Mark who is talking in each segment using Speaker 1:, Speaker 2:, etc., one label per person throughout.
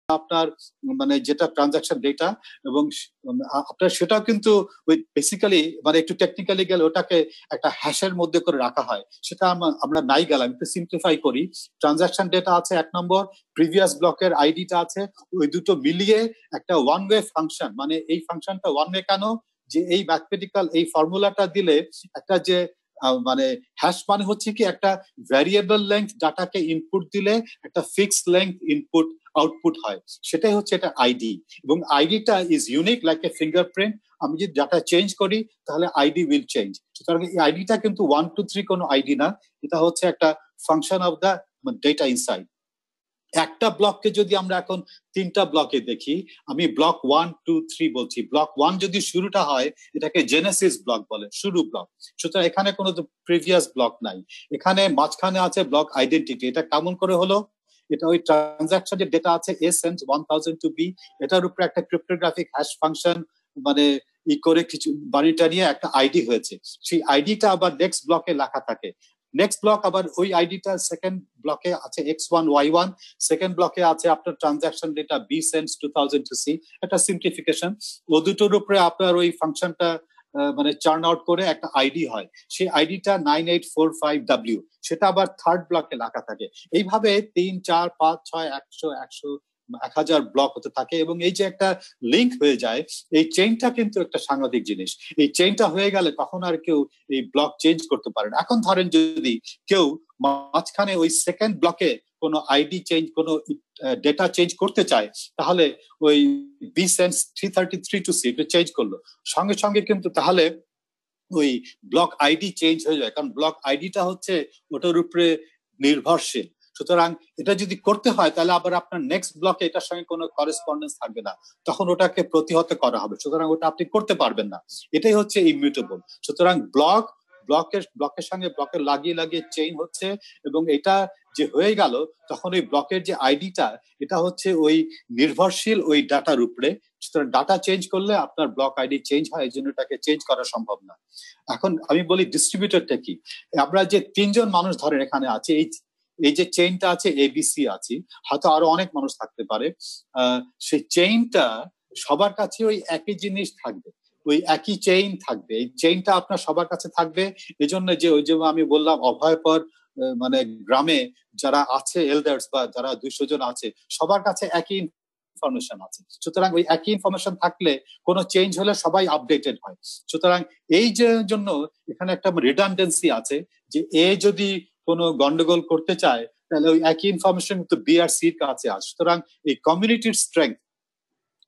Speaker 1: আপনার মানে যেটা ট্রানজাকশন ডেটা, এবং আপনার সেটাও কিন্তু ওই বেসিক্যালি মানে একটু টেকনিক্যালি গেলে ওটাকে একটা হ্যাশের মধ্যে করে রাখা হয়, সেটা আমরা নাই গেলাম, একটু সিম্পলিফাই করি। ট্রানজাকশন ডেটা আছে এক নম্বর, প্রিভিয়াস ব্লকের আইডিটা আছে, ওই দুটো মিলিয়ে একটা ওয়ান ওয়ে ফাংশন, মানে এই ফাংশনটা ওয়ান ওয়ে কেন, যে এই ম্যাথমেটিক্যাল এই ফর্মুলাটা দিলে একটা যে মানে হ্যাশ মানে হচ্ছে কি একটা ভ্যারিয়েবল লেন্থ ডাটাকে ইনপুট দিলে একটা ফিক্সড লেন্থ ইনপুট আউটপুট হয়, সেটাই হচ্ছে এটা আইডি। এবং আইডিটা is unique like a fingerprint, আমি যদি ডাটা চেঞ্জ করি তাহলে আইডি উইল চেঞ্জ। সুতরাং এই আইডিটা কিন্তু 1 2 3 কোনো আইডি না, এটা হচ্ছে একটা function of the data inside. একটা ব্লককে যদি আমরা এখন তিনটা ব্লকে দেখি, আমি ব্লক 1 2 3 বলছি, ব্লক 1 যদি শুরুটা হয় এটাকে জেনেসিস ব্লক বলে, শুরু ব্লক। সুতরাং এখানে কোনো প্রিভিয়াস ব্লক নাই, এখানে মাঝখানে আছে ব্লক আইডেন্টিটি। এটা কেমন করে হলো, এটা ওই ট্রানজাকশনের ডেটা আছে এ সেন্স 1000 টু বি, এটার উপরে একটা ক্রিপ্টোগ্রাফিক হ্যাশ ফাংশন মানে ই করে কিছু বাড়িটা নিয়ে একটা আইডি হয়েছে, সেই আইডিটা আবার নেক্সট ব্লকে লেখা থাকে। নেক্সট ব্লক আবার ওই আইডিটা সেকেন্ড ব্লকে আছে x1 y1, সেকেন্ড ব্লকে আছে আপনার transaction data B sense 2000 to C, একটা সিম্পলিফিকেশন। ও দুটোর উপরে আপনার ওই ফাংশনটা মানে চার্ন আউট করে একটা আইডি হয়, সেই আইডিটা 9845W, সেটা আবার থার্ড ব্লকে লেখা থাকে। এইভাবে 3 4 5 6 100 100 1000 ব্লক হতে থাকে, এবং এই যে একটা লিঙ্ক হয়ে যায়, এই চেইনটা কিন্তু একটা সাংঘাতিক জিনিস। এই চেইনটা হয়ে গেলে কখন আর কেউ এই ব্লক চেঞ্জ করতে পারে না। এখন ধরেন যদি কেউ মাঝখানে ওই সেকেন্ড ব্লকে কোনো আইডি চেঞ্জ, কোনো ডেটা চেঞ্জ করতে চায়, তাহলে ওই B sense 333 to C change করলো, সঙ্গে সঙ্গে কিন্তু তাহলে ওই ব্লক আইডি চেঞ্জ হয়ে যায়, কারণ ব্লক আইডিটা হচ্ছে ওটার উপরে নির্ভরশীল। সুতরাং এটা যদি করতে হয় তাহলে আবার আপনার নেক্সট ব্লকে এটার সঙ্গে কোনো করেসপন্ডেন্স থাকবে না, তখন ওটাকে প্রতিহত করা হবে, সুতরাং ওটা আপনি করতে পারবেন না। এটাই হচ্ছে ইমিউটেবল। সুতরাং ব্লকের সঙ্গে ব্লকের লাগিয়ে লাগিয়ে চেইন হচ্ছে, এবং এটা যে হয়ে গেল তখন ওই ব্লকের যে আইডিটা, এটা হচ্ছে ওই নির্ভরশীল ওই ডাটার উপরে। সুতরাং ডাটা চেঞ্জ করলে আপনার ব্লক আইডি চেঞ্জ হয়, এই জন্য এটাকে চেঞ্জ করা সম্ভব না। এখন আমি বলি ডিস্ট্রিবিউটরটা কি। আমরা যে তিনজন মানুষ ধরেন এখানে আছে, এই যে চেইনটা আছে এবিসি আছে, হয়তো আরো অনেক মানুষ থাকতে পারে, সেই চেইনটা সবার কাছে ওই একই জিনিস থাকবে, ওই একই চেইন থাকবে, এই চেইনটা আপনার সবার কাছে থাকবে। এই জন্য যে ওই যে আমি বললাম অভয়পর মানে গ্রামে যারা আছে এল্ডার্স বা যারা 200 জন আছে, সবার কাছে একই ইনফরমেশন আছে। সুতরাং ওই একই ইনফরমেশন থাকলে কোনো চেঞ্জ হলে সবাই আপডেটেড হয়। সুতরাং এই যে জন্য এখানে একটা রিডান্ডেন্সি আছে, যে এ যদি কোনো গন্ডগোল করতে চায় তাহলে ওই একই ইনফরমেশন কিন্তু বি আর সির কাছে আছে। সুতরাং এই কমিউনিটির স্ট্রেংথ,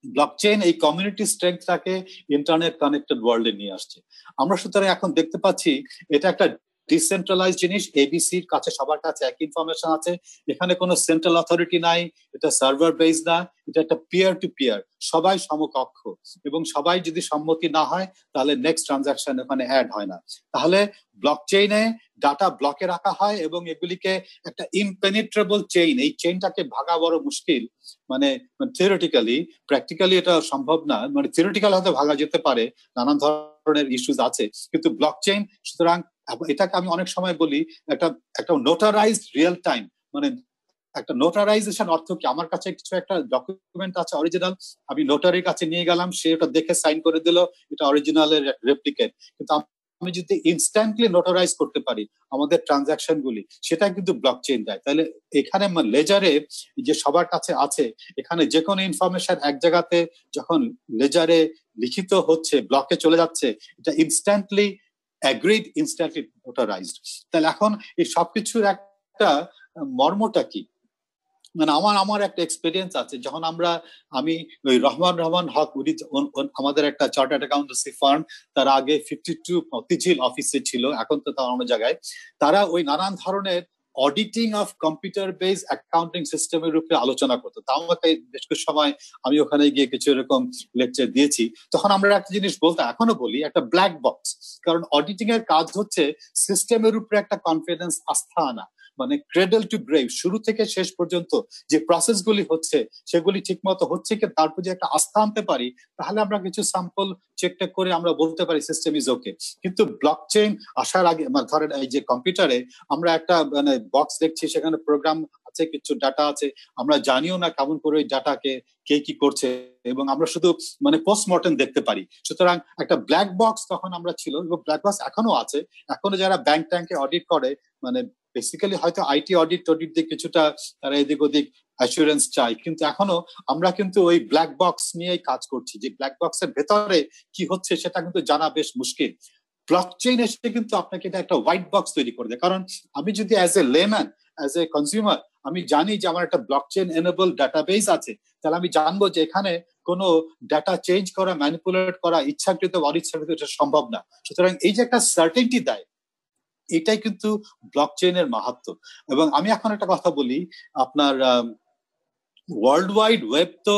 Speaker 1: ব্লকচেইন এই কমিউনিটি স্ট্রেংথটাকে ইন্টারনেট কানেক্টেড ওয়ার্ল্ডে নিয়ে আসছে আমরা। সুতরাং এখন দেখতে পাচ্ছি এটা একটা ডিসেন্ট্রালাইজ জিনিস, এবিসির কাছে সবার কাছে এক ইনফরমেশন আছে, এখানে কোনো সেন্ট্রাল অথরিটি নাই, এটা সার্ভার বেস না, এটা একটা পিয়ার টু পিয়ার, সবাই সমকক্ষ, এবং সবাই যদি সম্মতি না হয় তাহলে নেক্সট ট্রানজাকশন ওখানে অ্যাড হয় না। তাহলে ব্লকচেইনে ডাটা ব্লকে রাখা হয় এবং এগুলিকে একটা ইমপেনিট্রেবল চেইন, এই চেইনটাকে ভাগা বড় মুশকিল, মানে থিওরিটিক্যালি, প্র্যাকটিক্যালি এটা সম্ভব না। মানে থিওরিটিক্যাল হয়তো ভাগা যেতে পারে, নানান ধরনের ইস্যুস আছে, কিন্তু ব্লকচেইন, সুতরাং এটাকে আমি অনেক সময় বলি একটা একটা নোটারাইজড রিয়েল টাইম, মানে একটা নোটারাইজেশন অর্থ কি, আমার কাছে কিছু একটা ডকুমেন্ট আছে অরিজিনাল, আমি নোটারির কাছে নিয়ে গেলাম, সে ওটা দেখে সাইন করে দিল, এটা অরিজিনালের রেপ্লিকেট, কিন্তু আমি যদি ইনস্ট্যান্টলি নোটারাইজ করতে পারি আমাদের ট্রানজাকশন গুলি, সেটা কিন্তু ব্লকচেইন দেয়। তাহলে এখানে লেজারে যে সবার কাছে আছে, এখানে যে কোনো ইনফরমেশন এক জায়গাতে যখন লেজারে লিখিত হচ্ছে, ব্লকে চলে যাচ্ছে, এটা ইনস্ট্যান্টলি অ্যাগ্রিড, ইনস্ট্যান্টলি নোটারাইজড। তাহলে এখন এই সবকিছুর একটা মর্মটা কি, মানে আমার একটা এক্সপিরিয়েন্স আছে, যখন আমি ওই রহমান হক, উনি আমাদের একটা চার্টার্ড অ্যাকাউন্টেন্সি ফার্ম, তার আগে 52 মতিঝিল অফিসে ছিল, এখন তো তার অন্য জায়গায়, তারা ওই নানান ধরনের auditing of computer base accounting সিস্টেমের উপরে আলোচনা করতো। তা আমাকে বেশ কিছু সময় আমি ওখানে গিয়ে কিছু এরকম লেকচার দিয়েছি, তখন আমরা একটা জিনিস বলতে এখনো বলি, একটা ব্ল্যাক বক্স, কারণ অডিটিং এর কাজ হচ্ছে সিস্টেমের উপরে একটা কনফিডেন্স, আস্থা আনা, মানে ক্রেডল টু গ্রেভ, শুরু থেকে শেষ পর্যন্ত যে প্রসেসগুলি হচ্ছে সেগুলি ঠিকমতো হচ্ছে কি, তারপর যে একটা আস্থা আনতে পারি, তাহলে আমরা কিছু স্যাম্পল চেকটা করে আমরা বলতে পারি সিস্টেম ইজ ওকে। কিন্তু ব্লকচেইন আসার আগে ধরেন এই যে কম্পিউটারে আমরা একটা মানে বক্স দেখছি, সেখানে প্রোগ্রাম আছে, কিছু ডাটা আছে, আমরা জানিও না কেমন করে ওই ডাটাকে কে কি করছে, এবং আমরা শুধু মানে পোস্টমর্টেম দেখতে পারি। সুতরাং একটা ব্ল্যাক বক্স তখন আমরা ছিল, এবং ব্ল্যাক বক্স এখনো আছে। এখনো যারা ব্যাংক ট্যাঙ্কে অডিট করে, মানে বেসিক্যালি হয়তো আইটি অডিট দিয়ে কিছুটা তারা এদিক ওদিক অ্যাসুরেন্স চাই, কিন্তু এখনো আমরা কিন্তু ওই ব্ল্যাক বক্স নিয়েই কাজ করছি, যে ব্ল্যাক বক্সের ভেতরে কি হচ্ছে সেটা কিন্তু জানা বেশ মুশকিল। ব্লকচেইন এসে কিন্তু আপনাকে এটা একটা হোয়াইট বক্স তৈরি করে দেয়। কারণ আমি যদি as a layman, as a consumer আমি জানি যে আমার একটা ব্লকচেইন এনেবল ডাটাবেস আছে, তাহলে আমি জানবো যে এখানে কোনো ডাটা চেঞ্জ করা, ম্যানিপুলেট করা ইচ্ছাকৃত অনিচ্ছাকৃত এটা সম্ভব না। সুতরাং এই যে একটা সার্টেনটি দেয়, এটাই কিন্তু ব্লকচেইনের মাহাত্ম্য। এবং আমি এখন একটা কথা বলি, আপনার ওয়ার্ল্ড ওয়াইড ওয়েব তো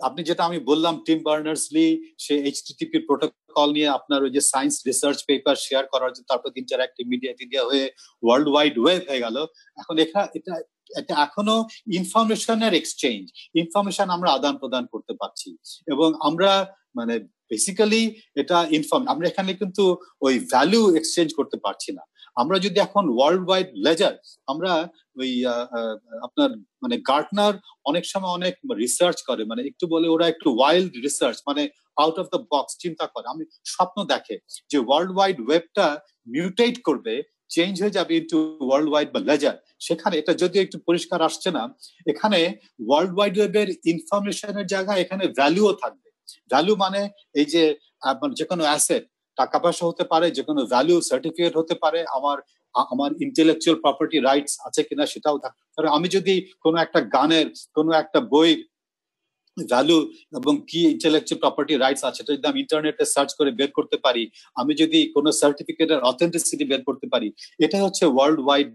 Speaker 1: আপনি যেটা আমি বললাম, টিম বার্নার্স-লি সে এইচটিটিপি প্রোটোকল নিয়ে আপনার ওই যে সায়েন্স রিসার্চ পেপার শেয়ার করার জন্য, তারপর ইন্টারঅ্যাক্টিভ মিডিয়া হয়ে ওয়ার্ল্ড ওয়াইড ওয়েব হয়ে গেল। এখন এটা এখনো ইনফরমেশনের এক্সচেঞ্জ, ইনফরমেশন আমরা আদান প্রদান করতে পারছি, এবং আমরা মানে বেসিক্যালি এটা আমরা এখানে কিন্তু ওই ভ্যালু এক্সচেঞ্জ করতে পারছি না। আমরা যদি এখন ওয়ার্ল্ড ওয়াইড লেজার, আমরা ওই আপনার মানে গার্টনার অনেক সময় অনেক রিসার্চ করে, মানে একটু বলে ওরা একটু ওয়াইল্ড রিসার্চ, মানে আউট অফ দ্য বক্স চিন্তা করে। আমি স্বপ্ন দেখে যে ওয়ার্ল্ড ওয়াইড ওয়েবটা মিউটেট করবে, চেঞ্জ হয়ে যাবে ইনটু ওয়ার্ল্ড ওয়াইড বা লেজার। সেখানে এটা যদি একটু পরিষ্কার আসছে না, এখানে ওয়ার্ল্ড ওয়াইড ওয়েবের ইনফরমেশনের জায়গায় এখানে ভ্যালুও থাকবে। ভ্যালু মানে এই যে যে কোনো অ্যাসেট, টাকা পয়সা হতে পারে, যে কোনো ভ্যালু সার্টিফিকেট হতে পারে, আমার ইন্টেলেকচুয়াল প্রপার্টি রাইটস আছে কিনা সেটাও। আমি যদি কোনো একটা গানের, কোনো একটা বইয়ের ভ্যালু এবং কি ইন্টেলেকচুয়াল প্রপার্টি রাইটস আছে, যদি আমি ইন্টারনেটে সার্চ করে বের করতে পারি, আমি যদি কোনো সার্টিফিকেটের অথেন্টিসিটি বের করতে পারি, এটাই হচ্ছে ওয়ার্ল্ড ওয়াইড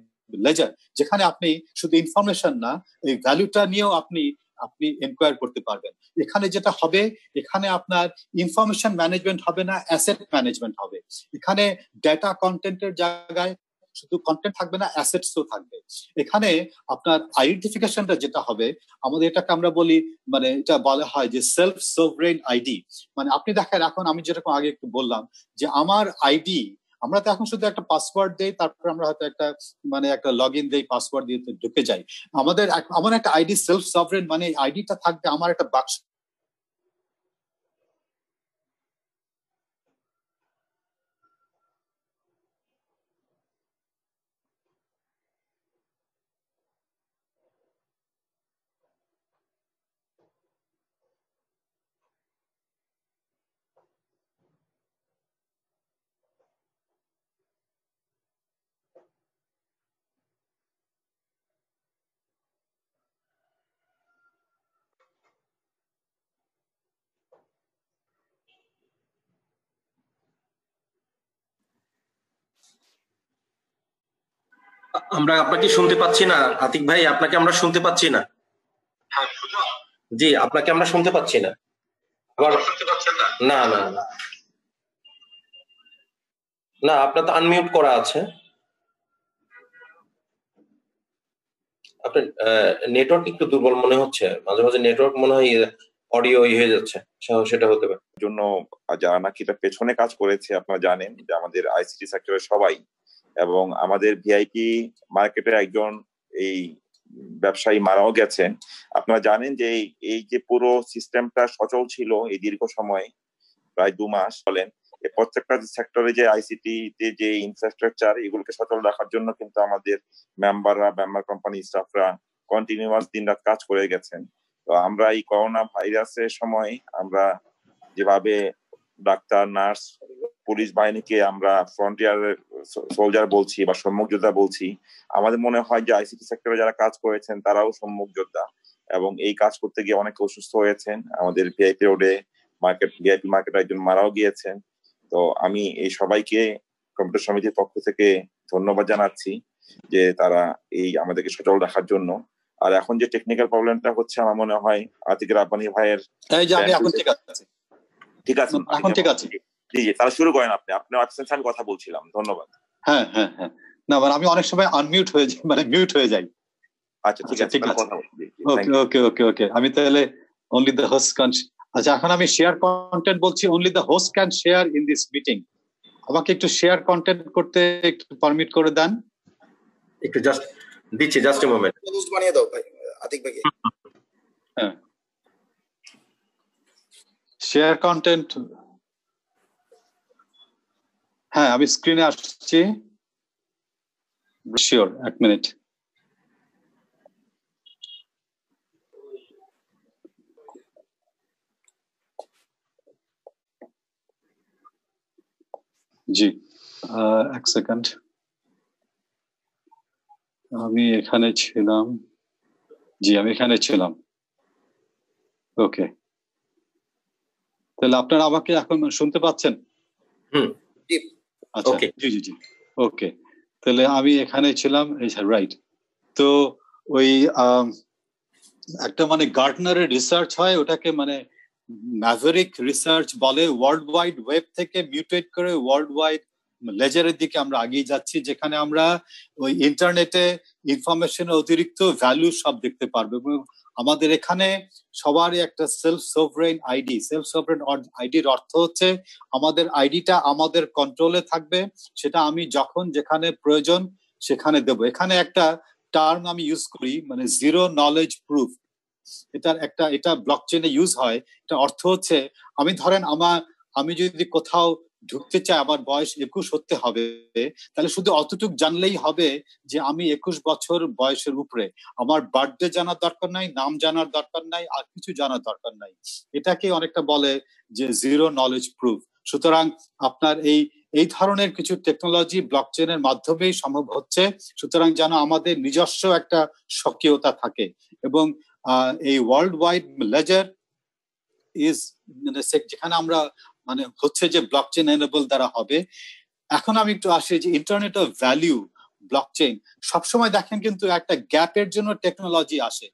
Speaker 1: লেজার, যেখানে আপনি শুধু ইনফরমেশন না, এই ভ্যালুটা নিয়েও আপনি এনকোয়ার করতে পারবেন। এখানে যেটা হবে, এখানে আপনার ইনফরমেশন ম্যানেজমেন্ট হবে না, অ্যাসেট ম্যানেজমেন্ট হবে। এখানে ডেটা কন্টেন্টের জায়গায় শুধু কন্টেন্ট থাকবে না, অ্যাসেটসও থাকবে। এখানে আপনার আইডেন্টিফিকেশনটা যেটা হবে, আমাদের এটাকে আমরা বলি, মানে এটা বলা হয় যে সেলফ সভরেন আইডি। মানে আপনি দেখেন, এখন আমি যেরকম আগে একটু বললাম যে আমার আইডি, আমরা তো এখন শুধু একটা পাসওয়ার্ড দেই, তারপর আমরা হয়তো একটা মানে একটা লগ ইন দেই, পাসওয়ার্ড দিয়ে ঢুকে যাই। আমার একটা আইডি সেলফ সভরেন, মানে আইডিটা থাকবে আমার একটা বাক্স।
Speaker 2: আমরা আপনাকে শুনতে পাচ্ছি না আতিক ভাই, আপনাকে আমরা শুনতে পাচ্ছি না। জি, আপনাকে আমরা শুনতে পাচ্ছি না। আবার শুনতে পাচ্ছেন না? না না না না, আপনার তো আনমিউট করা আছে। আপনার নেটওয়ার্ক একটু দুর্বল মনে হচ্ছে, মাঝে মাঝে নেটওয়ার্ক মনে হয় অডিও হয়ে যাচ্ছে, সেটা হতে পারে।
Speaker 3: জন্য যারা নাকি এটা পেছনে কাজ করেছে, আপনারা জানেন যে আমাদের আইসিটি সেক্টরের সবাই, এবং আমাদের ভিআইপি মার্কেটের একজন এই ব্যবসায়ী মারাও গেছেন। আপনারা জানেন যে এই যে পুরো সিস্টেমটা সচল ছিল এই দীর্ঘ সময়, প্রায় 2 মাস বলেন, প্রত্যেকটা সেক্টরে যে আইসিটি তে যে ইনফ্রাস্ট্রাকচার, এগুলোকে সচল রাখার জন্য কিন্তু আমাদের মেম্বার কোম্পানি স্টাফরা কন্টিনিউয়াস দিনরাত কাজ করে গেছেন। তো আমরা এই করোনা ভাইরাসের সময় আমরা যেভাবে ডাক্তার, নার্স, পুলিশ বাহিনীকে আমরা ফ্রন্টিয়ারের সোলজার বলছি বা সম্মুখ যোদ্ধা বলছি, আমাদের মনে হয় যে আইসিটি সেক্টরে যারা কাজ করেছেন তারাও সম্মুখ যোদ্ধা, এবং এই কাজ করতে গিয়ে অনেকে অসুস্থ হয়েছেন। আমাদের ভিআইপি রোডে ভিআইপি মার্কেট একজন মারাও গিয়েছেন। তো আমি এই সবাইকে কম্পিউটার সমিতির পক্ষ থেকে ধন্যবাদ জানাচ্ছি যে তারা এই আমাদেরকে সচল রাখার জন্য। আর এখন যে টেকনিক্যাল প্রবলেমটা হচ্ছে, আমার মনে হয় আতিক রাব্বানী ভাইয়ের ঠিক আছে, এখন ঠিক আছে। জি জি, তারা শুরু করেন। আপনি আপনার অ্যাবসেন্স আমি কথা বলছিলাম। ধন্যবাদ।
Speaker 1: হ্যাঁ হ্যাঁ হ্যাঁ, না মানে আমি অনেক সময় আনমিউট হয়ে যাই, মানে মিউট হয়ে যাই।
Speaker 3: আচ্ছা ঠিক আছে, কথা বলছি।
Speaker 1: ওকে ওকে ওকে ওকে, আমি তাহলে only the host can, আচ্ছা এখন আমি শেয়ার কন্টেন্ট বলছি, only the host can share in this meeting. আমাকে একটু শেয়ার কন্টেন্ট করতে একটু পারমিট করে দেন।
Speaker 2: একটু জাস্ট দিচ্ছি, জাস্ট এ মোমেন্ট।
Speaker 4: হোস্ট বানিয়ে দাও ভাই, আতিক ভাই।
Speaker 1: হ্যাঁ, শেয়ার কন্টেন্ট, হ্যাঁ আমি স্ক্রিনে আসছি, শিওর, এক মিনিট। জি এক সেকেন্ড, আমি এখানে ছিলাম, জি আমি এখানে ছিলাম। ওকে, তাহলে আপনারা আমাকে এখন শুনতে পাচ্ছেন? আচ্ছা জি জি জি ওকে, তাহলে আমি এখানে ছিলাম, রাইট। তো ওই একটা মানে গার্টনারের রিসার্চ হয়, ওটাকে মানে ম্যাভেরিক রিসার্চ বলে। ওয়ার্ল্ড ওয়াইড ওয়েব থেকে মিউটেট করে ওয়ার্ল্ড ওয়াইড লেজারের দিকে আমরা এগিয়ে যাচ্ছি, যেখানে আমরা ওই ইন্টারনেটে ইনফরমেশনের অতিরিক্ত ভ্যালু সব দেখতে পারবো। এবং আমাদের এখানে সবারই একটা self sovereign ID. Self sovereign আইডির অর্থ হচ্ছে আমাদের আইডিটা আমাদের কন্ট্রোলে থাকবে, সেটা আমি যখন যেখানে প্রয়োজন সেখানে দেব। এখানে একটা টার্ম আমি ইউজ করি, মানে জিরো নলেজ প্রুফ। এটা ব্লকচেইনে ইউজ হয়। এটা অর্থ হচ্ছে আমি ধরেন আমি যদি কোথাও ঢুকতে চাই, আমার বয়স 21 হতে হবে, তাহলে শুধু অতটুক জানলেই হবে যে আমি 21 বছর বয়সের উপরে। আমার বার্থডে জানার দরকার নাই, নাম জানার দরকার নাই, আর কিছু জানার দরকার নাই। এটাকে অনেকটা বলে যে জিরো নলেজ প্রুফ। সুতরাং আপনার এই ধরনের কিছু টেকনোলজি ব্লকচেইনের মাধ্যমেই সম্ভব হচ্ছে। সুতরাং যেন আমাদের নিজস্ব একটা স্বকীয়তা থাকে। এবং এই ওয়ার্ল্ড ওয়াইড লেজার ইজ যেখানে আমরা মানে হচ্ছে যে ব্লকচেইন এনেবল দ্বারা হবে। এখন আমি একটু আসি যে ইন্টারনেট অফ ভ্যালু, ব্লকচেইন সবসময় দেখেন কিন্তু একটা গ্যাপের জন্য টেকনোলজি আসে।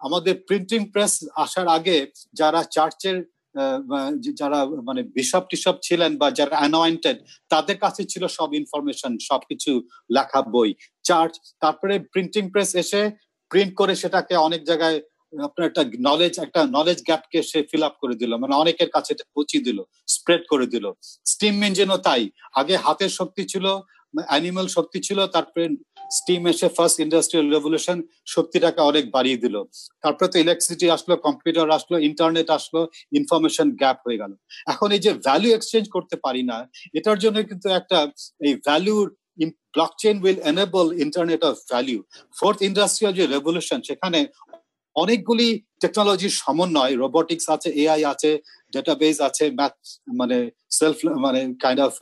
Speaker 1: আমাদের প্রিন্টিং প্রেস আসার আগে যারা চার্চের যারা মানে বিশপ টিশপ ছিলেন বা যারা অ্যানয়েন্টেড, তাদের কাছে ছিল সব ইনফরমেশন, সবকিছু লেখা বই, চার্চ। তারপরে প্রিন্টিং প্রেস এসে প্রিন্ট করে সেটাকে অনেক জায়গায় আপনার একটা নলেজ গ্যাপকে সে ফিল আপ করে দিল, মানে অনেকের কাছে এটা পৌঁছে দিল, স্প্রেড করে দিল। স্টিম ইঞ্জিনও তাই, আগে হাতের শক্তি ছিল, অ্যানিমাল শক্তি ছিল, তারপরে স্টিম এসে ফার্স্ট ইন্ডাস্ট্রিয়াল রেভলিউশন শক্তিটাকে অনেক বাড়িয়ে দিল। তারপরে তো ইলেকট্রিসিটি আসলো, কম্পিউটার আসলো, ইন্টারনেট আসলো, ইনফরমেশন গ্যাপ হয়ে গেল। এখন এই যে ভ্যালু এক্সচেঞ্জ করতে পারি না, এটার জন্য কিন্তু একটা এই ভ্যালুর blockchain will enable internet of value. Fourth industrial যে রেভলিউশন, সেখানে অনেকগুলি টেকনোলজির সমন্বয়, রোবোটিক্স আছে, এআই আছে, ডেটাবেস আছে, ম্যাথ মানে সেলফ মানে kind of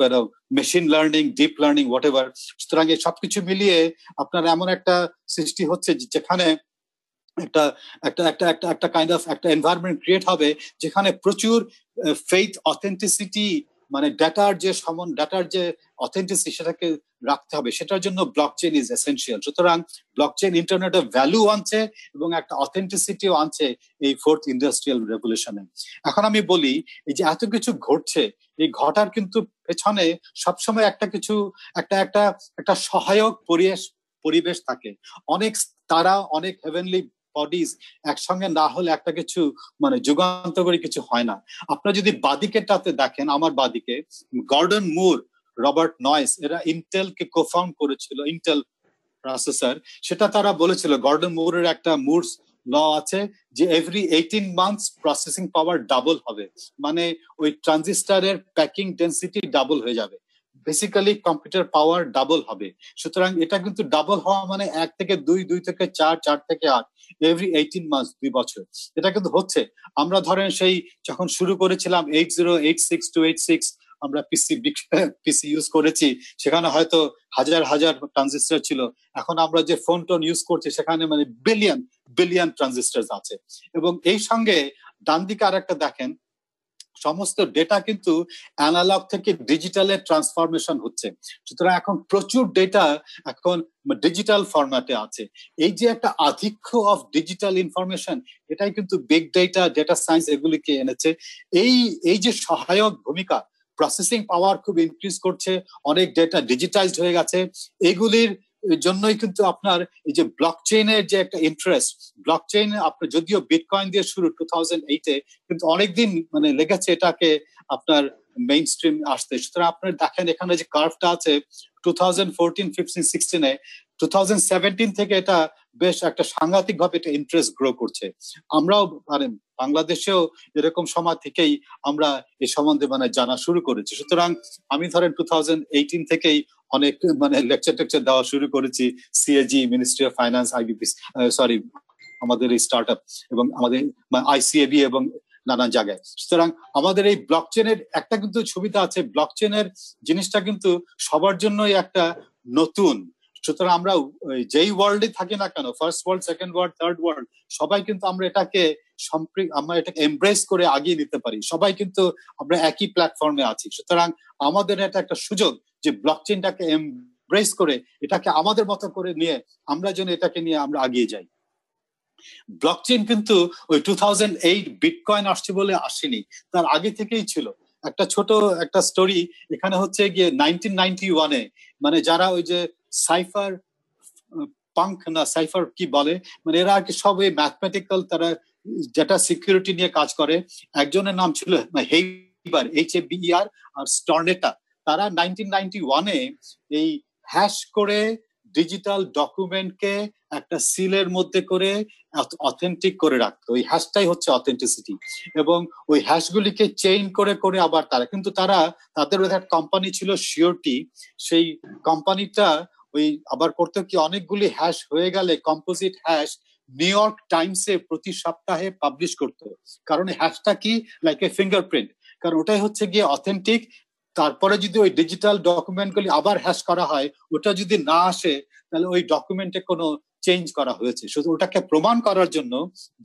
Speaker 1: machine learning, deep learning, what ever. সুতরাং এই সবকিছু মিলিয়ে আপনার এমন একটা সৃষ্টি হচ্ছে যেখানে একটা একটা একটা একটা একটা কাইন্ড অফ একটা এনভায়রনমেন্ট ক্রিয়েট হবে যেখানে প্রচুর ফেইথ, অথেন্টিসিটি, মানে ডাটার যে অথেন্টিসিটি সেটাকে রাখতে হবে। সেটার জন্য ব্লকচেইন ইজ এসেনশিয়াল। সুতরাং ব্লকচেইন ইন্টারনেটের ভ্যালু আনছে এবং একটা অথেন্টিসিটিও আনছে এই ফোর্থ ইন্ডাস্ট্রিয়াল রেভলিউশনে। এখন আমি বলি, এই যে এত কিছু ঘটছে, এই ঘটার কিন্তু পেছনে সবসময় একটা কিছু একটা সহায়ক পরিবেশ থাকে। অনেক তারা, অনেক হেভেনলি বডিজ একসঙ্গে না হলে একটা কিছু মানে যুগান্তকারী কিছু হয় না। আপনারা যদি বাদিকেটাতে দেখেন, আমার বাদিকে গর্ডন মুর, রবার্ট নয়েস, এরা ইন্টেল কে কোফাউন্ড করেছিল, ইন্টেল প্রসেসর। সেটা তারা বলেছিল, গর্ডন মুরের একটা মুরস ল আছে যে এভরি 18 মান্থস প্রসেসিং পাওয়ার ডাবল হবে, মানে ওই ট্রানজিস্টরের প্যাকিং ডেন্সিটি ডাবল হয়ে যাবে, বেসিক্যালি কম্পিউটার পাওয়ার ডাবল হবে। সুতরাং এটা কিন্তু ডাবল হওয়া মানে 1 থেকে 2, 2 থেকে 4, 4 থেকে 8, এভরি 18 মান্থস, 2 বছর। এটা কিন্তু হচ্ছে। আমরা ধরেন সেই যখন শুরু করেছিলাম 8086-286 আমরা পিসি ইউজ করেছি, সেখানে হয়তো হাজার হাজার ট্রানজিস্টর ছিল। এখন আমরা যে ফোন টোন ইউজ করছি সেখানে মানে বিলিয়ন ট্রানজিস্টর আছে। এবং এই সঙ্গে ডান দিকে আর একটা দেখেন, সমস্ত ডেটা কিন্তু অ্যানালগ থেকে ডিজিটালে ট্রান্সফরমেশন হচ্ছে। সুতরাং এখন প্রচুর ডেটা এখন ডিজিটাল ফরম্যাটে আছে। এই যে একটা আধিক্য অফ ডিজিটাল ইনফরমেশন, এটাই কিন্তু বিগ ডেটা, ডেটা সায়েন্স এগুলিকে এনেছে। এই যে সহায়ক ভূমিকা, প্রসেসিং পাওয়ার খুব ইনক্রিজ করছে, অনেক ডেটা ডিজিটাইজড হয়ে গেছে। এগুলির জন্যই কিন্তু আপনার এই যে ব্লকচেইনের যে একটা ইন্টারেস্ট, ব্লকচেইন আপনার যদিও বিটকয়েন দিয়ে শুরু 2008-এ, কিন্তু অনেকদিন মানে লেগেছে এটাকে আপনার মেইন স্ট্রিম আসতে। সুতরাং আপনার দেখেন এখানে যে কার্ভটা আছে 2014, 15, 16-এ, 2017 থেকে এটা বেশ একটা সাংঘাতিক ভাবে এটা ইন্টারেস্ট গ্রো করছে। আমরাও মানে বাংলাদেশেও এরকম সময় থেকেই আমরা এই সম্বন্ধে মানে জানা শুরু করেছি। সুতরাং আমি ধরেন 2018 থেকেই অনেক মানে লেকচার দেওয়া শুরু করেছি CAG, ministry of finance, IBP, sorry আমাদের এই স্টার্টআপ এবং আমাদের আইসিএবি এবং নানান জায়গায়। সুতরাং আমাদের এই ব্লকচেনের একটা কিন্তু সুবিধা আছে, ব্লকচেনের জিনিসটা কিন্তু সবার জন্যই একটা নতুন। সুতরাং আমরা যেই ওয়ার্ল্ডে থাকি না কেন, first world, second world, third world, সবাই কিন্তু আমরা এটাকে এমব্রেস করে আগিয়ে নিতে পারি। সবাই কিন্তু আমরা একই প্ল্যাটফর্মে আছি। সুতরাং আমাদের এটা একটা সুযোগ যে ব্লকচেনটাকে এমব্রেস করে এটাকে আমাদের মতো করে নিয়ে আমরা যেন এটাকে নিয়ে আমরা আগিয়ে যাই। ব্লকচেন কিন্তু ওই 2008 বিটকয়েন আসছে বলে আসেনি, তার আগে থেকেই ছিল। একটা ছোট একটা স্টোরি এখানে হচ্ছে গিয়ে 1991-এ মানে যারা ওই যে সাইফার পাঙ্ক না সাইফার কি বলে, মানে এরা আর কি সব এই ম্যাথমেটিক্যাল, তারা যেটা সিকিউরিটি নিয়ে কাজ করে, একজনের নাম ছিল হেইবার, HABER, আর স্টর্নেটা। তারা 1991-এ এই হ্যাশ করে ডিজিটাল ডকুমেন্টকে একটা সিলের মধ্যে করে অথেন্টিক করে রাখতো। ওই হ্যাশটাই হচ্ছে অথেন্টিসিটি। এবং ওই হ্যাশগুলিকে চেইন করে করে আবার তারা তাদের একটা কোম্পানি ছিল শিওরটি, সেই কোম্পানিটা ওই আবার করতে কি অনেকগুলি হ্যাশ হয়ে গেলে কম্পোজিট হ্যাশ নিউ ইয়র্ক টাইমসে প্রতি সপ্তাহে পাবলিশ করতো। কারণ হ্যাশটা কি লাইক এ ফিঙ্গারপ্রিন্ট, কারণ ওটাই হচ্ছে গিয়ে অথেন্টিক। তারপরে যদি ওই ডিজিটাল ডকুমেন্টগুলি আবার হ্যাশ করা হয়, ওটা যদি না আসে তাহলে ওই ডকুমেন্টে কোনো চেঞ্জ করা হয়েছে। শুধু ওটাকে প্রমাণ করার জন্য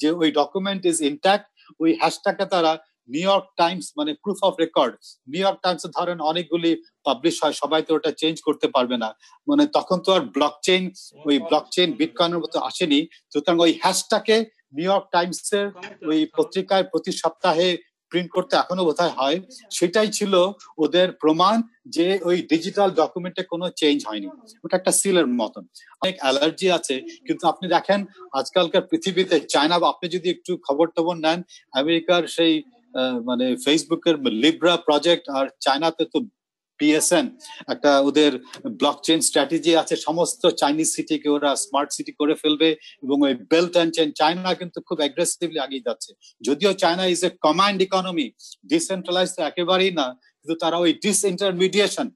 Speaker 1: যে ওই ডকুমেন্ট ইজ ইনট্যাক্ট, ওই হ্যাশটাকে তারা নিউ ইয়র্ক টাইমস মানে proof of record, new York Times ধরেন অনেকগুলি পাবলিশ হয়, সবাই তো ওটা চেঞ্জ করতে পারবে না, মানে তখন তো আর ব্লকচেন বিটকয়েনের মতো আসেনি। সুতরাং ওই হ্যাশটাকে নিউ ইয়র্ক টাইমসের ওই পত্রিকায় প্রতি সপ্তাহে প্রিন্ট করতে এখনো বোধহয় হয়। সেটাই ছিল ওদের প্রমাণ যে ওই ডিজিটাল ডকুমেন্টে কোনো চেঞ্জ হয়নি। ওটা একটা সিলের মতন। অনেক অ্যালার্জি আছে, কিন্তু আপনি দেখেন আজকালকার পৃথিবীতে চায়না, আপনি যদি একটু খবর টবর নেন, আমেরিকার সেই মানে ফেসবুকের লিব্রা প্রজেক্ট, আর চায়নাতে তো PSN, একটা ওদের ব্লকচেন স্ট্র্যাটেজি আছে। সমস্ত চাইনিজ সিটিকে ওরা স্মার্ট সিটি করে ফেলবে এবং ওই বেল্ট অ্যান্ড চেইন। চায়না কিন্তু খুব অ্যাগ্রেসিভলি আগিয়ে যাচ্ছে, যদিও China is a command economy, decentralise তো একেবারেই না, কিন্তু তারা ওই ডিসইন্টারমিডিয়েশন,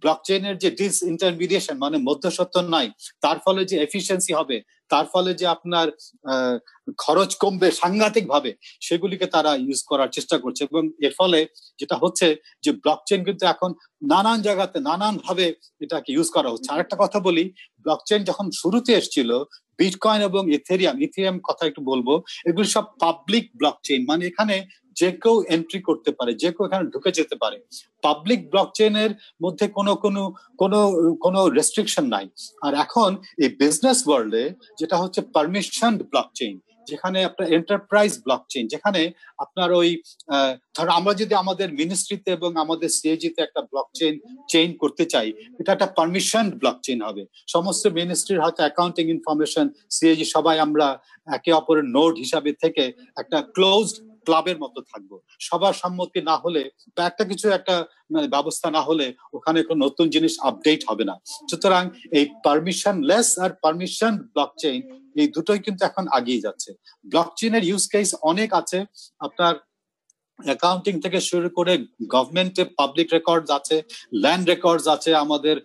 Speaker 1: ব্লকচেইনের যে ডিসইন্টারমিডিয়েশন মানে মধ্যস্বত্ব নাই, তার ফলে যে এফিসিয়েন্সি হবে, তার ফলে যে আপনার খরচ কমবে সাংঘাতিক ভাবে, সেগুলিকে তারা ইউজ করার চেষ্টা করছে। এবং এর ফলে যেটা হচ্ছে যে ব্লকচেইন কিন্তু এখন নানান জায়গাতে নানান ভাবে এটাকে ইউজ করা হচ্ছে। আরেকটা কথা বলি, ব্লকচেইন যখন শুরুতে এসেছিল, বিটকয়েন এবং ইথেরিয়াম কথা একটু বলবো, এগুলো সব পাবলিক ব্লকচেইন, মানে এখানে যে কেউ এন্ট্রি করতে পারে, যে কেউ এখানে ঢুকে যেতে পারে। পাবলিক ব্লকচেইনের মধ্যে কোনো রেস্ট্রিকশন নাই। আর এখন এই বিজনেস ওয়ার্ল্ডে যেটা হচ্ছে পারমিশন ব্লকচেইন, যেখানে আপনার এন্টারপ্রাইজ ব্লকচেইন, যেখানে আপনার ওই ধরো আমরা যদি আমাদের মিনিস্ট্রিতে এবং আমাদের সিএজিতে একটা ব্লকচেইন চেইন করতে চাই, এটা একটা পারমিশন ব্লকচেইন হবে। সমস্ত মিনিস্ট্রির হয়তো অ্যাকাউন্টিং ইনফরমেশন, সিএজি সবাই আমরা একে অপরের নোড হিসাবে থেকে একটা ক্লোজড ক্লাবের মতো থাকবো। সবার সম্মতি না হলে বা একটা মানে ব্যবস্থা না হলে ওখানে কোনো নতুন জিনিস আপডেট হবে না। সুতরাং এই পারমিশনলেস আর পারমিশন ব্লকচেইন, এই দুটোই কিন্তু এখন আগিয়ে যাচ্ছে। ব্লকচেইনের ইউজ কেস অনেক আছে, আপনার অ্যাকাউন্টিং থেকে শুরু করে গভর্নমেন্টে পাবলিক রেকর্ডস আছে, ল্যান্ড রেকর্ডস আছে, আমাদের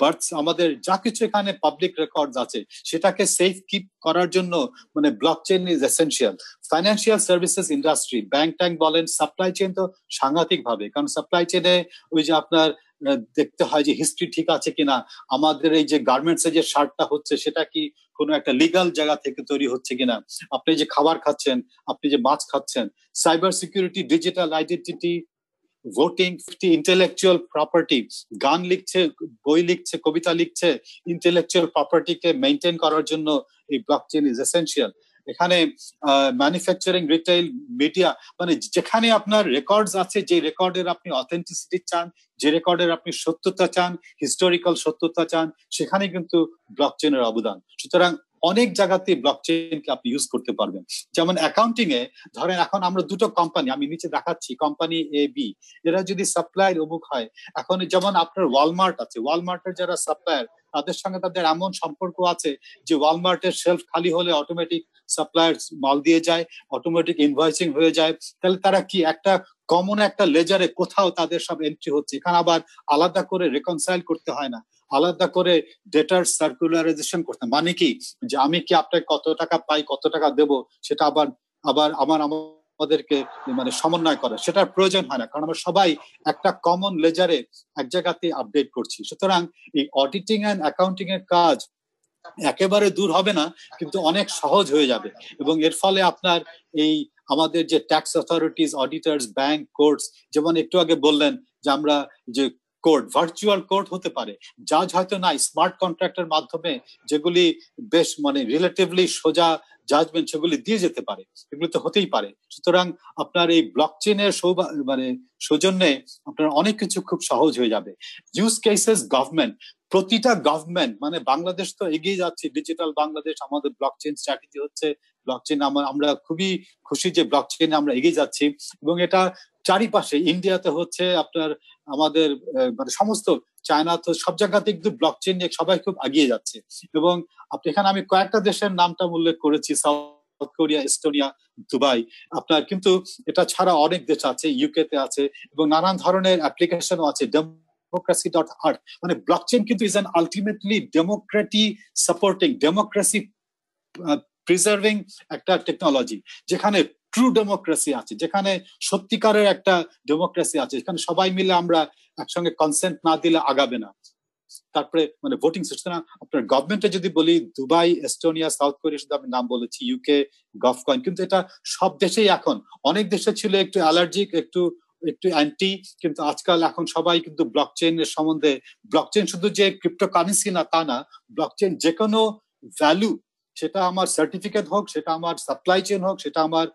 Speaker 1: বার্থস, আমাদের যা কিছু এখানে পাবলিক রেকর্ডস আছে সেটাকে সেফ কিপ করার জন্য মানে blockchain is essential. Financial services industry, bank tank বলেন, সাপ্লাই চেইন তো সাংঘাতিক ভাবে, কারণ সাপ্লাই চেইনে ওই যে আপনার দেখতে হয় যে হিস্ট্রি ঠিক আছে কিনা, আমাদের এই যে গার্মেন্টস এর যে শার্টটা হচ্ছে সেটা কি কোনো একটা লিগাল জায়গা থেকে তৈরি হচ্ছে কিনা, আপনি যে খাবার খাচ্ছেন, আপনি যে মাছ খাচ্ছেন, cyber security, digital identity, voting, intellectual property, গান লিখছে, বই লিখছে, কবিতা লিখছে, ইন্টেলেকচুয়াল প্রপার্টিকে মেনটেন করার জন্য এই ব্লকচেইন ইজ এসেনশিয়াল। এখানে ম্যানুফ্যাকচারিং, রিটেইল, মিডিয়া, মানে যেখানে আপনার রেকর্ডস আছে, যে রেকর্ডের আপনি অথেন্টিসিটি চান, যে রেকর্ডের আপনি সত্যতা চান, হিস্টোরিক্যাল সত্যতা চান, সেখানে কিন্তু ব্লকচেনের অবদান। সুতরাং অনেক জায়গাতে ব্লকচেনকে আপনি ইউজ করতে পারবেন। যেমন অ্যাকাউন্টিং এ ধরেন এখন আমরা দুটো কোম্পানি, আমি নিচে দেখাচ্ছি, কোম্পানি এ বি, এরা যদি সাপ্লায়ার অমুক হয়, এখন যেমন আপনার ওয়ালমার্ট আছে, ওয়ালমার্টের যারা সাপ্লায়ার তাদের সঙ্গে তাদের এমন সম্পর্ক আছে যে ওয়ালমার্টের শেলফ খালি হলে অটোমেটিক সাপ্লায়ার মাল দিয়ে যায়, অটোমেটিক ইনভয়েসিং হয়ে যায়। তাহলে তারা কি একটা কমন একটা লেজারে কোথাও তাদের সব এন্ট্রি হচ্ছে, এখানে আবার আলাদা করে রেকনসাইল করতে হয় না, আলাদা করে ডেটার সার্কুলারাইজেশন করতে, মানে কি যে আমি কি আপনাকে কত টাকা পাই, কত টাকা দেব, সেটা আবার আবার আমাদেরকে মানে সমন্বয় করে, সেটার প্রয়োজন হয় না, কারণ আমরা সবাই একটা কমন লেজারে এক জায়গাতে আপডেট করছি। সুতরাং এই অডিটিং এন্ড অ্যাকাউন্টিং এর কাজ একেবারে দূর হবে না, কিন্তু অনেক সহজ হয়ে যাবে। এবং এর ফলে আপনার এই আমাদের যে ট্যাক্স অথরিটিজ, অডিটরস, ব্যাংক, কোর্টস, যেমন একটু আগে বললেন যে আমরা যে কোর্ট, ভার্চুয়াল কোর্ট হতে পারে, জাজ হয়তো নাই, স্মার্ট কন্ট্রাক্টের মাধ্যমে যেগুলি বেশ মানে রিলেটিভলি সোজা জাজমেন্ট সেগুলি দিয়ে যেতে পারে, এগুলো তো হতেই পারে। সুতরাং আপনার এই ব্লকচেনের মানে সৌজন্যে আপনার অনেক কিছু খুব সহজ হয়ে যাবে। ইউজ কেসেস গভর্নমেন্ট, প্রতিটা গভর্নমেন্ট, মানে বাংলাদেশ তো এগিয়ে যাচ্ছে, ডিজিটাল বাংলাদেশ, আমাদের ব্লকচেন স্ট্র্যাটেজি হচ্ছে, ব্লকচেন আমরা খুবই খুশি যে ব্লকচেন আমরা এগিয়ে যাচ্ছি। এবং এটা চারিপাশে, ইন্ডিয়াতে হচ্ছে আপনার, আমাদের মানে সমস্ত, চায়না, তো সব জায়গাতে কিন্তু ব্লকচেন নিয়ে সবাই খুব এগিয়ে যাচ্ছে। এবং এখানে আমি কয়েকটা দেশের নামটা উল্লেখ করেছি, সাউথ কোরিয়া, এস্টোনিয়া, দুবাই, আপনার কিন্তু এটা ছাড়া অনেক দেশ আছে, ইউকে তে আছে, এবং নানান ধরনের অ্যাপ্লিকেশনও আছে। democracy.art, মানে ব্লকচেন কিন্তু is an ultimately democracy supporting, democracy preserving একটা টেকনোলজি, যেখানে ট্রু ডেমোক্রেসি আছে, যেখানে সত্যিকারের একটা ডেমোক্রেসি আছে, যেখানে সবাই মিলে আমরা একসঙ্গে কনসেন্ট না দিলে আগাবে না। তারপরে মানে ভোটিং সিস্টেম, আপনার গভর্নমেন্টে যদি বলি, দুবাই, এস্টোনিয়া, সাউথ কোরিয়া, শুধু আমি নাম বলেছি, ইউকে, গভকয়েন, কিন্তু এটা সব দেশেই এখন, অনেক দেশে ছিল একটু অ্যালার্জিক, একটু অ্যান্টি, কিন্তু আজকাল এখন সবাই কিন্তু ব্লকচেন এর সম্বন্ধে, ব্লকচেন শুধু যে ক্রিপ্টোকারেন্সি না তা না, ব্লকচেন যে কোনো ভ্যালু, সেটা আমার সার্টিফিকেট হোক, সেটা আমার সাপ্লাই চেইন হোক, সেটা আমার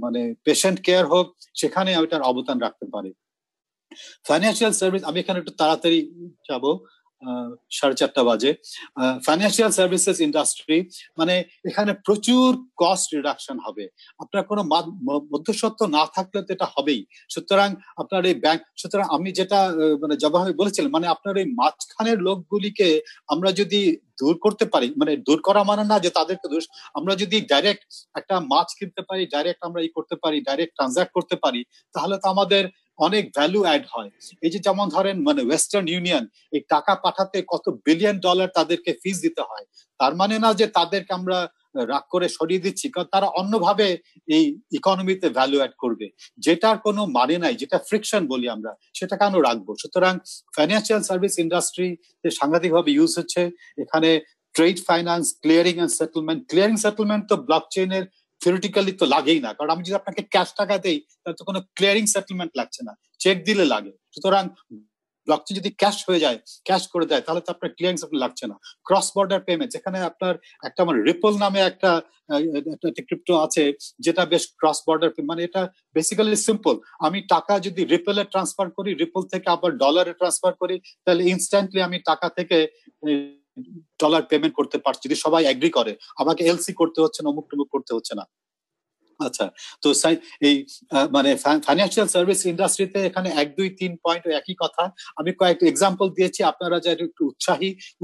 Speaker 1: মানে পেশেন্ট কেয়ার হোক, সেখানে এটার অবদান রাখতে পারে। ফাইন্যান্সিয়াল সার্ভিস, আমি এখানে একটু তাড়াতাড়ি যাবো, 4:30 বাজে। ফাইন্যান্সিয়াল সার্ভিসেস ইন্ডাস্ট্রি, মানে এখানে প্রচুর কস্ট রিডাকশন হবে, আপনার কোনো মধ্যস্বত্ব না থাকলে তো এটা হবেই। সুতরাং আপনার এই ব্যাংক, সুতরাং আমি যেটা মানে জবাবে বলেছিলাম, মানে আপনার এই মাঝখানের লোকগুলিকে আমরা যদি দূর করতে পারি, মানে দূর করা মানে না যে তাদেরকে দোষ, আমরা যদি ডাইরেক্ট একটা মাছ কিনতে পারি, ডাইরেক্ট আমরা করতে পারি, ডাইরেক্ট ট্রানজাক্ট করতে পারি, তাহলে তো আমাদের অনেক ভ্যালু অ্যাড হয়। এই যে যেমন ধরেন মানে ওয়েস্টার্ন ইউনিয়ন, এই টাকা পাঠাতে কত বিলিয়ন ডলার তাদেরকে ফিস দিতে হয়, তার মানে না যে তাদেরকে আমরা রাগ করে সরিয়ে দিচ্ছি, কারণ তারা অন্যভাবে এই ইকোনমিতে ভ্যালু অ্যাড করবে, যেটার কোনো মানে নাই, যেটা ফ্রিকশন বলি আমরা, সেটা কেন রাখবো? সুতরাং ফাইন্যান্সিয়াল সার্ভিস ইন্ডাস্ট্রি সাংঘাতিকভাবে ইউজ হচ্ছে এখানে। Trade finance, clearing and settlement, clearing settlement তো ব্লকচেনের থিওরিটিক্যালি তো লাগেই না, কারণ আমি যদি আপনাকে ক্যাশ টাকা দেই তাহলে তো কোনো ক্লিয়ারিং সেটেলমেন্ট লাগছে না, চেক দিলে লাগে। সুতরাং ব্লকচেন যদি ক্যাশ হয়ে যায়, ক্যাশ করে দেয়, তাহলে তো আপনার ক্লিয়ারিং সেটেলমেন্ট লাগছে না। ক্রস বর্ডার পেমেন্ট, এখানে আপনার একটা আমার রিপল নামে একটা ক্রিপ্টো আছে, যেটা বেশ ক্রস বর্ডার, মানে এটা বেসিক্যালি সিম্পল, আমি টাকা যদি রিপলে ট্রান্সফার করি, রিপল থেকে আবার ডলারে ট্রান্সফার করি, তাহলে ইনস্ট্যান্টলি আমি টাকা থেকে ডলার পেমেন্ট করতে পারছি, যদি সবাই এগ্রি করে, আমাকে এলসি করতে হচ্ছে না, অমুক টুমুক করতে হচ্ছে না। আচ্ছা, তো এই মানে ফাইন্যান্সিয়াল সার্ভিস ইন্ডাস্ট্রিতে এখানে 1, 2, 3 পয়েন্ট একই কথা, আমি কয়েকটা এক্সাম্পল দিয়েছি, আপনারা যারা একটু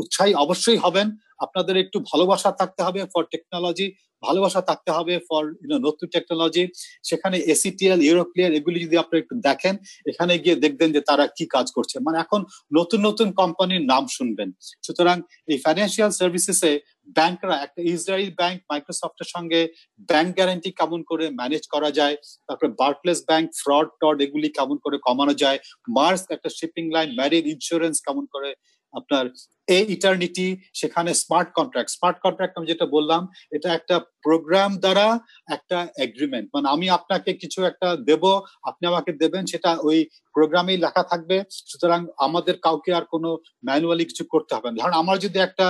Speaker 1: উৎসাহী অবশ্যই হবেন, আপনাদের একটু ভালোবাসা থাকতে হবে ফর টেকনোলজি, ভালোবাসা থাকতে হবে ফর নতুন টেকনোলজি। সেখানে এসিটিএল, ইউরোক্লিয়ার, এগুলি যদি আপনারা একটু দেখেন, এখানে গিয়ে দেখবেন যে তারা কি কাজ করছে, মানে এখন নতুন নতুন কোম্পানির নাম শুনবেন। সুতরাং এই ফাইন্যান্সিয়াল সার্ভিসেসে ব্যাংকরা, একটা ইসরায়েল ব্যাংক মাইক্রোসফটের সঙ্গে ব্যাংক গ্যারান্টি কেমন করে ম্যানেজ করা যায়, তারপরে বার্কলেস ব্যাংক ফ্রড টড এগুলি কেমন করে কমানো যায়, মার্স একটা শিপিং লাইন, ম্যারিন ইন্স্যুরেন্স কেমন করে আপনার ইটারনিটি, সেখানে স্মার্ট কন্ট্রাক্ট আমি যেটা বললাম, এটা একটা প্রোগ্রাম দ্বারা একটা এগ্রিমেন্ট, মানে আমি আপনাকে কিছু একটা দেব, আপনি আমাকে দেবেন, সেটা ওই প্রোগ্রামেই লেখা থাকবে। সুতরাং আমাদের কাউকে আর কোনো ম্যানুয়ালি কিছু করতে হবে না। ধরুন আমার যদি একটা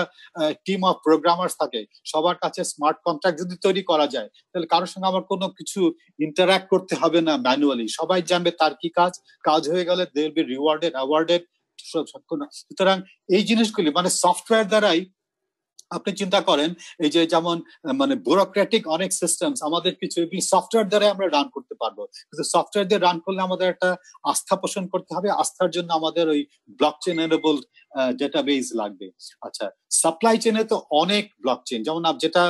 Speaker 1: টিম অফ প্রোগ্রামার্স থাকে, সবার কাছে স্মার্ট কন্ট্রাক্ট যদি তৈরি করা যায়, তাহলে কারোর সঙ্গে আমার কোনো কিছু ইন্টারঅ্যাক্ট করতে হবে না ম্যানুয়ালি, সবাই জানবে তার কি কাজ হয়ে গেলে they will be rewarded, awarded. সুতরাং এই জিনিসগুলি মানে সফটওয়্যার দ্বারাই আপনি চিন্তা করেন, এই যে যেমন মানে ব্যুরোক্রেটিক অনেক সিস্টেমস আমাদের কিছু সফটওয়্যার দ্বারা আমরা রান করতে পারবো, কিন্তু সফটওয়্যার দিয়ে রান করলে আমাদের একটা আস্থা পোষণ করতে হবে, আস্থার জন্য আমাদের ওই ব্লকচেন এনেবল ডেটাবেস লাগবে। আচ্ছা, সাপ্লাই চেনে তো অনেক ব্লকচেন, যেমন যেটা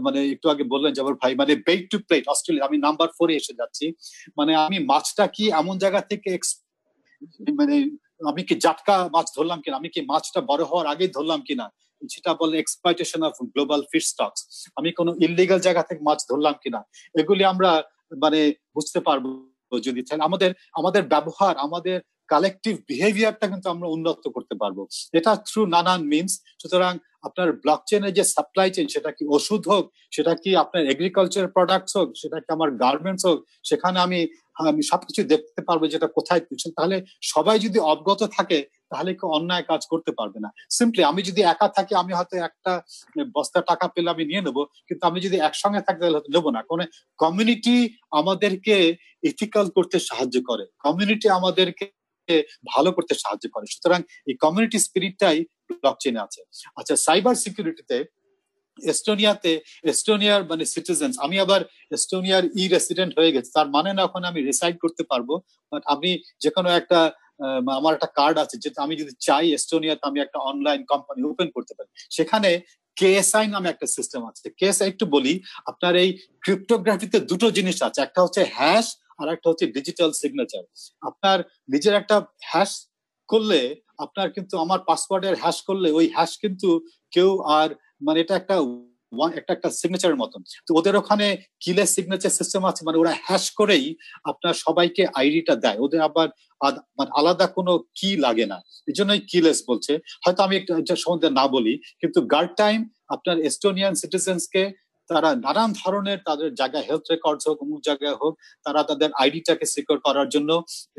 Speaker 1: মানে একটু আগে বললেন যেমন ভাই, মানে বেট টু প্লেট অস্ট্রেলিয়া, আমি নাম্বার 4 এসে যাচ্ছি। মানে আমি মাছটা কি এমন জায়গা থেকে মানে আমি কি জাটকা মাছ ধরলাম কিনা, আমি কি মাছটা বড় হওয়ার আগেই ধরলাম কিনা, সেটা বলে exploitation of global fish stocks. আমি কোনো ইললিগাল জায়গা থেকে মাছ ধরলাম কিনা, এগুলি আমরা মানে বুঝতে পারবো যদি আমাদের ব্যবহার, আমাদের কালেকটিভ বিহেভিয়ারটা কিন্তু আমরা উন্নত করতে পারবো, এটা থ্রু নানান মিনস। সুতরাং আপনার ব্লকচেনের যে সাপ্লাই চেইন, সেটা কি ওষুধ হোক, সেটা কি আপনার এগ্রিকালচার প্রোডাক্টস হোক, সেটা কি আমার গার্মেন্টস হোক, সেখানে আমি সবকিছু দেখতে পারবো যেটা কোথায়। তাহলে সবাই যদি অবগত থাকে, তাহলে কেউ অন্যায় কাজ করতে পারবে না। সিম্পলি আমি যদি একা থাকি, আমি হয়তো একটা বস্তা টাকা পেলে আমি নিয়ে নেবো, কিন্তু আমি যদি একসঙ্গে থাকি তাহলে হয়তো নেবো না। কারণ কমিউনিটি আমাদেরকে ইথিক্যাল করতে সাহায্য করে, কমিউনিটি আমাদেরকে ভালো করতে সাহায্য করে। সুতরাং এই কমিউনিটি স্পিরিটটাই ব্লকচেনে আছে। আচ্ছা, সাইবার সিকিউরিটিতে এস্টোনিয়ার মানে সিটিজেন্স, আমি আবার এস্টোনিয়ার রেসিডেন্ট হয়ে গেছে, তার মানে না ওখানে আমি রিসাইড করতে পারবো, বাট আমি যে কোনো একটা আমার একটা কার্ড আছে, যেটা আমি যদি চাই এস্টোনিয়াতে আমি একটা অনলাইন কোম্পানি ওপেন করতে পারি। সেখানে কেএসআই নামে একটা সিস্টেম আছে। কেএসআই একটু বলি, আপনার এই ক্রিপ্টোগ্রাফিতে দুটো জিনিস আছে, একটা হচ্ছে হ্যাশ আর একটা হচ্ছে ডিজিটাল সিগনেচার। আপনার নিজের একটা হ্যাশ করলে, আপনার কিন্তু আমার পাসওয়ার্ডের হ্যাশ করলে ওই হ্যাশ কিন্তু কেউ আর মানে এটা একটা সিগনেচারের মতন। তো ওদের ওখানে কিলেস সিগনেচার সিস্টেম আছে, মানে ওরা হ্যাশ করেই আপনার সবাইকে আইডিটা দেয়, ওদের আবার মানে আলাদা কোনো কি লাগে না, এই জন্যই কিলেস বলছে। হয়তো আমি একটা সম্বন্ধে না বলি, কিন্তু গার্ড টাইম আপনার এস্টোনিয়ান সিটিজেন্সকে তারা নানান ধরনের তাদের জায়গায় হেলথ রেকর্ডস হোক, অমুক জায়গায় হোক, তারা তাদের আইডিটাকে সিকিউর করার জন্য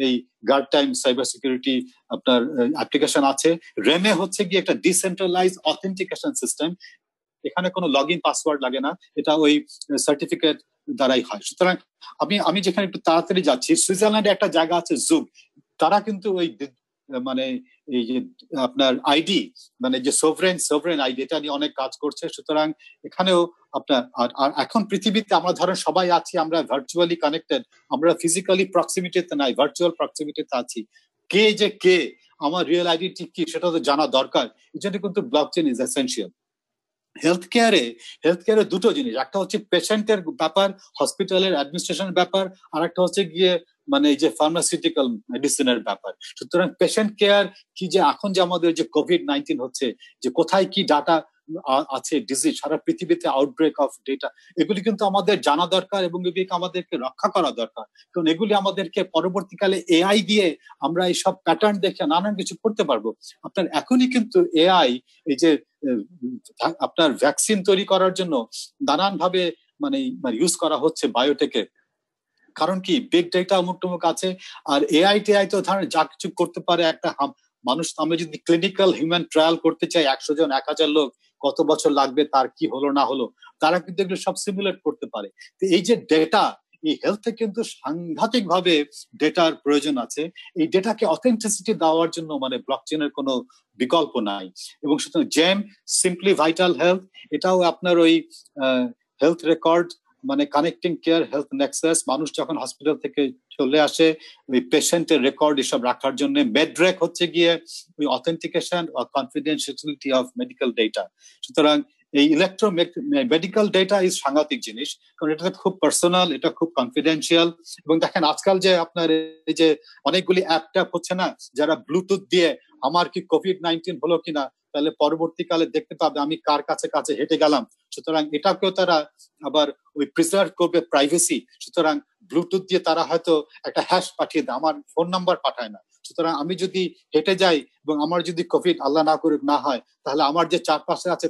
Speaker 1: এই গার্ড টাইম সাইবার সিকিউরিটি আপনার অ্যাপ্লিকেশন আছে। রেমে হচ্ছে গিয়ে একটা ডিসেন্ট্রালাইজ অথেন্টিকেশন সিস্টেম, এখানে কোনো লগ ইন পাসওয়ার্ড লাগে না, এটা ওই সার্টিফিকেট দ্বারাই হয়। সুতরাং আমি যেখানে একটু তাড়াতাড়ি যাচ্ছি, সুইজারল্যান্ডে একটা জায়গা আছে জুগ, তারা কিন্তু ওই মানে এই যে আপনার আইডি, মানে যে সোভরেন আইডি, এটা নিয়ে অনেক কাজ করছে। সুতরাং এখানেও আপনার আর এখন পৃথিবীতে আমরা ধরেন সবাই আছি, আমরা ভার্চুয়ালি কানেক্টেড, আমরা ফিজিক্যালি প্রক্সিমিটিতে নাই, ভার্চুয়াল প্রক্সিমিটিতে আছি। কে আমার রিয়েল আইডেন্টি কি সেটা তো জানা দরকার, এই জন্য কিন্তু ব্লকচেন ইজ এসেনশিয়াল। হেলথ কেয়ারে দুটো জিনিস, একটা হচ্ছে পেশেন্টের ব্যাপার, হসপিটালের অ্যাডমিনিস্ট্রেশনের ব্যাপার, আর একটা হচ্ছে গিয়ে মানে এই যে ফার্মাসিউটিক্যাল মেডিসিনের ব্যাপার। সুতরাং পেশেন্ট কেয়ার কি, যে এখন যে আমাদের যে কোভিড-19 হচ্ছে, যে কোথায় কি ডাটা আছে, ডিজিজ, সারা পৃথিবীতে আউটব্রেক অফ ডেটা, এগুলি কিন্তু আমাদের জানা দরকার এবং এগুলিকে আমাদেরকে রক্ষা করা দরকার। কারণ এগুলি আমাদেরকে পরবর্তীকালে এআই দিয়ে আমরা এইসব প্যাটার্ন দেখে নানান কিছু করতে পারবো। আপনার এখনই কিন্তু এআই এই যে আপনার ভ্যাকসিন তৈরি করার জন্য নানান ভাবে মানে ইউজ করা হচ্ছে বায়োটেকের। কারণ কি, বিগ ডেটা অমুক আছে, আর এআই তো ধরেন যা কিছু করতে পারে একটা মানুষ। আমরা যদি ক্লিনিক্যাল হিউম্যান ট্রায়াল করতে চাই, 100 জন 1000 লোক, কত বছর লাগবে, তার কি হলো না হলো, তারা কিন্তু এগুলো সব সিমুলেট করতে পারে। তো এই যে ডেটা, এই হেলথে কিন্তু সাংঘাতিক ভাবে ডেটার প্রয়োজন আছে। এই ডেটাকে অথেন্টিসিটি দেওয়ার জন্য মানে ব্লকচেনের কোনো বিকল্প নাই। এবং সুতরাং জেম সিম্পলি ভাইটাল হেলথ, এটাও আপনার ওই হেলথ রেকর্ড, মানে কানেক্টিং কেয়ার হেলথ নেক্সাস, মানুষ যখন হসপিটাল থেকে চলে আসে ওই পেশেন্টের রেকর্ড এসব রাখার জন্য। মেডরেক হচ্ছে গিয়ে ওই অথেন্টিকেশন ও কনফিডেন্সিয়ালিটি অফ মেডিকেল ডেটা। সুতরাং এই মেডিকেল ডেটা ইজ সাংঘাতিক জিনিস, কারণ এটা খুব পার্সোনাল, এটা খুব কনফিডেন্সিয়াল। এবং দেখেন আজকাল যে আপনার এই যে অনেকগুলি অ্যাপ ট্যাপ হচ্ছে না, যারা ব্লুটুথ দিয়ে আমার কি কোভিড-19 হলো কিনা তাহলে পরবর্তীকালে দেখতে পাবে আমি কার কাছে কাছে হেঁটে গেলাম। সুতরাং এটাকেও তারা আবার ওই প্রিজার্ভ করবে প্রাইভেসি। সুতরাং ব্লুটুথ দিয়ে তারা হয়তো একটা হ্যাশ পাঠিয়ে দেয়, আমার ফোন নাম্বার পাঠায় না। সুতরাং আমি যদি হেঁটে যাই এবং আমার যদি কোভিড আল্লাহ না করুক না হয়, তাহলে আমার যে চারপাশে আছে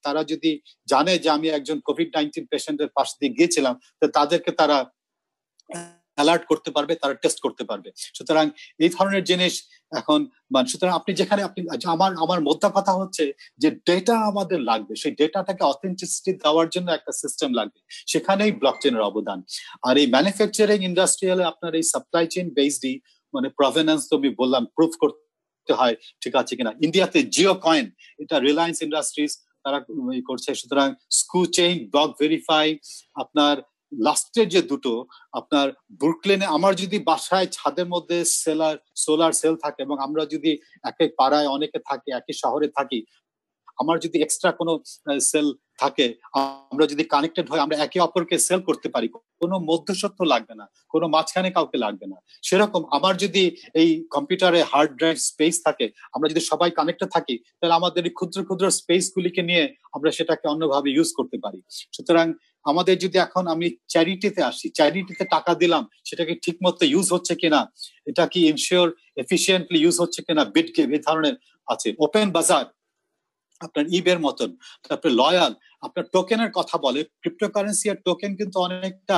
Speaker 1: তারা যদি জানে যে আমি একজন কোভিড-19 পেশেন্টের পাশ দিয়ে গিয়েছিলাম, তো তাদেরকে তারা অ্যালার্ট করতে পারবে, তারা টেস্ট করতে পারবে। সুতরাং এই ধরনের জিনিস এখন সুতরাং আপনি যেখানে আপনি আমার মোদ্দা কথা হচ্ছে যে ডেটা আমাদের লাগবে, সেই ডেটাটাকে অথেন্টিসিটি দেওয়ার জন্য একটা সিস্টেম লাগবে, সেখানেই ব্লকচেনের অবদান। আর এই ম্যানুফ্যাকচারিং ইন্ডাস্ট্রিয়ালে আপনার এই সাপ্লাই চেইন বেসডই প্রভেনেন্স তো আমি বললাম প্রুফ করতে হয় ঠিক আছে কিনা। ইন্ডিয়াতে জিও কয়েন, এটা রিলায়েন্স ইন্ডাস্ট্রিজ তারা করছে। সুতরাং স্কু চেইন, ব্লক ভেরিফাই, আপনার লাস্টের যে দুটো আপনার ব্রুকলিনে, আমার যদি বাসায় ছাদের মধ্যে সোলার সেল থাকে এবং আমরা যদি একই পাড়ায় অনেকে থাকি, একই শহরে থাকি, আমার যদি এক্সট্রা কোনো সেল থাকে, আমরা যদি কানেক্টেড হয়, আমরা একে অপরকে সেল করতে পারি, কোনো মধ্যস্বত্ব লাগবে না, কোনো মাঝখানে কাউকে লাগবে না। সেরকম আমার যদি এই কম্পিউটারে হার্ড ড্রাইভ স্পেস থাকে, আমরা যদি সবাই কানেক্টেড থাকি, তাহলে আমাদের এই ক্ষুদ্র ক্ষুদ্র স্পেস গুলিকে নিয়ে আমরা সেটাকে অন্যভাবে ইউজ করতে পারি। সুতরাং আমাদের যদি এখন আমি চ্যারিটিতে আসি, চ্যারিটিতে টাকা দিলাম, সেটাকে ঠিক মতো ইউজ হচ্ছে কিনা, এটা কি ইনশিওর এফিসিয়েন্টলি ইউজ হচ্ছে কিনা, বিটগিভ এই ধরনের আছে। ওপেন বাজার, আপনার ইবের মতন, তারপরে লয়াল, আপনার টোকেনের কথা বলে। ক্রিপ্টোকারেন্সি আর টোকেন কিন্তু অনেকটা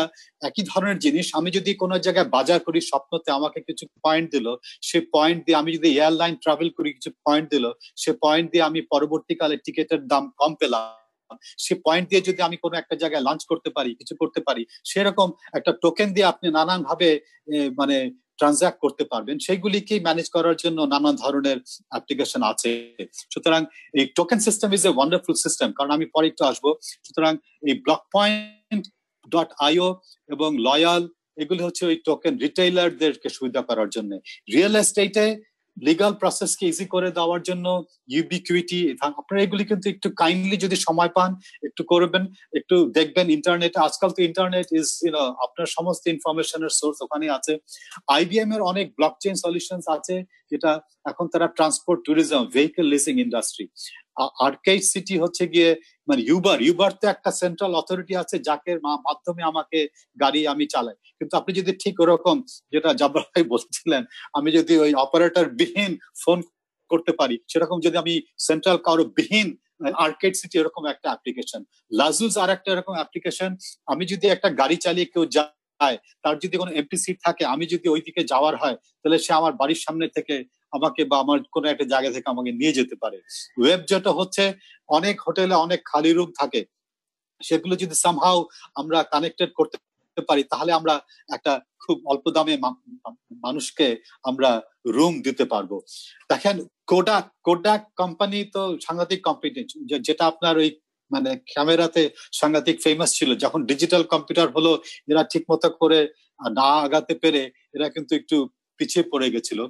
Speaker 1: একই ধরনের জিনিস। আমি যদি কোনো জায়গায় বাজার করি, স্বপ্নতে আমাকে কিছু পয়েন্ট দিল, সে পয়েন্ট দিয়ে আমি যদি এয়ারলাইন ট্রাভেল করি, কিছু পয়েন্ট দিল, সে পয়েন্ট দিয়ে আমি পরবর্তীকালে টিকিটের দাম কম পেলাম, সে পয়েন্ট দিয়ে যদি আমি কোনো একটা জায়গায় লঞ্চ করতে পারি, কিছু করতে পারি, সেরকম একটা টোকেন দিয়ে আপনি নানান ভাবে ট্রানজাক্ট করতে পারবেন। সেইগুলিকে ম্যানেজ করার জন্য নানা ধরনের অ্যাপ্লিকেশন আছে। সুতরাং এই token system is a wonderful system, কারণ আমি পরে একটু আসবো। সুতরাং এই blockpoint.io এবং লয়াল, এগুলি হচ্ছে ওই টোকেন রিটেইলারদেরকে সুবিধা করার জন্য। রিয়েল এস্টেটে লিগাল প্রসেসকে ইজি করে দেওয়ার জন্য ইউবিকুইটি, আপনারা এগুলি কিন্তু একটু কাইন্ডলি যদি সময় পান একটু করবেন, একটু দেখবেন ইন্টারনেটে। আজকাল তো ইন্টারনেট ইজ আপনার সমস্ত ইনফরমেশনের সোর্স ওখানে আছে। আইবিএম এর অনেক ব্লকচেইন সলিউশনস আছে, যেটা এখন তারা transport, tourism, vehicle leasing industry. Arcade city হচ্ছে গিয়ে ইউবার তো একটা সেন্ট্রাল অথরিটি আছে যাকে মাধ্যমে আমাকে গাড়ি আমি চালাই। কিন্তু আপনি যদি ঠিক ওরকম, যেটা জাব্বার ভাই বলছিলেন, আমি যদি ওই অপারেটর বিহীন ফোন করতে পারি, সেরকম যদি আমি সেন্ট্রাল কারো বিহীন আর্কেড সিটি এরকম একটা অ্যাপ্লিকেশন, লাজুজ আর একটা এরকম অ্যাপ্লিকেশন। আমি যদি একটা গাড়ি চালিয়ে কেউ যায়, তার যদি কোনো এমটি সিট থাকে, আমি যদি ওইদিকে যাওয়ার হয়, তাহলে সে আমার বাড়ির সামনে থেকে আমাকে বা আমার কোনো একটা জায়গা থেকে আমাকে নিয়ে যেতে পারে। ওয়েব যেটা হচ্ছে, অনেক হোটেলে অনেক খালি রুম থাকে, সেগুলো যদি সামহাউ আমরা কানেক্টেড করতে পারি, তাহলে আমরা একটা খুব অল্প দামে মানুষকে আমরা রুম দিতে পারবো। দেখেন কোডাক কোম্পানি তো সাংঘাতিক কম্পিটেন্ট, যেটা আপনার ওই ক্যামেরাতে সাংঘাতিক ফেমাস ছিল। যখন ডিজিটাল কম্পিউটার হলো, এরা ঠিক মতো করে না আগাতে পেরে এরা কিন্তু একটু পিছিয়ে পড়ে গেছিল।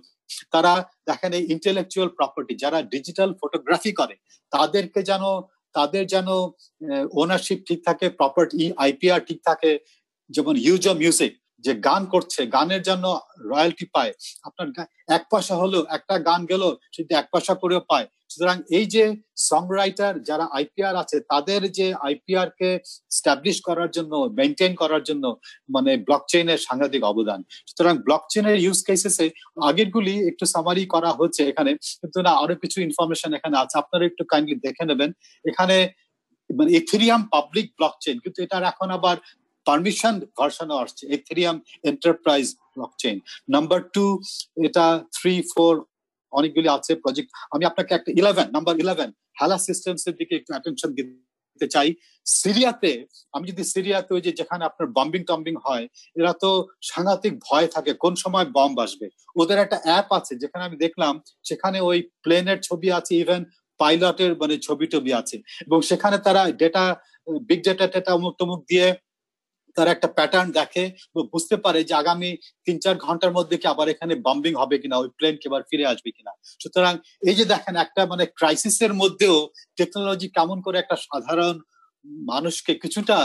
Speaker 1: তারা দেখেন এই ইন্টেলেকচুয়াল প্রপার্টি, যারা ডিজিটাল ফটোগ্রাফি করে, তাদের যেন ওনারশিপ ঠিক থাকে, প্রপার্টি আইপিআর ঠিক থাকে। যেমন ইউজো মিউজিক, যে গান করছে, গানের জন্য রয়্যালটি পায়। আপনার এক পয়সা হলো, একটা গান গেল, সেটা এক পয়সা করেও পায়। সুতরাং এই যে সং রাইটার যারা আইপিআর আছে, তাদের যে আইপিআর কে স্টাবলিশ করার জন্য, মেনটেন করার জন্য ব্লকচেইনের সাংঘাতিক অবদান। সুতরাং ব্লকচেইনের ইউজ কেসেসে আগেরগুলি একটু সামারি করা হচ্ছে এখানে, কিন্তু না, আরো কিছু ইনফরমেশন এখানে আছে, আপনারা একটু কাইন্ডলি দেখে নেবেন। এখানে ইথেরিয়াম পাবলিক ব্লকচেইন, কিন্তু এটার এখন আবার পারমিশন ভার্সনও আসছে, ইথেরিয়াম এন্টারপ্রাইজ ব্লকচেইন। নাম্বার 2, এটা 3, 4 অনেকগুলি আছে প্রজেক্ট। আমি আপনাকে একটা নাম্বার 11 হ্যালা সিস্টেমস এর দিকে একটু অ্যাটেনশন দিতে চাই। সিরিয়াতে, আমি যদি সিরিয়াতে ওই যে যেখানে আপনার বম্বিং হয়, এরা তো সাংঘাতিক ভয় থাকে কোন সময় বম্ব আসবে। ওদের একটা অ্যাপ আছে যেখানে আমি দেখলাম, সেখানে ওই প্লেনের ছবি আছে, ইভেন পাইলটের ছবি টবি আছে, এবং সেখানে তারা বিগ ডেটা অমুক তমুক দিয়ে তারা একটা প্যাটার্ন দেখে, বুঝতে পারে যে আগামী 3-4 ঘন্টার মধ্যে কি আবার এখানে বম্বিং হবে কিনা, ওই প্লেন কি আবার ফিরে আসবে কিনা। সুতরাং এই যে দেখেন, একটা ক্রাইসিসের মধ্যেও টেকনোলজি কেমন করে একটা সাধারণ মানুষকে কিছুটা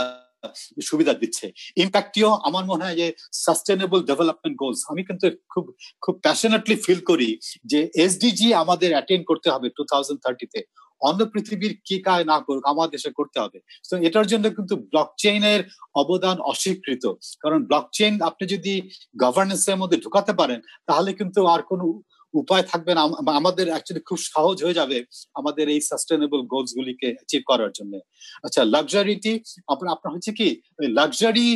Speaker 1: সুবিধা দিচ্ছে। ইম্প্যাক্টিও আমার মনে হয় যে সাস্টেনেবল ডেভেলপমেন্ট গোলস, আমি কিন্তু খুব খুব প্যাশনেটলি ফিল করি যে এসডিজি আমাদের অ্যাটেন্ড করতে হবে 2030-তে। অন্য পৃথিবীর কি কাজ না করুক আমার দেশে করতে হবে। তো এটার জন্য কিন্তু ব্লকচেইনের অবদান অস্বীকৃত, কারণ ব্লকচেইন আপনি যদি গভর্নেন্সের মধ্যে ঢুকাতে পারেন তাহলে কিন্তু আর কোনো উপায় থাকবে না, আমাদের অ্যাকচুয়ালি খুব সহজ হয়ে যাবে আমাদের এই সাস্টেনেবল গোলস গুলিকে অ্যাচিভ করার জন্য। আচ্ছা, লাক্সারিটি আপনার হচ্ছে কি লাক্সারি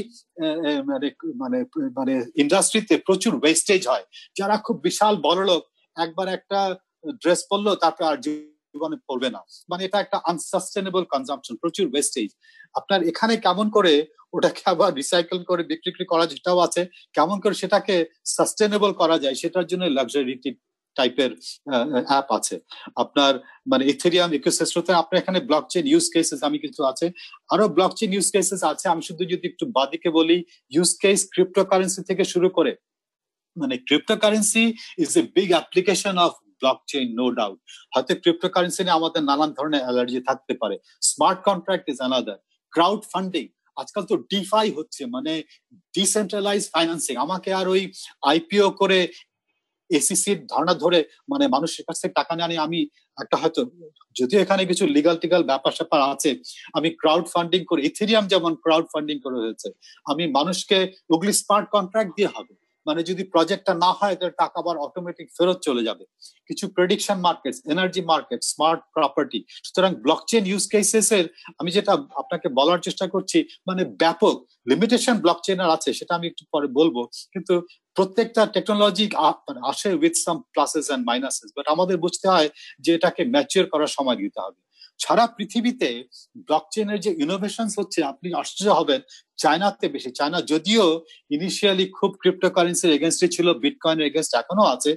Speaker 1: মানে মানে মানে ইন্ডাস্ট্রিতে প্রচুর ওয়েস্টেজ হয়। যারা খুব বিশাল বড়লোক একবার একটা ড্রেস পরলো তারপর আর জীবনে পড়বে না, মানে এটা একটা আনসাস্টেনেবল কনজাম্পশন, প্রচুর ওয়েস্টেজ। আপনার এখানে কেমন করে ওটাকে আবার রিসাইকেল করে বিক্রি করা যেটাও আছে, কেমন করে সেটাকে সাস্টেনেবল করা যায় সেটার জন্য লাক্সারিটি টাইপের অ্যাপ আছে। আপনার মানে ইথেরিয়াম ইকোসিস্টেমে আপনার এখানে ব্লকচেইন ইউজ কেসেস আমি কিছু আছে, আরো ব্লকচেইন ইউজ কেসেস আছে। আমি শুধু যদি একটু বাদিকে বলি, ইউজ কেস ক্রিপ্টোকারেন্সি থেকে শুরু করে, মানে cryptocurrency is a big application of blockchain, no doubt. হয়তো ক্রিপ্টোকারেন্সি নিয়ে আমাদের নানান ধরনের অ্যালার্জি থাকতে পারে। Smart contract is another. Crowd funding, আজকাল তো ডিফাই হচ্ছে, মানে ডিসেন্ট্রালাইজ ফাইন্যান্সিং। আমাকে আর ওই আইপিও করে এসিসির ধারণা ধরে মানে মানুষের কাছ থেকে টাকা নেওয়া, আমি একটা হয়তো যদিও এখানে কিছু লিগাল টিগাল ব্যাপার স্যাপার আছে, আমি ক্রাউড ফান্ডিং করে, ইথেরিয়াম যেমন ক্রাউড ফান্ডিং করে হয়েছে, আমি মানুষকে ওগুলি স্মার্ট কন্ট্রাক্ট দিয়ে হবে, মানে যদি প্রজেক্টটা না হয় তাহলে টাকা আবার অটোমেটিক ফেরত চলে যাবে। কিছু prediction market, energy market, smart property. সুতরাং ব্লকচেইন ইউজ কেসেস এর আমি যেটা আপনাকে বলার চেষ্টা করছি, মানে ব্যাপক লিমিটেশন ব্লকচেইনের আছে, সেটা আমি একটু পরে বলবো। কিন্তু প্রত্যেকটা টেকনোলজি আসে উইথ সাম প্লাসেস এন্ড মাইনাসেস, বাট আমাদের বুঝতে হয় যে এটাকে ম্যাচিওর করার সময় দিতে হবে। সারা পৃথিবীতে ব্লকচেইনের যে ইনোভেশন হচ্ছে, আপনি আশ্চর্য হবেন চায়নাতে বেশি। চায়না যদিও ইনিশিয়ালি খুব ক্রিপ্টোকারেন্সির এগেনস্টে ছিল, বিটকয়েনের এগেনস্ট এখনো আছে,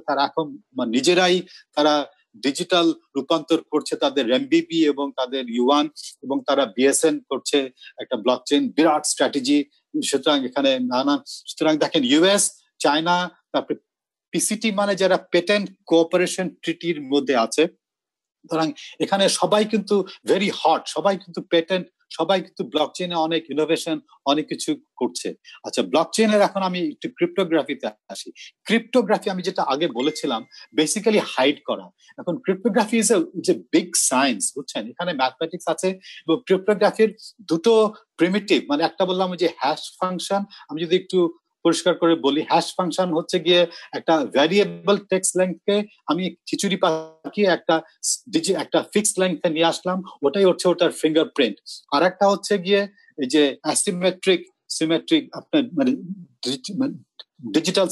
Speaker 1: তারা এখন নিজেরাই তারা ডিজিটাল রূপান্তর করছে তাদের রেমবিবি এবং তাদের ইউয়ান, এবং তারা বিএসএন করছে একটা ব্লকচেইন বিরাট স্ট্র্যাটেজি। সুতরাং এখানে নানা, সুতরাং দেখেন ইউএস, চায়না, তারপরে পিসিটি মানে যারা পেটেন্ট কোঅপারেশন ট্রিটির মধ্যে আছে, সুতরাং এখানে সবাই কিন্তু ভেরি হট, সবাই কিন্তু পেটেন্ট, সবাই কিন্তু ব্লকচেইনে অনেক ইনোভেশন অনেক কিছু করছে। আচ্ছা, ব্লকচেইনের এখন আমি একটু ক্রিপ্টোগ্রাফিতে আসি। ক্রিপ্টোগ্রাফি আমি যেটা আগে বলেছিলাম বেসিক্যালি হাইড করা। এখন cryptography is a big science, বুঝছেন, এখানে ম্যাথমেটিক্স আছে। এবং ক্রিপ্টোগ্রাফির দুটো প্রিমিটিভ, মানে একটা বললাম যে হ্যাশ ফাংশন, আমি যদি একটু পরিষ্কার করে বলি, হ্যাশ ফাংশন হচ্ছে গিয়ে একটা ভ্যারিয়েবল টেক্সট লেংথকে আমি খিচুড়ি পাকিয়ে একটা ফিক্সড লেংথে নিয়ে আসলাম, ওটাই হচ্ছে ওটার ফিঙ্গারপ্রিন্ট। আর একটা হচ্ছে গিয়ে যে সিমেট্রিক আপনার মানে ডিজিটাল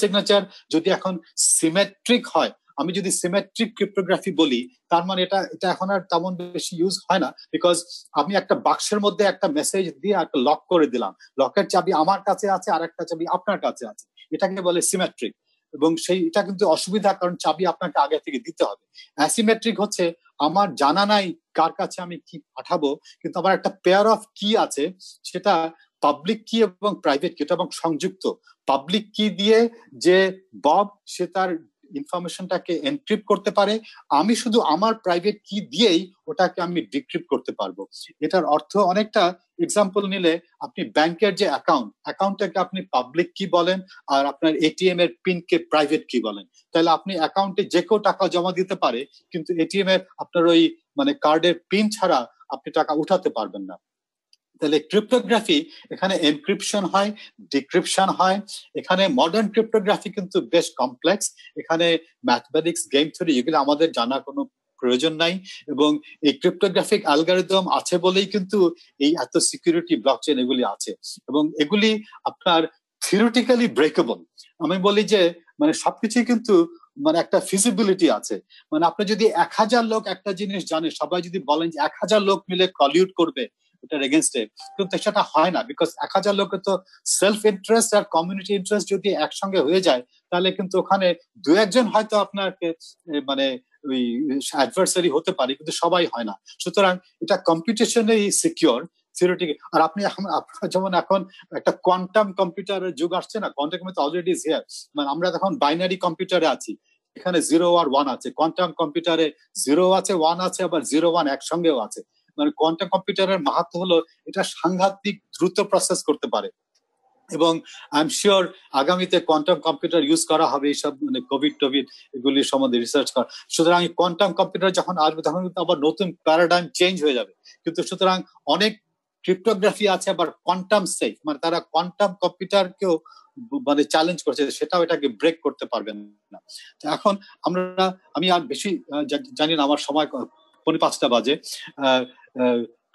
Speaker 1: সিগনেচার যদি এখন সিমেট্রিক হয়, আমি যদি সিমেট্রিক ক্রিপ্টোগ্রাফি বলি, তার মানে এটা এখন আর তেমন বেশি ইউজ হয় না, বিকজ আমি একটা বাক্সের মধ্যে একটা মেসেজ দিয়ে একটা লক করে দিলাম, লকের চাবি আমার কাছে আছে আর একটা চাবি আপনার কাছে আছে, এটাকে বলে সিমেট্রিক। এবং এটা কিন্তু অসুবিধা, কারণ চাবি আপনাকে আগে থেকে দিতে হবে। অ্যাসিমেট্রিক হচ্ছে আমার জানা নাই কার কাছে আমি কি পাঠাবো, কিন্তু আমার একটা পেয়ার অফ কি আছে, সেটা পাবলিক কি এবং প্রাইভেট কি, এবং সংযুক্ত। পাবলিক কি দিয়ে যে বব সে তার ইনফরমেশনটাকে এনক্রিপ্ট করতে পারে, আমি শুধু আমার প্রাইভেট কি দিয়েই ওটাকে আমি ডিক্রিপ্ট করতে পারবো। এটার অর্থ অনেকটা, এক্সাম্পল নিলে আপনি ব্যাংকের যে অ্যাকাউন্টটাকে আপনি পাবলিক কি বলেন, আর আপনার এটিএম এর পিন কে প্রাইভেট কি বলেন। তাহলে আপনি অ্যাকাউন্টে যে কেউ টাকা জমা দিতে পারে, কিন্তু এটিএম এর আপনার ওই মানে কার্ডের পিন ছাড়া আপনি টাকা উঠাতে পারবেন না। তাহলে ক্রিপ্টোগ্রাফি এখানে এনক্রিপশন হয়, ডিক্রিপশন হয়। এখানে মডার্ন ক্রিপ্টোগ্রাফি কিন্তু বেশ কমপ্লেক্স, এখানে ম্যাথমেটিক্স, গেম থিওরি এগুলো আমাদের জানার কোনো প্রয়োজন নাই। এবং এই ক্রিপ্টোগ্রাফিক অ্যালগরিদম আছে বলেই কিন্তু এই এত সিকিউরিটি ব্লকচেইন এগুলি আছে, এবং এগুলি আপনার থিওরিটিক্যালি ব্রেকেবল। আমি বলি যে মানে সবকিছুই কিন্তু মানে একটা ফিজিবিলিটি আছে। মানে আপনি যদি 1000 লোক একটা জিনিস জানে, সবাই যদি বলেন যে 1000 লোক মিলে কলিউট করবে ওটার এগেনস্টে, কিন্তু সেটা হয় না, বিকজ 1000 লোকের তো সেলফ ইন্টারেস্ট আর কমিউনিটি ইন্টারেস্ট যদি একসঙ্গে হয়ে যায়, তাহলে কিন্তু ওখানে 2-1 হয়তো আপনাকে মানে ওই অ্যাডভার্সারি হতে পারে, কিন্তু সবাই হয় না। সুতরাং এটা কম্পিটিশনেই সিকিউর থিওরিটিক। আর আপনি যেমন এখন একটা কোয়ান্টাম কম্পিউটারের যুগ আসছে না, quantum computer already is here, মানে আমরা এখন বাইনারি কম্পিউটারে আছি, এখানে 0 আর 1 আছে। কোয়ান্টাম কম্পিউটারে 0 আছে, 1 আছে, আবার 0-1 একসঙ্গেও আছে। মানে কোয়ান্টাম কম্পিউটারের মাহাত্ম হলো এটা সাংঘাতিক দ্রুত প্রসেস করতে পারে এবং আই এম শিওর আগামীতে কোয়ান্টাম কম্পিউটার ইউজ করা হবে এইসব মানে কোভিড এগুলির সম্বন্ধে রিসার্চ করা। সুতরাং কোয়ান্টাম কম্পিউটার যখন আসবে তখন কিন্তু আবার নতুন প্যারাডাইম চেঞ্জ হয়ে যাবে। কিন্তু সুতরাং অনেক ক্রিপ্টোগ্রাফি আছে আবার কোয়ান্টাম সেফ, মানে তারা কোয়ান্টাম কম্পিউটারকেও মানে চ্যালেঞ্জ করছে, সেটাও এটাকে ব্রেক করতে পারবেন না। এখন আমি আর বেশি জানি না, আমার সময় 5:45 বাজে।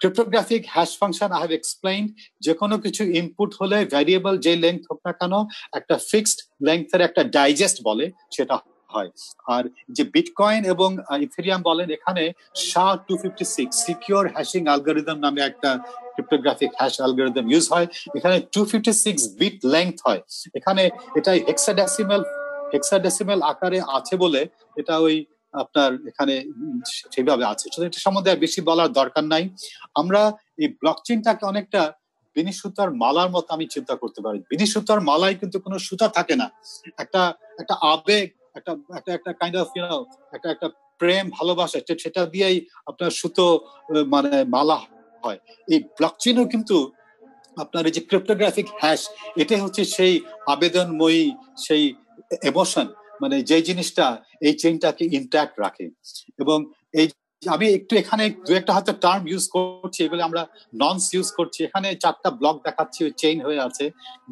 Speaker 1: Cryptographic hash function I have explained, যে কোনো কিছু ইনপুট হলে ভ্যারিয়েবল যে লেংথ হোক না কেন একটা ফিক্সড লেংথের একটা ডাইজেস্ট বলে সেটা হয়। আর যে বিটকয়েন এবং ইথেরিয়াম বলেন, এখানে SHA-256 সিকিউর হ্যাশিং অ্যালগরিদম নামে একটা ক্রিপ্টোগ্রাফিক হ্যাশ অ্যালগরিদম ইউজ হয়। এখানে 256 বিট লেংথ হয়। এখানে এটা হেক্সাডেসিমাল আকারে আছে বলে এটা ওই আপনার এখানে সেভাবে আছে। এটা সম্বন্ধে বেশি বলার দরকার নাই। আমরা এই ব্লকচেইনটাকে অনেকটা বিনি সুতার মালার মতো আমি চিন্তা করতে পারি। বিনি সুতার মালায় কিন্তু কোনো সুতা থাকে না, একটা আবেগ, একটা কাইন্ড অফ একটা প্রেম ভালোবাসা, সেটা দিয়েই আপনার সুতো মানে মালা হয়। এই ব্লকচেইনও কিন্তু আপনার এই যে ক্রিপ্টোগ্রাফিক হ্যাশ, এটাই হচ্ছে সেই আবেদনময়ী সেই ইমোশন, মানে যে জিনিসটা এই চেইনটাকে ইনট্যাক্ট রাখে। এবং এই আমি একটু এখানে দু একটা হয়তো টার্ম ইউজ করছি, এগুলো আমরা ননস ইউজ করছি। এখানে 4টা ব্লক দেখাচ্ছি, ওই চেইন হয়ে আছে।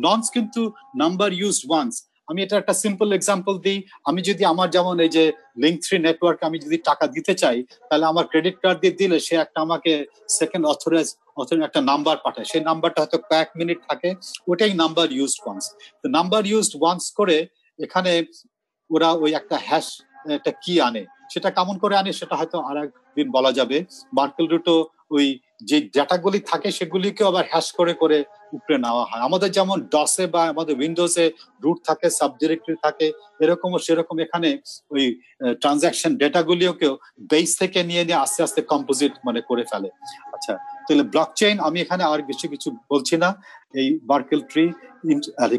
Speaker 1: ননস কিন্তু নাম্বার ইউজড ওয়ান্স। আমি এটা একটা সিম্পল এক্সাম্পল দিই। আমি যদি আমার যেমন এই যে লিঙ্ক3 নেটওয়ার্কে আমি যদি টাকা দিতে চাই, তাহলে আমার ক্রেডিট কার্ড দিয়ে দিলে সে একটা আমাকে সেকেন্ড অথরাইজ একটা নাম্বার পাঠায়। সেই নাম্বারটা হয়তো কয়েক মিনিট থাকে, ওটাই নাম্বার ইউজড ওয়ান্স। তো নাম্বার ইউজড ওয়ান্স করে এখানে ওরা ওই একটা হ্যাশ একটা কি আনে, সেটা কেমন করে আনে সেটা হয়তো আর একদিন বলা যাবে। মার্কেল রুটও ওই যে ডাটাগুলি থাকে সেগুলিকে আবার হ্যাশ করে করে উপরে নেওয়া হয়। আমাদের যেমন ডসে বা আমাদের উইন্ডোজে রুট থাকে, সাব ডিরেক্টরি থাকে, এরকমও সেরকম এখানে ওই ট্রানজাকশন ডেটাগুলিওকেও বেস থেকে নিয়ে আস্তে আস্তে কম্পোজিট মানে করে ফেলে। আচ্ছা, তাহলে ব্লকচেইন আমি এখানে আর কিছু বলছি না। এই মার্কেল ট্রি,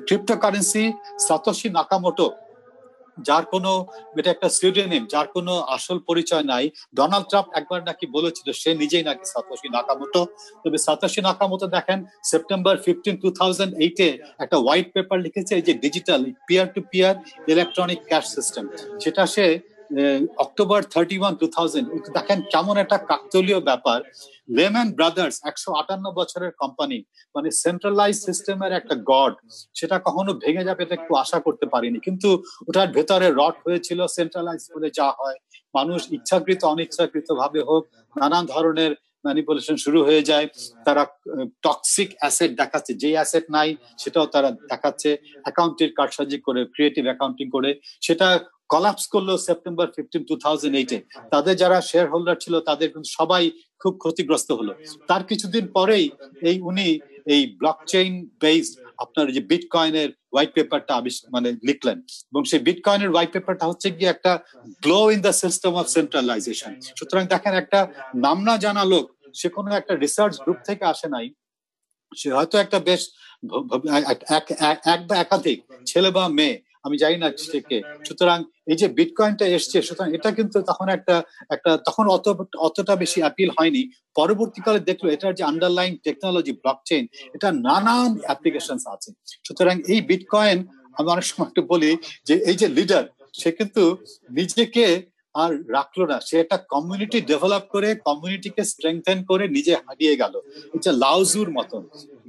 Speaker 1: ক্রিপ্টোকারেন্সি, সাতোশি নাকামোটো, যার কোনো, এটা একটা সিউডোনিম, যার কোনো আসল পরিচয় নাই। ডোনাল্ড ট্রাম্প একবার নাকি বলেছিল সে নিজেই নাকি সাতোশি নাকামোটো। তবে সাতোশি নাকামোটো দেখেন সেপ্টেম্বর 15, 2008 একটা হোয়াইট পেপার লিখেছে, এই যে digital peer to peer electronic cash system, সেটা সে অক্টোবর 31, 2000। দেখেন কেমন একটা কাকতালীয় ব্যাপার। লেম্যান ব্রাদার্স 158 বছরের কোম্পানি, মানে সেন্ট্রালাইজ সিস্টেমের একটা গড, সেটা কখনো ভেঙে যাবে এটা একটু আশা করতে পারিনি। কিন্তু ওটার ভেতরে রট হয়েছিল। সেন্ট্রালাইজ হলে যা হয়, মানুষ ইচ্ছাকৃত অনিচ্ছাকৃত ভাবে হোক নানান ধরনের ম্যানিপুলেশন শুরু হয়ে যায়। তারা টক্সিক অ্যাসেট দেখাচ্ছে, যে অ্যাসেট নাই সেটাও তারা দেখাচ্ছে, অ্যাকাউন্টের কারসাজি করে, ক্রিয়েটিভ অ্যাকাউন্টিং করে। সেটা কলাপস করলো সেপ্টেম্বর 15, 2008। তাদের যারা শেয়ার হোল্ডার ছিল তাদের কিন্তু সবাই খুব ক্ষতিগ্রস্ত হলো। তার কিছুদিন পরেই উনি এই ব্লকচেইন বেসড আপনার যে বিটকয়েনের হোয়াইট পেপারটা মানে লিখলেন। এবং সেই বিটকয়েনের হোয়াইট পেপারটা হচ্ছে গিয়ে একটা glow in the system of centralisation. সুতরাং দেখেন, একটা নাম না জানা লোক, সে কোনো একটা রিসার্চ গ্রুপ থেকে আসে নাই, সে হয়তো একটা বেশ এক বা একাধিক ছেলে বা মেয়ে, আমি জানি না থেকে। সুতরাং এই যে বিটকয়েনটা এসছে, সুতরাং এটা কিন্তু তখন তখন অতটা বেশি অ্যাপিল হয়নি। পরবর্তীকালে দেখলো এটার যে আন্ডারলাইন টেকনোলজি ব্লকচেইন, এটা নানান অ্যাপ্লিকেশন আছে। সুতরাং এই বিটকয়েন, আমি অনেক সময় একটু বলি যে এই যে লিডার, সে কিন্তু নিজেকে আর রাখলো না, সে একটা কমিউনিটি ডেভেলপ করে, কমিউনিটিকে স্ট্রেংথেন করে নিজে হারিয়ে গেল। এটা লাউজুর মতন।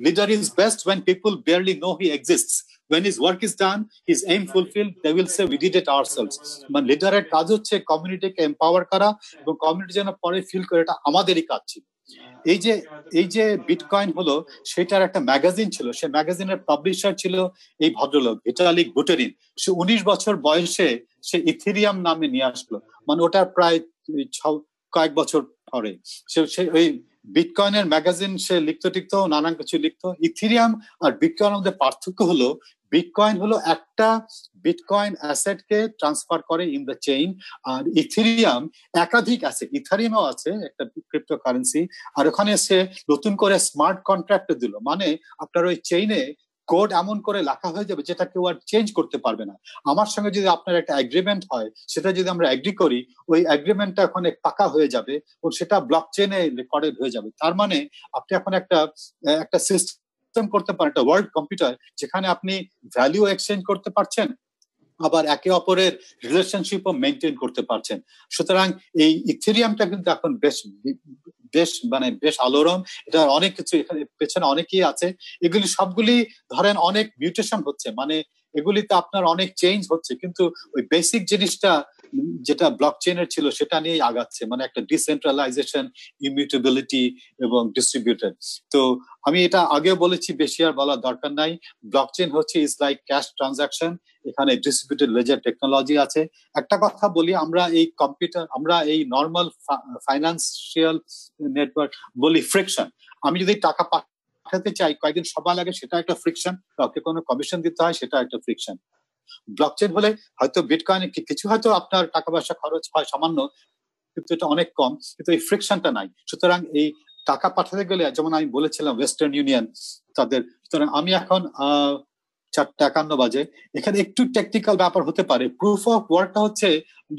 Speaker 1: Leader is best when people barely know he exists. When his work is done, his aim fulfilled, they will say we did it ourselves. মানে লিডারের কাজ হচ্ছে কমিউনিটিকে এম্পাওয়ার করা এবং কমিউনিটি যেন পরে ফিল করে এটা আমাদেরই কাজ ছিল। এই যে বিটকয়েন হলো, সেটার একটা ম্যাগাজিন ছিল, সে ম্যাগাজিনের পাবলিশার ছিল এই ভদ্রলোক ভিটালিক বুটেরিন। সে 19 বছর বয়সে সে ইথেরিয়াম নামে নিয়ে আসলো, মানে ওটা প্রায় কয়েক বছর পরে সে ওই বিটকয়েনের ম্যাগাজিন সে লিখতো নানান কিছু লিখতো। ইথেরিয়াম আর বিটকয়েনের মধ্যে পার্থক্য হলো, বিটকয়েন হলো একটা বিটকয়েন অ্যাসেটকে ট্রান্সফার করে ইন দ্য চেইন, আর ইথেরিয়াম একাধিক অ্যাসেট। ইথেরিয়ামও আছে একটা ক্রিপ্টোকারেন্সি, আর ওখানে সে নতুন করে স্মার্ট কন্ট্রাক্ট দিল, মানে আপনার ওই চেইনে কোড এমন করে লেখা হয়ে যাবে যেটা কেউ আর চেঞ্জ করতে পারবে না। আমার সঙ্গে যদি আপনার একটা এগ্রিমেন্ট হয়, সেটা যদি আমরা এগ্রি করি, ওই এগ্রিমেন্টটা ওখানে পাকা হয়ে যাবে ও সেটা ব্লক চেইনে রেকর্ডেড হয়ে যাবে। তার মানে আপনি এখন একটা সিস্টেম করতে পারেন, একটা ওয়ার্ল্ড কম্পিউটার, যেখানে আপনি ভ্যালু এক্সচেঞ্জ করতে পারছেন, আবার একে অপরের রিলেশনশিপও মেনটেন করতে পারছেন। সুতরাং এই ইথেরিয়ামটা কিন্তু এখন বেশ আলোড়ন। এটা অনেক কিছু, এখানে পেছনে অনেকেই আছে। এগুলি সবগুলি ধরেন অনেক মিউটেশন হচ্ছে, মানে এগুলিতে আপনার অনেক চেঞ্জ হচ্ছে, কিন্তু ওই বেসিক জিনিসটা যেটা ব্লক চেইনের ছিল সেটা নিয়েই আগাচ্ছে, মানে একটা ডিসেন্ট্রালাইজেশন, ইমিউটেবিলিটি এবং ডিস্ট্রিবিউটেড। তো আমি এটা আগেও বলেছি, বেশি আর বলার দরকার নাই। ব্লক চেইন হচ্ছে ইজ লাইক ক্যাশ ট্রানজাকশন, এখানে ডিস্ট্রিবিউটেড লেজার টেকনোলজি আছে। একটা কথা বলি, আমরা এই নর্মাল ফাইন্যান্সিয়াল নেটওয়ার্ক বলি ফ্রিকশন। আমি যদি টাকা পাঠাতে চাই, কয়েকদিন সময় লাগে, সেটা একটা ফ্রিকশন। কাউকে কোনো কমিশন দিতে হয়, সেটা একটা ফ্রিকশন। ব্লকচেন হলে হয়তো বিটকয়েনে কিছু হয়তো আপনার টাকা পয়সা খরচ হয় সামান্য, কিন্তু এটা অনেক কম, কিন্তু এই ফ্রিকশনটা নাই। সুতরাং এই টাকা পাঠাতে গেলে, যেমন আমি বলেছিলাম ওয়েস্টার্ন ইউনিয়ন তাদের, সুতরাং আমি এখন 4:51 বাজে, এখানে একটু টেকনিক্যাল ব্যাপার হতে পারে। প্রুফ অফ ওয়ার্কটা হচ্ছে,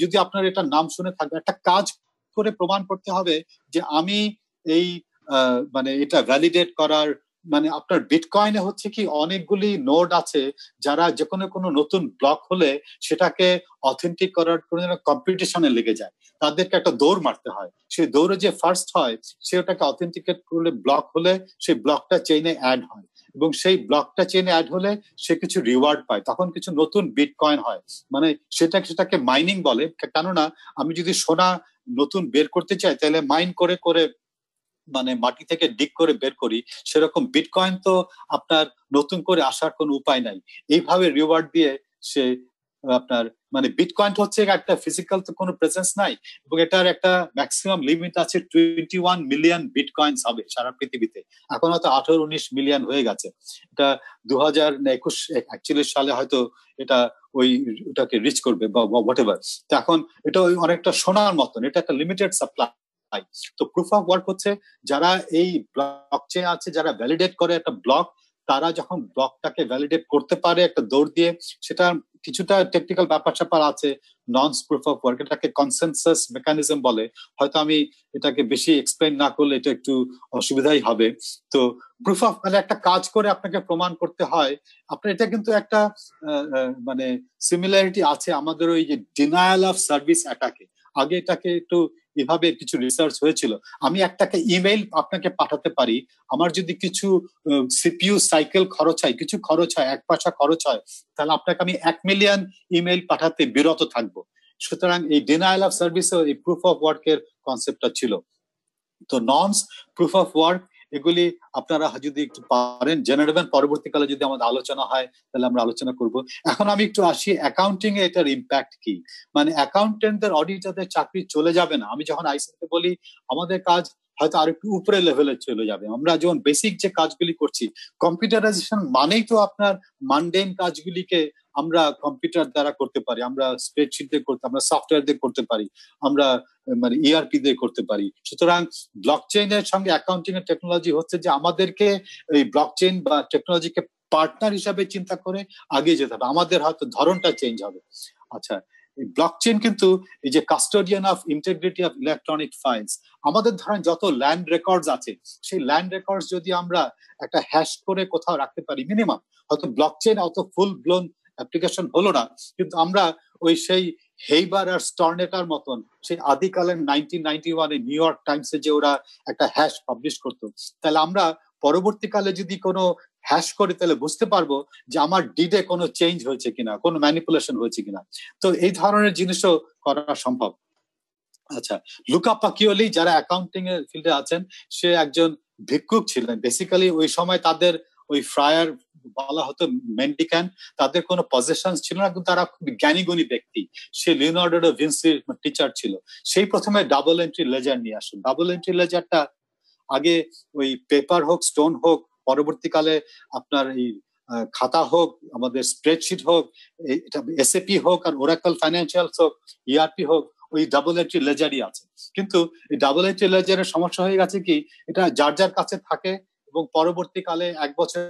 Speaker 1: যদি আপনার এটা নাম শুনে থাকবে, একটা কাজ করে প্রমাণ করতে হবে যে আমি এই মানে এটা ভ্যালিডেট করার, মানে আপনার বিটকয়েনে হচ্ছে কি অনেকগুলি নোড আছে যারা যে কোনো নতুন ব্লক হলে সেটাকে অথেন্টিক করার কম্পিটিশনে লেগে যায়। তাদেরকে একটা দৌড় মারতে হয়, সেই দৌড়ে যে ফার্স্ট হয় সে ওটাকে অথেন্টিকেট করলে, ব্লক হলে সেই ব্লকটা চেইনে অ্যাড হয়, এবং সেই ব্লকটা চেইনে অ্যাড হলে সে কিছু রিওয়ার্ড পায়, তখন কিছু নতুন বিটকয়েন হয়। মানে সেটাকে মাইনিং বলে। কেননা আমি যদি সোনা নতুন বের করতে চাই, তাহলে মাইন করে করে, মানে মাটি থেকে ডিগ করে বের করি, সেরকম বিটকয়েন তো আপনার নতুন করে আসার কোনো উপায় নাই। এইভাবে রিওয়ার্ড দিয়ে সে আপনার, মানে বিটকয়েন হচ্ছে একটা ফিজিক্যাল তো কোনো প্রেজেন্স নাই, এবং এটার একটা ম্যাক্সিমাম লিমিট আছে 21 মিলিয়ন বিটকয়েন্স হবে সারা পৃথিবীতে। এখন হয়তো 18-19 মিলিয়ন হয়ে গেছে। এটা 2021-41 সালে হয়তো এটা ওটাকে রিচ করবে বা হোয়াট এভার। তো এখন এটা অনেকটা সোনার মতন, এটা একটা লিমিটেড সাপ্লাই। তো প্রুফ অফ ওয়ার্ক হচ্ছে, যারা এই ব্লকচেইন আছে, যারা ভ্যালিডেট করে একটা ব্লক, তারা যখন ব্লকটাকে ভ্যালিডেট করতে পারে একটা দৌড় দিয়ে, সেটা কিছুটা টেকনিক্যাল ব্যাপার স্যাপার আছে। নন প্রুফ অফ ওয়ার্ক, এটাকে কনসেনসাস মেকানিজম বলে। হয়তো আমি এটাকে বেশি এক্সপ্লেইন না করলে এটা একটু অসুবিধাই হবে। তো প্রুফ অফ, মানে একটা কাজ করে আপনাকে প্রমাণ করতে হয়। আপনার এটা কিন্তু একটা মানে সিমিলারিটি আছে আমাদের ওই যে ডিনায়াল অফ সার্ভিস অ্যাটাকে। আগে এটাকে একটু এভাবে কিছু রিসার্চ হয়েছিল। আমি একটাকে ইমেইল আপনাকে পাঠাতে পারি, আমার যদি কিছু সিপিইউ সাইকেল খরচ হয়, কিছু খরচ হয়, 1 পয়সা খরচ হয়, তাহলে আপনাকে আমি 1 মিলিয়ন ইমেইল পাঠাতে বিরত থাকবো। সুতরাং এই ডিনায়াল অফ সার্ভিসও এই প্রুফ অফ ওয়ার্কের কনসেপ্টটা ছিল। তো ননস, প্রুফ অফ ওয়ার্ক, এগুলি আপনারা যদি একটু পারেন জেনে নেবেন। পরবর্তীকালে যদি আমাদের আলোচনা হয় তাহলে আমরা আলোচনা করব। এখন আমি একটু আসি অ্যাকাউন্টিং এ এটার ইম্প্যাক্ট কি। মানে অ্যাকাউন্টেন্টদের, অডিটরদের চাকরি চলে যাবে না। আমি যখন আইসিতে বলি, আমাদের কাজ হয়তো আর একটু উপরে লেভেলে চলে যাবে। আমরা যেমন বেসিক যে কাজগুলি করছি, কম্পিউটারাইজেশন মানেই তো আপনার মানডেন কাজগুলিকে আমরা কম্পিউটার দ্বারা করতে পারি, আমরা স্প্রেডশিট দিয়ে করতে, আমরা সফটওয়্যার দিয়ে করতে পারি, আমরা মানে ইআরপি দিয়ে করতে পারি। সুতরাং ব্লকচেইনের সঙ্গে অ্যাকাউন্টিং এর টেকনোলজি হচ্ছে যে আমাদেরকে এই ব্লকচেইন বা টেকনোলজিকে পার্টনার হিসাবে চিন্তা করে আগে যেতে হবে। আমাদের হয়তো ধরনটা চেঞ্জ হবে। আচ্ছা, এই ব্লকচেইন কিন্তু এই যে custodian of integrity of electronic files, আমাদের ধরেন যত ল্যান্ড রেকর্ডস আছে, সেই ল্যান্ড রেকর্ডস যদি আমরা একটা হ্যাশ করে কোথাও রাখতে পারি, মিনিমাম, হয়তো ব্লকচেইন অত ফুল ব্লোন অ্যাপ্লিকেশন হলো না, কিন্তু আমরা ওই সেই হেইবার আর স্টর্নেটার মতন সেই আদিকালের 1991 নিউ ইয়র্ক টাইমসে যে ওরা একটা হ্যাশ পাবলিশ করতো, তাহলে আমরা পরবর্তীকালে যদি কোনো হ্যাশ করি, তাহলে বুঝতে পারবো যে আমার ডিডে কোনো চেঞ্জ হয়েছে কিনা, কোনো ম্যানিপুলেশন হয়েছে কিনা। তো এই ধরনের জিনিসও করা সম্ভব। আচ্ছা, লুকা পাকিওলি যারা অ্যাকাউন্টিং এর ফিল্ডে আছেন, সে একজন ভিক্ষুক ছিলেন। বেসিক্যালি ওই সময় তাদের ওই ফ্রায়ার বলা হতো, মেন্ডিক্যান, তাদের কোনো পজেশন ছিল না, কিন্তু তারা খুব জ্ঞানীগুণী ব্যক্তি। সে লিওনার্ডো ডা ভিঞ্চির টিচার ছিল। সেই প্রথমে ডাবল এন্ট্রি লেজার নিয়ে আসেন। ডাবল এন্ট্রি লেজারটা আগে ওই পেপার হোক, স্টোন হোক, পরবর্তীকালে আপনার এই খাতা হোক, আমাদের স্প্রেডশিট হোক, এটা এসএপি হোক, আর ওরাকল ফাইন্যান্সিয়ালস হোক, ইআরপি হোক, ওই ডাবল এন্ট্রি লেজারই আছে। কিন্তু এই ডাবল এন্ট্রি লেজারের সমস্যা হয়ে গেছে কি, এটা যার যার কাছে থাকে এবং পরবর্তীকালে 1 বছর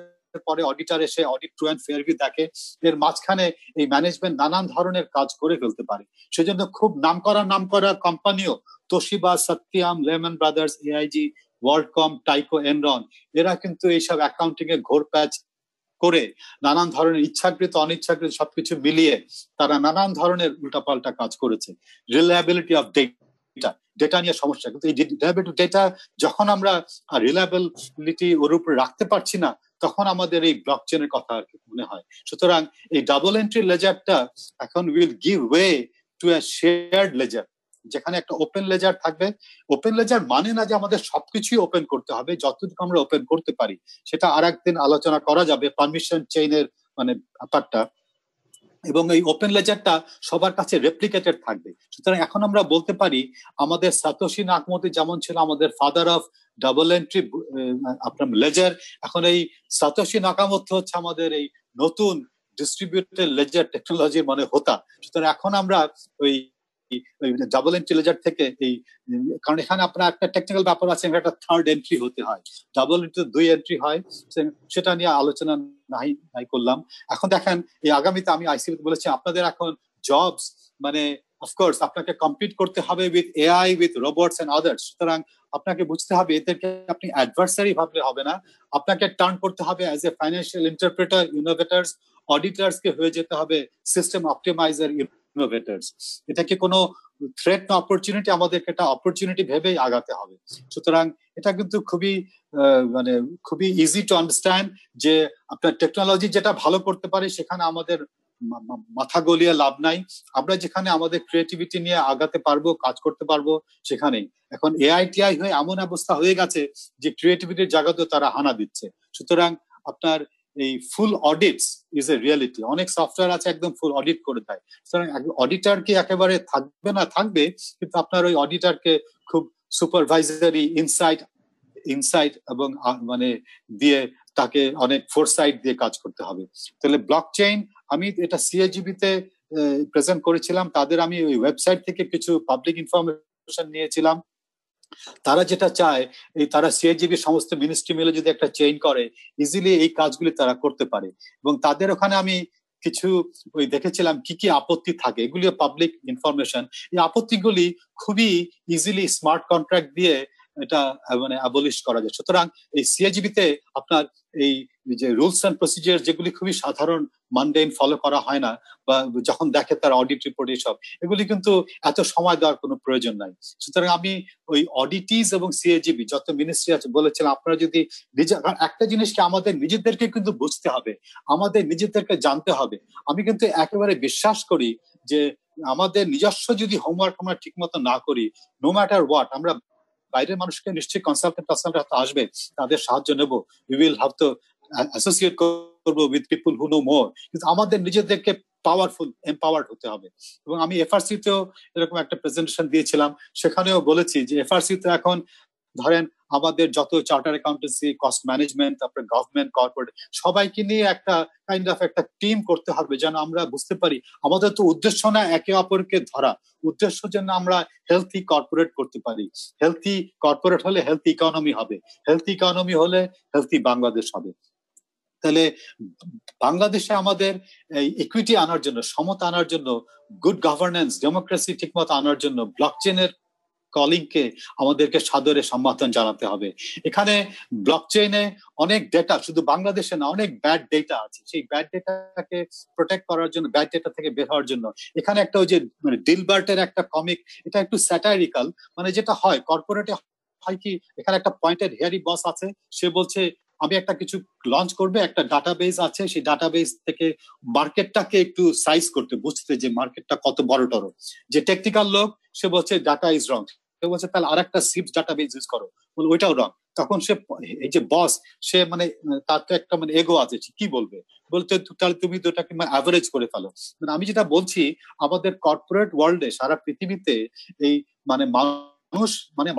Speaker 1: পরে অডিটর এসে audit true and fair view দেখে, এর মাঝখানে এই ম্যানেজমেন্ট নানান ধরনের কাজ করে ফেলতে পারে। সেজন্য খুব নামকরা কোম্পানিও তোশিবা, সত্যম, lemon brothers, AIG, WorldCom, টাইকো, Enron, এরা কিন্তু এইসব অ্যাকাউন্টিং এর ঘোর প্যাচ করে নানান ধরনের ইচ্ছাকৃত অনিচ্ছাকৃত সবকিছু মিলিয়ে তারা নানান ধরনের উল্টাপাল্টা কাজ করেছে। রিলায়েবিলিটি অফ ডেটা নিয়ে সমস্যা, কিন্তু এই রিলায়েবিলিটি ডেটা যখন আমরা রিলায়েবিলিটি ওর উপরে রাখতে পারছি না, তখন আমাদের এই ব্লকচেনের কথা আর কি মনে হয়। সুতরাং এই ডাবল এন্ট্রি লেজারটা এখন will give way to a shared ledger, যেখানে একটা ওপেন লেজার থাকবে। ওপেন লেজার মানে না যে আমাদের সবকিছুই ওপেন করতে হবে, যতটুকু আমরা ওপেন করতে পারি সেটা আর একদিন আলোচনা করা যাবে, পারমিশন চেইনের মানে ব্যাপারটা। এবং এই ওপেন লেজারটা সবার কাছে রেপ্লিকেটেড থাকবে। সুতরাং এখন আমরা বলতে পারি আমাদের সাতোশি নাকামোটো যেমন ছিল আমাদের ফাদার অফ ডাবল এন্ট্রি আপনার লেজার, এখন এই সাতোশি নাকামোটো হচ্ছে আমাদের এই নতুন ডিস্ট্রিবিউটেড লেজার টেকনোলজির মানে হোতা। সুতরাং এখন আমরা ওই ডাবল এন্ট্রি লেজার থেকে এই, কারণ এখানে আপনার একটা টেকনিক্যাল ব্যাপার আছে, একটা থার্ড এন্ট্রি হতে হয়, ডাবল এন্ট্রি 2 এন্ট্রি হয়, সেটা নিয়ে আলোচনা নাই করলাম। এখন দেখেন এই আগামীতে আমি আইসিবি বলেছি আপনাদের এখন জবস মানে অফকোর্স আপনাকে কম্পিট করতে হবে with AI, with robots and others. সুতরাং আপনাকে বুঝতে হবে এদেরকে আপনি অ্যাডভার্সারি ভাবলে হবে না, আপনাকে টার্ন করতে হবে as a financial interpreter, innovators, auditors কে হয়ে যেতে হবে সিস্টেম অপটিমাইজার, ইনোভেটরস। এটা কি কোনো থ্রেট না অপরচুনিটি? আমাদেরকে এটা অপরচুনিটি ভেবেই আগাতে হবে। সুতরাং এটা কিন্তু খুবই ইজি টু আন্ডারস্ট্যান্ড যে আপনার টেকনোলজি যেটা ভালো করতে পারে সেখানে আমাদের মাথা গলিয়ে লাভ নাই। আমরা যেখানে আমাদের ক্রিয়েটিভিটি নিয়ে আগাতে পারবো, কাজ করতে পারবো সেখানেই। এখন এআইটিআই হয়ে এমন অবস্থা হয়ে গেছে যে ক্রিয়েটিভিটির জায়গাতেও তারা হানা দিচ্ছে। সুতরাং আপনার এই ফুল অডিটস ইজ এ রিয়েলিটি। অনেক সফটওয়্যার আছে একদম ফুল অডিট করে দেয়। সুতরাং অডিটর কি একেবারে থাকবে না? থাকবে, কিন্তু আপনার ওই অডিটরকে খুব সুপারভাইজারি ইনসাইট এবং মানে দিয়ে তাকে অনেক ফোরসাইট দিয়ে কাজ করতে হবে। তাহলে ব্লকচেইন আমি এটা সিএজিবি তে প্রেজেন্ট করেছিলাম, তাদের আমি ওই ওয়েবসাইট থেকে কিছু পাবলিক ইনফরমেশন নিয়েছিলাম। তারা যেটা চায় এই তারা সিএজিবি সমস্ত মিনিস্ট্রি মিলে যদি একটা চেইন করে ইজিলি এই কাজগুলি তারা করতে পারে। এবং তাদের ওখানে আমি কিছু ওই দেখেছিলাম কি কি আপত্তি থাকে, এগুলিও পাবলিক ইনফরমেশন। এই আপত্তিগুলি খুবই ইজিলি স্মার্ট কন্ট্রাক্ট দিয়ে এটা মানে অ্যাবলিশ করা যায়। সুতরাং এই সিএজিবি তে আপনার এই যে রুলস এন্ড প্রসিজার যেগুলি খুবই সাধারণ মানডেইন ফলো করা হয় না, বা যখন দেখে তার অডিট রিপোর্ট এইসব, এগুলি কিন্তু এত সময় দেওয়ার কোনো প্রয়োজন নাই। সুতরাং আমি ওই অডিটিজ এবং সিএজিবি যত মিনিস্ট্রি আছে বলেছিলাম আপনারা যদি একটা জিনিসকে আমাদের নিজেদেরকে কিন্তু বুঝতে হবে, আমাদের নিজেদেরকে জানতে হবে। আমি কিন্তু একেবারে বিশ্বাস করি যে আমাদের নিজস্ব যদি হোমওয়ার্ক আমরা ঠিক মতো না করি, নো ম্যাটার হোয়াট, আমরা বাইরের মানুষকে নিশ্চয়ই কনসালটেন্ট আসবে, তাদের সাহায্য নেব, we will have to associate করবো with people who know more, কিন্তু আমাদের নিজেদেরকে পাওয়ারফুল এম্পাওয়ার্ড হতে হবে। এবং আমি এফআরসি তেও এরকম একটা প্রেজেন্টেশন দিয়েছিলাম, সেখানেও বলেছি যে এফআরসি তে এখন ধরেন আমাদের যত চার্টার অ্যাকাউন্টেন্সি, কস্ট ম্যানেজমেন্ট, তারপরে গভর্নমেন্ট, কর্পোরেট সবাইকে নিয়ে একটা কাইন্ড অফ একটা টিম করতে হবে, যেন আমরা বুঝতে পারি আমাদের তো উদ্দেশ্য না একে অপরকে ধরা, উদ্দেশ্য যেন আমরা হেলথি কর্পোরেট করতে পারি। হেলথি কর্পোরেট হলে হেলথি ইকোনমি হবে, হেলথি ইকোনমি হলে হেলথি বাংলাদেশ হবে। তাহলে বাংলাদেশে আমাদের এই ইকুইটি আনার জন্য, সমতা আনার জন্য, গুড গভর্নেন্স, ডেমোক্রেসি ঠিকমতো আনার জন্য ব্লকচেনের কলিংকে আমাদেরকে সাদরে সম্বোধন জানাতে হবে। এখানে ব্লকচেইনে অনেক ডেটা, শুধু বাংলাদেশে না, অনেক ব্যাড ডেটা আছে। সেই ব্যাড ডেটাকে প্রোটেক্ট করার জন্য, ব্যাড ডেটা থেকে বের হওয়ার জন্য এখানে একটা ওই যে মানে ডিলবার্টের একটা কমিক, এটা একটু স্যাটারিক্যাল, মানে যেটা হয় কর্পোরেটে হয় কি, এখানে একটা পয়েন্টেড হেয়ারি বস আছে, সে বলছে আমি একটা কিছু লঞ্চ করবে, একটা ডাটাবেস আছে, সেই ডাটাবেস থেকে মার্কেটটাকে একটু সাইজ করতে, বুঝতে যে মার্কেটটা কত বড় টড়। যে টেকনিক্যাল লোক সে বলছে ডাটা ইজ রং, সে বলছে তাহলে আরেকটা সিপস ডাটাবেস ইউজ করো, বলে ওইটাও রং। তখন সে এই যে বস, সে মানে তার তো একটা মানে এগো আছে, কি বলবে, বলতে তাহলে তুমি তো এটাকে অ্যাভারেজ করে ফেলো। আমি যেটা বলছি আমাদের কর্পোরেট ওয়ার্ল্ডে সারা পৃথিবীতে এই মানে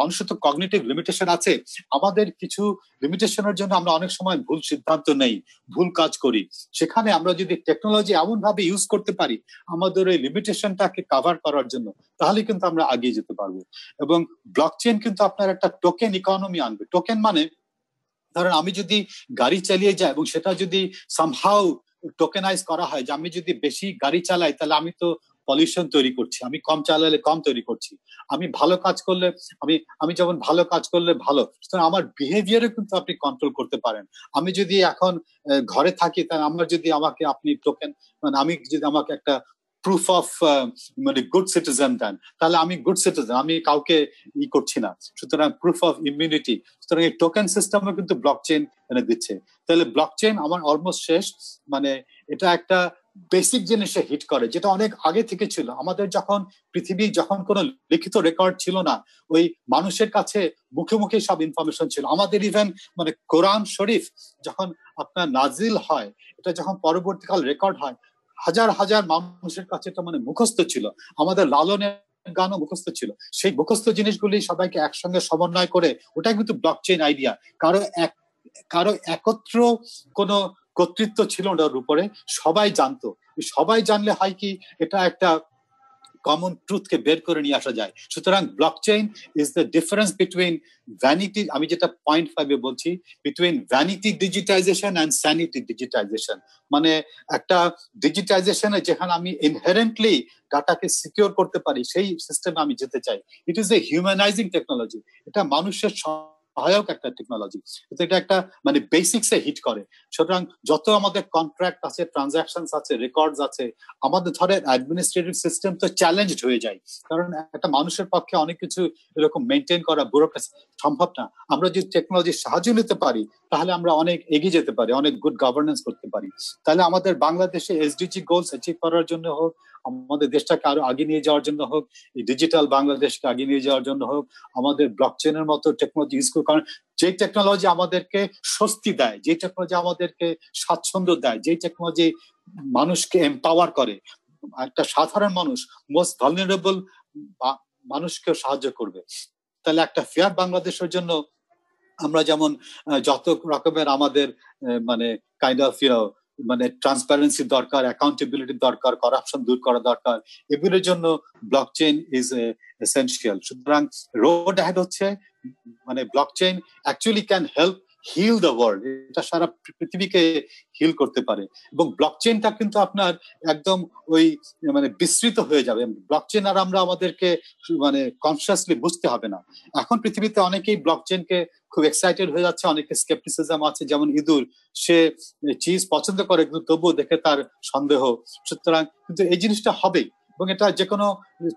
Speaker 1: মানুষের তো কগনিটিভ লিমিটেশন আছে, আমাদের কিছু লিমিটেশনের জন্য আমরা অনেক সময় ভুল সিদ্ধান্ত নেই, ভুল কাজ করি। সেখানে আমরা যদি টেকনোলজি এমন ভাবে ইউজ করতে পারি আমাদের এই লিমিটেশনটাকে কভার করার জন্য, তাহলে কিন্তু আমরা এগিয়ে যেতে পারবো। এবং ব্লকচেইন কিন্তু আপনার একটা টোকেন ইকোনমি আনবে। টোকেন মানে ধরেন আমি যদি গাড়ি চালিয়ে যাই এবং সেটা যদি সামহাউ টোকেনাইজ করা হয় যে আমি যদি বেশি গাড়ি চালাই তাহলে আমি তো পলিউশন তৈরি করছি, আমি কম চালালে কম তৈরি করছি, আমি ভালো কাজ করলে আমি যেমন ভালো কাজ করলে ভালো, আমার বিহেভিয়ারে কিন্তু আপনি কন্ট্রোল করতে পারেন। আমি যদি এখন ঘরে থাকি তাহলে আমার যদি আমাকে আপনি টোকেন মানে আমি যদি আমাকে একটা প্রুফ অফ মানে গুড সিটিজেন দেন তাহলে আমি গুড সিটিজেন, আমি কাউকে করছি না। সুতরাং প্রুফ অফ ইমিউনিটি, সুতরাং এই টোকেন সিস্টেমও কিন্তু ব্লকচেইন এনে দিচ্ছে। তাহলে ব্লকচেইন আমার অলমোস্ট শেষ, মানে এটা একটা বেসিক জিনিসে হিট করে যেটা অনেক আগে থেকে ছিল। আমাদের যখন কোনো লিখিত রেকর্ড ছিল না, ওই মানুষের কাছে মুখে মুখে সব ইনফরমেশন ছিল। আমাদের ইভেন মানে কোরআন শরীফ যখন আপনার নাজিল হয়, এটা যখন পরবর্তীকাল রেকর্ড হয়, হাজার হাজার মানুষের কাছে এটা মানে মুখস্থ ছিল। আমাদের লালনের গানও মুখস্থ ছিল। সেই মুখস্থ জিনিসগুলি সবাইকে একসঙ্গে সমন্বয় করে, ওটাই কিন্তু ব্লকচেইন আইডিয়া। কারো একত্র কোনো কর্তৃত্ব ছিল না ওর উপরে, সবাই জানতো। সবাই জানলে হয় কি, এটা একটা কমন ট্রুথকে বের করে নিয়ে আসা যায়। সুতরাং blockchain is the difference between vanity, আমি যেটা পয়েন্ট 5-এ বলছি, between vanity digitisation and sanity digitisation. মানে একটা ডিজিটাইজেশনে যেখানে আমি ইনহেরেন্টলি ডাটাকে সিকিউর করতে পারি, সেই সিস্টেমে আমি যেতে চাই। ইট ইজ এ হিউম্যানাইজিং টেকনোলজি, এটা মানুষের সহায়ক একটা টেকনোলজি। এটা একটা মানে বেসিক্সে হিট করে। সুতরাং যত আমাদের কন্ট্রাক্ট আছে, ট্রানজাকশনস আছে, রেকর্ডস আছে, আমাদের ধরেন অ্যাডমিনিস্ট্রেটিভ সিস্টেম তো চ্যালেঞ্জড হয়ে যায়, কারণ একটা মানুষের পক্ষে অনেক কিছু এরকম মেনটেন করা, ব্যুরোক্রেসি সম্ভব না। আমরা যদি টেকনোলজির সাহায্য নিতে পারি তাহলে আমরা অনেক এগিয়ে যেতে পারি, অনেক গুড গভর্নেন্স করতে পারি। তাহলে আমাদের বাংলাদেশে এসডিজি গোলস অ্যাচিভ করার জন্য হোক, আমাদের দেশটাকে আরো আগে নিয়ে যাওয়ার জন্য হোক, ডিজিটাল বাংলাদেশকে আগে নিয়ে যাওয়ার জন্য হোক, আমাদের ব্লকচেইনের মতো টেকনোলজি ইউজ করে। কারণ যে টেকনোলজি আমাদেরকে স্বস্তি দেয়, যে টেকনোলজি আমাদেরকে স্বাচ্ছন্দ্য দেয়, যে টেকনোলজি মানুষকে এম্পাওয়ার করে, একটা সাধারণ মানুষ, মোস্ট ভালনারেবল মানুষকে সাহায্য করবে। তাহলে একটা ফেয়ার বাংলাদেশের জন্য আমরা যেমন যত রকমের আমাদের মানে কাইন্ড অফ মানে ট্রান্সপারেন্সি দরকার, অ্যাকাউন্টেবিলিটি দরকার, করাপশন দূর করা দরকার, এগুলোর জন্য ব্লকচেইন ইজ এসেনশিয়াল। সুতরাং রোড অ্যাহেড হচ্ছে মানে blockchain actually can help heal the world, এটা সারা পৃথিবীকে হিল করতে পারে। এবং ব্লকচেইনটা কিন্তু আপনার একদম ওই মানে বিস্তৃত হয়ে যাবে। ব্লকচেইন আর আমরা আমাদেরকে মানে কনসিয়াসলি বুঝতে হবে না। এখন পৃথিবীতে অনেকেই ব্লকচেইনকে খুব এক্সাইটেড হয়ে যাচ্ছে, অনেকে স্কেপটিসিজম আছে, যেমন ইঁদুর, সে চিজ পছন্দ করে কিন্তু তবুও দেখে তার সন্দেহ। সুতরাং কিন্তু এই জিনিসটা হবেই, এবং এটা যে কোনো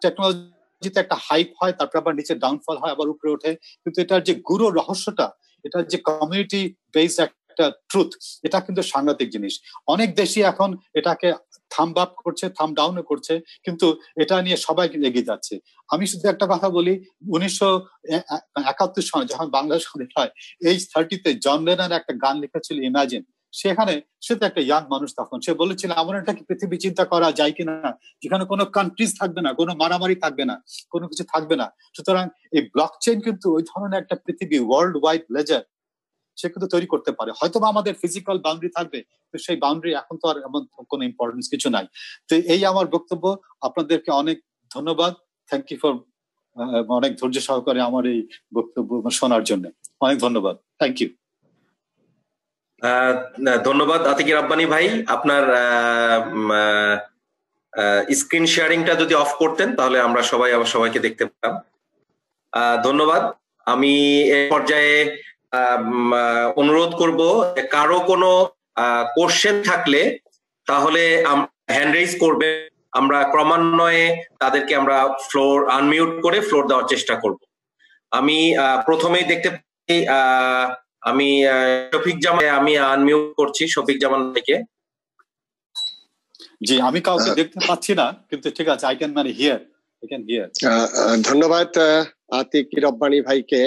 Speaker 1: টেকনোলজিতে একটা হাইপ হয়, তারপর আবার নিচে ডাউনফল হয়, আবার উপরে ওঠে, কিন্তু এটার যে গুরু রহস্যটা, এটা যে কমিউনিটি বেসড একটা ট্রুথ, এটা কিন্তু সাংঘাতিক জিনিস। অনেক দেশই এখন এটাকে থাম আপ করছে, থাম ডাউন করছে, কিন্তু এটা নিয়ে সবাই এগিয়ে যাচ্ছে। আমি শুধু একটা কথা বলি, 1971 সালে যখন বাংলাদেশ স্বাধীন হয়, এজ 30-তে জন লেনন একটা গান লিখেছিল ইমাজিন। সে তো একটা ইয়াং মানুষ, তখন সে বলেছিল এমন একটা পৃথিবী চিন্তা করা যায় কিনা যেখানে কোনো কান্ট্রিজ থাকবে না, কোনো মারামারি থাকবে না, কোনো কিছু থাকবে না। সুতরাং এই ব্লকচেইন কিন্তু ওই ধরনের একটা পৃথিবী, ওয়ার্ল্ড ওয়াইড লেজার, সে কিন্তু তৈরি করতে পারে। হয়তো আমাদের ফিজিক্যাল বাউন্ডারি থাকবে, তো সেই বাউন্ডারি এখন তো আর এমন কোনো ইম্পর্টেন্স কিছু নাই। তো এই আমার বক্তব্য। আপনাদেরকে অনেক ধন্যবাদ, থ্যাংক ইউ ফর অনেক ধৈর্য সহকারে আমার এই বক্তব্য শোনার জন্য। অনেক ধন্যবাদ, থ্যাংক ইউ।
Speaker 2: ধন্যবাদ আতিক রাব্বানী ভাই। আপনার স্ক্রিন শেয়ারিংটা যদি অফ করতেন তাহলে আমরা সবাইকে দেখতে পেতাম। ধন্যবাদ। আমি এই পর্যায়ে অনুরোধ করব, কারো কোনো কোশ্চেন থাকলে তাহলে হ্যান্ড রেইজ করবে, আমরা ক্রমান্বয়ে তাদেরকে আমরা ফ্লোর আনমিউট করে ফ্লোর দেওয়ার চেষ্টা করব। আমি প্রথমেই দেখতে পাই আমি শফিক জামান, আমি আনমিউট করছি শফিক জামান থেকে।
Speaker 1: জি, আমি কাউকে দেখতে পাচ্ছি না, কিন্তু ঠিক আছে, আই ক্যান হিয়ার।
Speaker 5: ধন্যবাদ আতিক রব্বানী ভাইকে,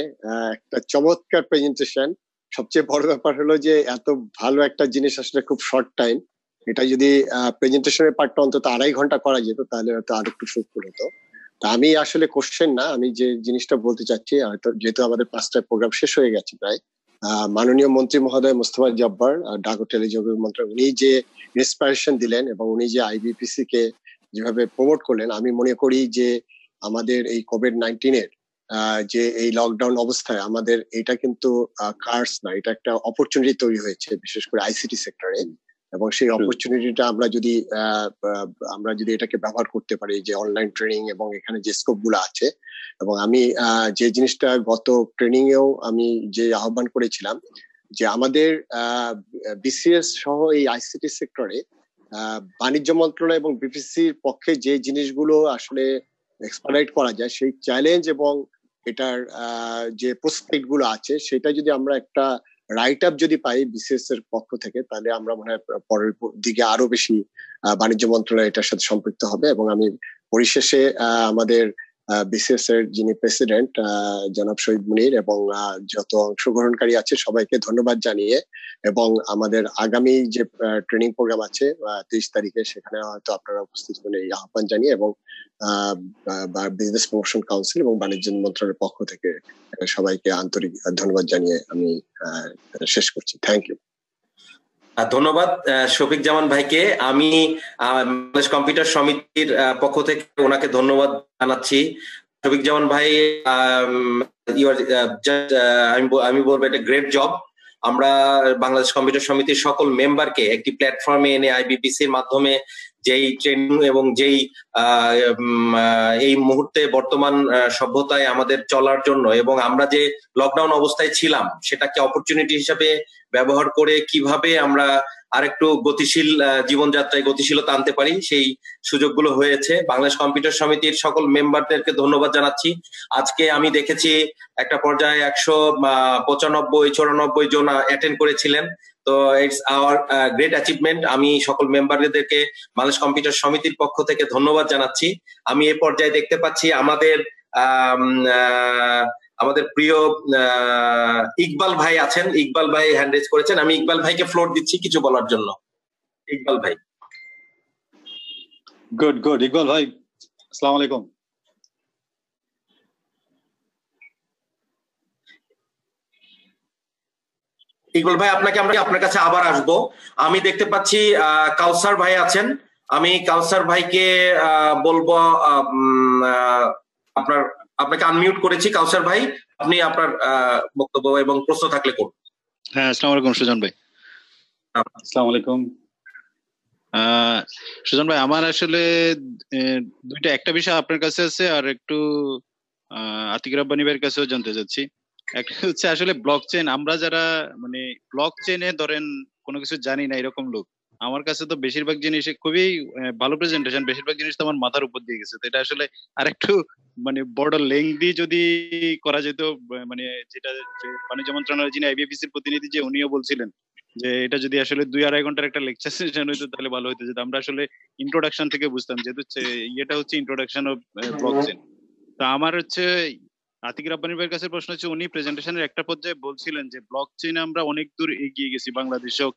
Speaker 5: একটা চমৎকার প্রেজেন্টেশন। সবচেয়ে বড় ব্যাপার হলো যে এত ভালো একটা জিনিস আসলে খুব শর্ট টাইম, এটা যদি প্রেজেন্টেশনের পার্টটা অন্তত 2.5 ঘন্টা করা যেত তাহলে হয়তো আরো একটু সুন্দর হতো। তা আমি আসলে কোশ্চেন না, আমি যে জিনিসটা বলতে চাচ্ছি, হয়তো যেহেতু আমাদের 5টায় প্রোগ্রাম শেষ হয়ে গেছে প্রায়, মাননীয় মন্ত্রী মহোদয় মোস্তফা জব্বার, ডাক ও টেলিযোগাযোগ মন্ত্রী, উনি যে ইন্সপিরেশন দিলেন এবং উনি যে আইবিপিসি কে যেভাবে প্রমোট করলেন, আমি মনে করি যে আমাদের এই কোভিড-19-এর যে এই লকডাউন অবস্থায় আমাদের এটা কিন্তু কার্স না, এটা একটা অপরচুনিটি তৈরি হয়েছে বিশেষ করে আইসিটি সেক্টরে। এবং সেই অপরচুনিটিটা আমরা যদি এটাকে ব্যবহার করতে পারি, যে অনলাইন ট্রেনিং এবং এখানে যে স্কোপ গুলো আছে। এবং আমি যে জিনিসটা গত ট্রেনিং এও আমি যে আহ্বান করেছিলাম, যে আমাদের বিসিএস সহ এই আইসিটি সেক্টরে বাণিজ্য মন্ত্রণালয় এবং বিপিসির পক্ষে যে জিনিসগুলো আসলে এক্সপ্লয়েট করা যায়, সেই চ্যালেঞ্জ এবং এটার যে প্রসপেক্ট গুলো আছে, সেটা যদি আমরা একটা রাইট আপ যদি পাই বিসিএস এর পক্ষ থেকে, তাহলে আমরা মনে হয় পরের দিকে আরো বেশি বাণিজ্য মন্ত্রণালয় এটার সাথে সম্পৃক্ত হবে। এবং আমি পরিশেষে আমাদের বিসিএস এর যিনি প্রেসিডেন্ট জনাব শহীদ মুনীর এবং যত অংশগ্রহণকারী আছে সবাইকে ধন্যবাদ জানিয়ে, এবং আমাদের আগামী যে ট্রেনিং প্রোগ্রাম আছে 23 তারিখে, সেখানে হয়তো আপনারা উপস্থিত হন এই আহ্বান জানিয়ে, এবং বিজনেস প্রমোশন কাউন্সিল এবং বাণিজ্য মন্ত্রণালয়ের পক্ষ থেকে সবাইকে আন্তরিক ধন্যবাদ জানিয়ে আমি শেষ করছি। Thank you.
Speaker 2: ধন্যবাদ শফিক জামান ভাইকে। আমি বাংলাদেশ কম্পিউটার সমিতির পক্ষ থেকে ওনাকে ধন্যবাদ জানাচ্ছি। শফিক জামান ভাই, আমি বলবো এটা গ্রেট জব। আমরা বাংলাদেশ কম্পিউটার সমিতির সকল মেম্বারকে একটি প্ল্যাটফর্মে এনে আইবিপিসির মাধ্যমে যেই ট্রেনিং এবং যেই এই মুহূর্তে বর্তমান সভ্যতায় আমাদের চলার জন্য, এবং আমরা যে লকডাউন অবস্থায় ছিলাম সেটাকে অপরচুনিটি হিসাবে ব্যবহার করে কিভাবে আমরা আরেকটু গতিশীল জীবনযাত্রায় গতিশীলতা আনতে পারি, সেই সুযোগগুলো হয়েছে। বাংলাদেশ কম্পিউটার সমিতির সকল মেম্বারদেরকে ধন্যবাদ জানাচ্ছি। আজকে আমি দেখেছি একটা পর্যায়ে 195-94 জন অ্যাটেন্ড করেছিলেন। তো ইটস আওয়ার গ্রেট অ্যাচিভমেন্ট। আমি সকল মেম্বারদেরকে বাংলাদেশ কম্পিউটার সমিতির পক্ষ থেকে ধন্যবাদ জানাচ্ছি। আমি এই পর্যায়ে দেখতে পাচ্ছি আমাদের প্রিয় ইকবাল ভাই আছেন। ইকবাল ভাই হ্যান্ড রেজ করেছেন। আমি ইকবাল ভাইকে ফ্লোর দিচ্ছি কিছু বলার জন্য। ইকবাল ভাই।
Speaker 1: গুড ইকবাল ভাই, আসসালামু আলাইকুম।
Speaker 2: ইকবাল ভাই, আপনার কাছে আবার আসবো। আমি দেখতে পাচ্ছি কাউসার ভাই আছেন। আমি কাউসার ভাইকে বলবো, আপনাকে আনমিউট করেছি। কাউসার ভাই, আপনি আপনার বক্তব্য এবং প্রশ্ন থাকলে করুন।
Speaker 6: হ্যাঁ, আসসালামু আলাইকুম সুজন ভাই।
Speaker 1: আসসালামু আলাইকুম।
Speaker 6: সুজন ভাই, আমার আসলে একটা বিষয় আপনার কাছে আছে, আর একটু আতিক রাব্বানী ভাইয়ের কাছেও জানতে চাচ্ছি। একটা হচ্ছে আসলে ব্লক চেইন, আমরা যারা মানে ব্লক চেইনে ধরেন কোনো কিছু জানি না এরকম লোক, আমার কাছে তো বেশিরভাগ জিনিস খুবই ভালো প্রেজেন্টেশন, বেশিরভাগ জিনিস তো আমার মাথার উপর দিয়ে গেছে। তো এটা আসলে আরেকটু মানে বড় লেংদি যদি করা যেত, মানে যেটা বাণিজ্য মন্ত্রণালয়ের যিনি আইবিপিসির প্রতিনিধি যে উনিও বলছিলেন যে এটা যদি আসলে 2-2.5 ঘন্টার একটা লেকচার সেশন হইতো তাহলে ভালো হতো, যেটা আমরা আসলে ইন্ট্রোডাকশন থেকে বুঝতাম, যেহেতু ইয়েটা হচ্ছে ইন্ট্রোডাকশন অফ ব্লক চেইন। তো আমার হচ্ছে আতিক রাব্বানী ভাইয়ের কাছে প্রশ্ন হচ্ছে, উনি প্রেজেন্টেশনের একটা পর্যায়ে বলছিলেন যে ব্লক চেইনে আমরা অনেক দূর এগিয়ে গেছি, বাংলাদেশেও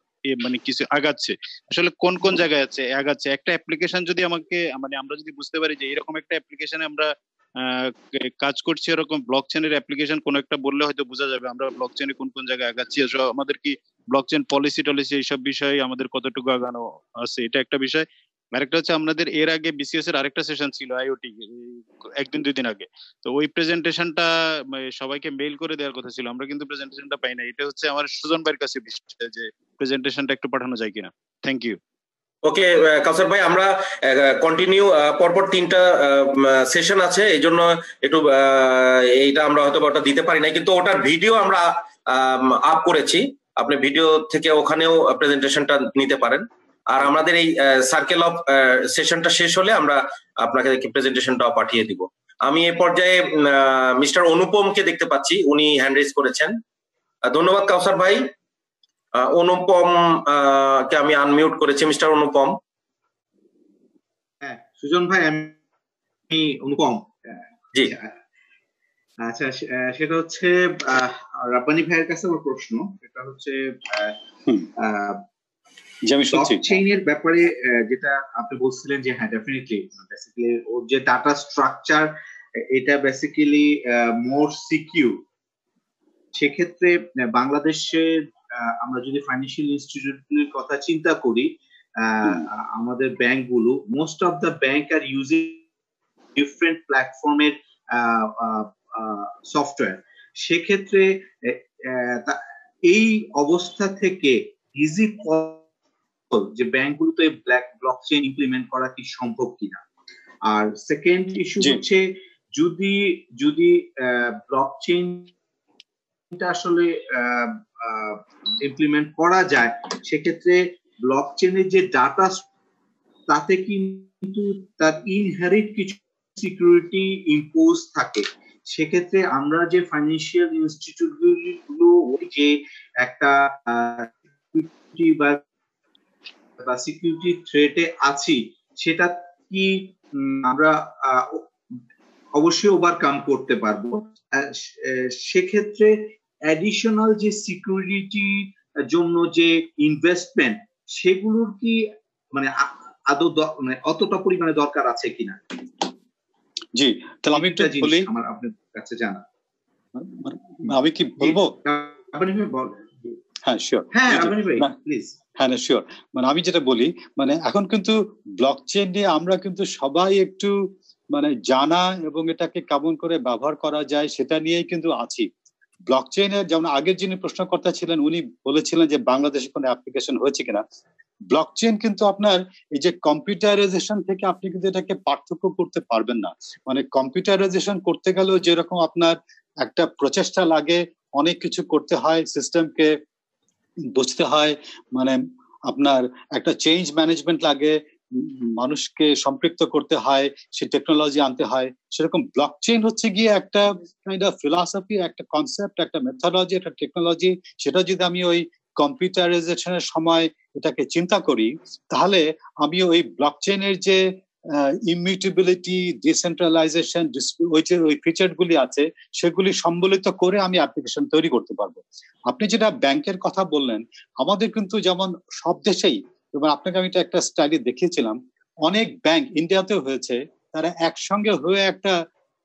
Speaker 6: মানে কিছু আগাচ্ছে। আসলে কোন কোন জায়গায় আগাচ্ছে একটা অ্যাপ্লিকেশন যদি আমাকে মানে আমরা যদি বুঝতে পারি যে এরকম একটা অ্যাপ্লিকেশনে আমরা কাজ করছি, এরকম ব্লক চেইনের অ্যাপ্লিকেশন কোন একটা বললে হয়তো বোঝা যাবে আমরা ব্লক চেইনে কোন কোন জায়গায় আগাচ্ছি। আমাদের কি ব্লক চেইন পলিসি টলিসি এইসব বিষয়ে আমাদের কতটুকু আগানো আছে, এটা একটা বিষয়। আরেকটা হচ্ছে আমাদের এর আগে বিসিএস এর আরেকটা সেশন ছিল আইওটি 1-2 দিন আগে। তো ওই প্রেজেন্টেশনটা সবাইকে মেইল করে দেওয়ার কথা ছিল, আমরা কিন্তু প্রেজেন্টেশনটা পাই না। এটা হচ্ছে আমার সুজন ভাইয়ের কাছে বিষয় যে প্রেজেন্টেশনটা একটু পাঠানো যায় কিনা। Thank you.
Speaker 2: ওকে কাউসার ভাই, আমরা কন্টিনিউ পরপর 3টা সেশন আছে, এই জন্য একটু এইটা আমরা হয়তো ওটা দিতে পারি না, কিন্তু ওটার ভিডিও আমরা আপ করেছি। আপনি ভিডিও থেকে ওখানেও প্রেজেন্টেশনটা নিতে পারেন। আর আমাদের এই সার্কেল অফ সেশনটা শেষ হলে আমরা আপনাকে প্রেজেন্টেশনটাও পাঠিয়ে দিব। আমি এই পর্যায়ে মিস্টার অনুপমকে দেখতে পাচ্ছি, উনি হ্যান্ড রেজ করেছেন। ধন্যবাদ কাউসার ভাই। অনুপম কে আমি আনমিউট করেছি। মিস্টার অনুপম।
Speaker 7: হ্যাঁ সুজন ভাই, আমি অনুপম।
Speaker 2: জি
Speaker 7: আচ্ছা, সেটা হচ্ছে রাব্বানী ভাইয়ের কাছে আমার প্রশ্ন। এটা হচ্ছে ব্লকচেইনের ব্যাপারে যেটা আপনি বলছিলেন যে হ্যাঁ ডেফিনেটলি বেসিক্যালি ওর যে ডাটা স্ট্রাকচার এটা বেসিক্যালি মোর সিকিউর। সেক্ষেত্রে বাংলাদেশে আমরা যদি ফাইন্যান্সিয়াল ইনস্টিটিউটগুলির কথা চিন্তা করি, আমাদের ব্যাংকগুলো most of the bank are using different প্ল্যাটফর্মের সফটওয়্যার, সেক্ষেত্রে এই অবস্থা থেকে ইজি যে ব্যাংকগুলোতে ব্লকচেইন ইমপ্লিমেন্ট করা কি সম্ভব কিনা। আর সেকেন্ড ইস্যু হচ্ছে যদি ব্লকচেইনটা আসলে ইমপ্লিমেন্ট করা যায়, সেক্ষেত্রে ব্লকচেইনের যে ডাটা তাতে কিন্তু তার ইনহেরিট কিছু সিকিউরিটি ইম্পোজ থাকে। সেক্ষেত্রে আমরা যে ফাইন্যান্সিয়াল ইনস্টিটিউট গুলো যে একটা বা সিকিউরিটি থ্রেটে আছি, সেটা কি আমরা অবশ্যই ওভারকাম করতে পারবো। সেক্ষেত্রে অ্যাডিশনাল যে সিকিউরিটি জন্য যে ইনভেস্টমেন্ট, সেগুলোর কি মানে আদৌ মানে অতটা পরিমাণে দরকার আছে কিনা?
Speaker 1: জি, তাহলে আমি একটু বলি,
Speaker 7: আমার আপনার কাছে জানা।
Speaker 1: আমি কি বলবো? হ্যাঁ শিওর,
Speaker 7: প্লিজ।
Speaker 1: হ্যাঁ না শিওর, মানে আমি যেটা বলি, মানে এখন কিন্তু ব্লকচেইন নিয়ে আমরা কিন্তু সবাই একটু মানে জানা এবং এটাকে কেমন করে ব্যবহার করা যায় সেটা নিয়েই কিন্তু আছি। ব্লকচেইনের যেমন আগের যিনি প্রশ্নকর্তা ছিলেন উনি বলেছিলেন যে বাংলাদেশে কোনো অ্যাপ্লিকেশন হয়েছে কিনা। ব্লকচেইন কিন্তু আপনার এই যে কম্পিউটারাইজেশন থেকে আপনি কিন্তু এটাকে পার্থক্য করতে পারবেন না। মানে কম্পিউটারাইজেশন করতে গেলেও যেরকম আপনার একটা প্রচেষ্টা লাগে, অনেক কিছু করতে হয়, সিস্টেমকে বুঝতে হয়, মানে আপনার একটা চেঞ্জ ম্যানেজমেন্ট লাগে, মানুষকে সম্পৃক্ত করতে হয়, সে টেকনোলজি আনতে হয়। সেরকম ব্লকচেইন হচ্ছে গিয়ে একটা কাইন্ড অফ ফিলসফি, একটা কনসেপ্ট, একটা মেথোলজি, একটা টেকনোলজি। সেটা যদি আমি ওই কম্পিউটারাইজেশনের সময় এটাকে চিন্তা করি, তাহলে আমি ওই ব্লকচেইনের যে ইমিউটেবিলিটি, ডিসেন্ট্রালাইজেশন, ওই ফিচার গুলি আছে সেগুলি সম্বলিত করে আমি অ্যাপ্লিকেশন তৈরি করতে পারবো। আপনি যেটা ব্যাংকের কথা বললেন, আমাদের কিন্তু যেমন সব দেশেই, এবার আপনাকে আমি একটা স্টাডি দেখিয়েছিলাম, অনেক ব্যাংক ইন্ডিয়াতেও হয়েছে, তারা একসঙ্গে হয়ে একটা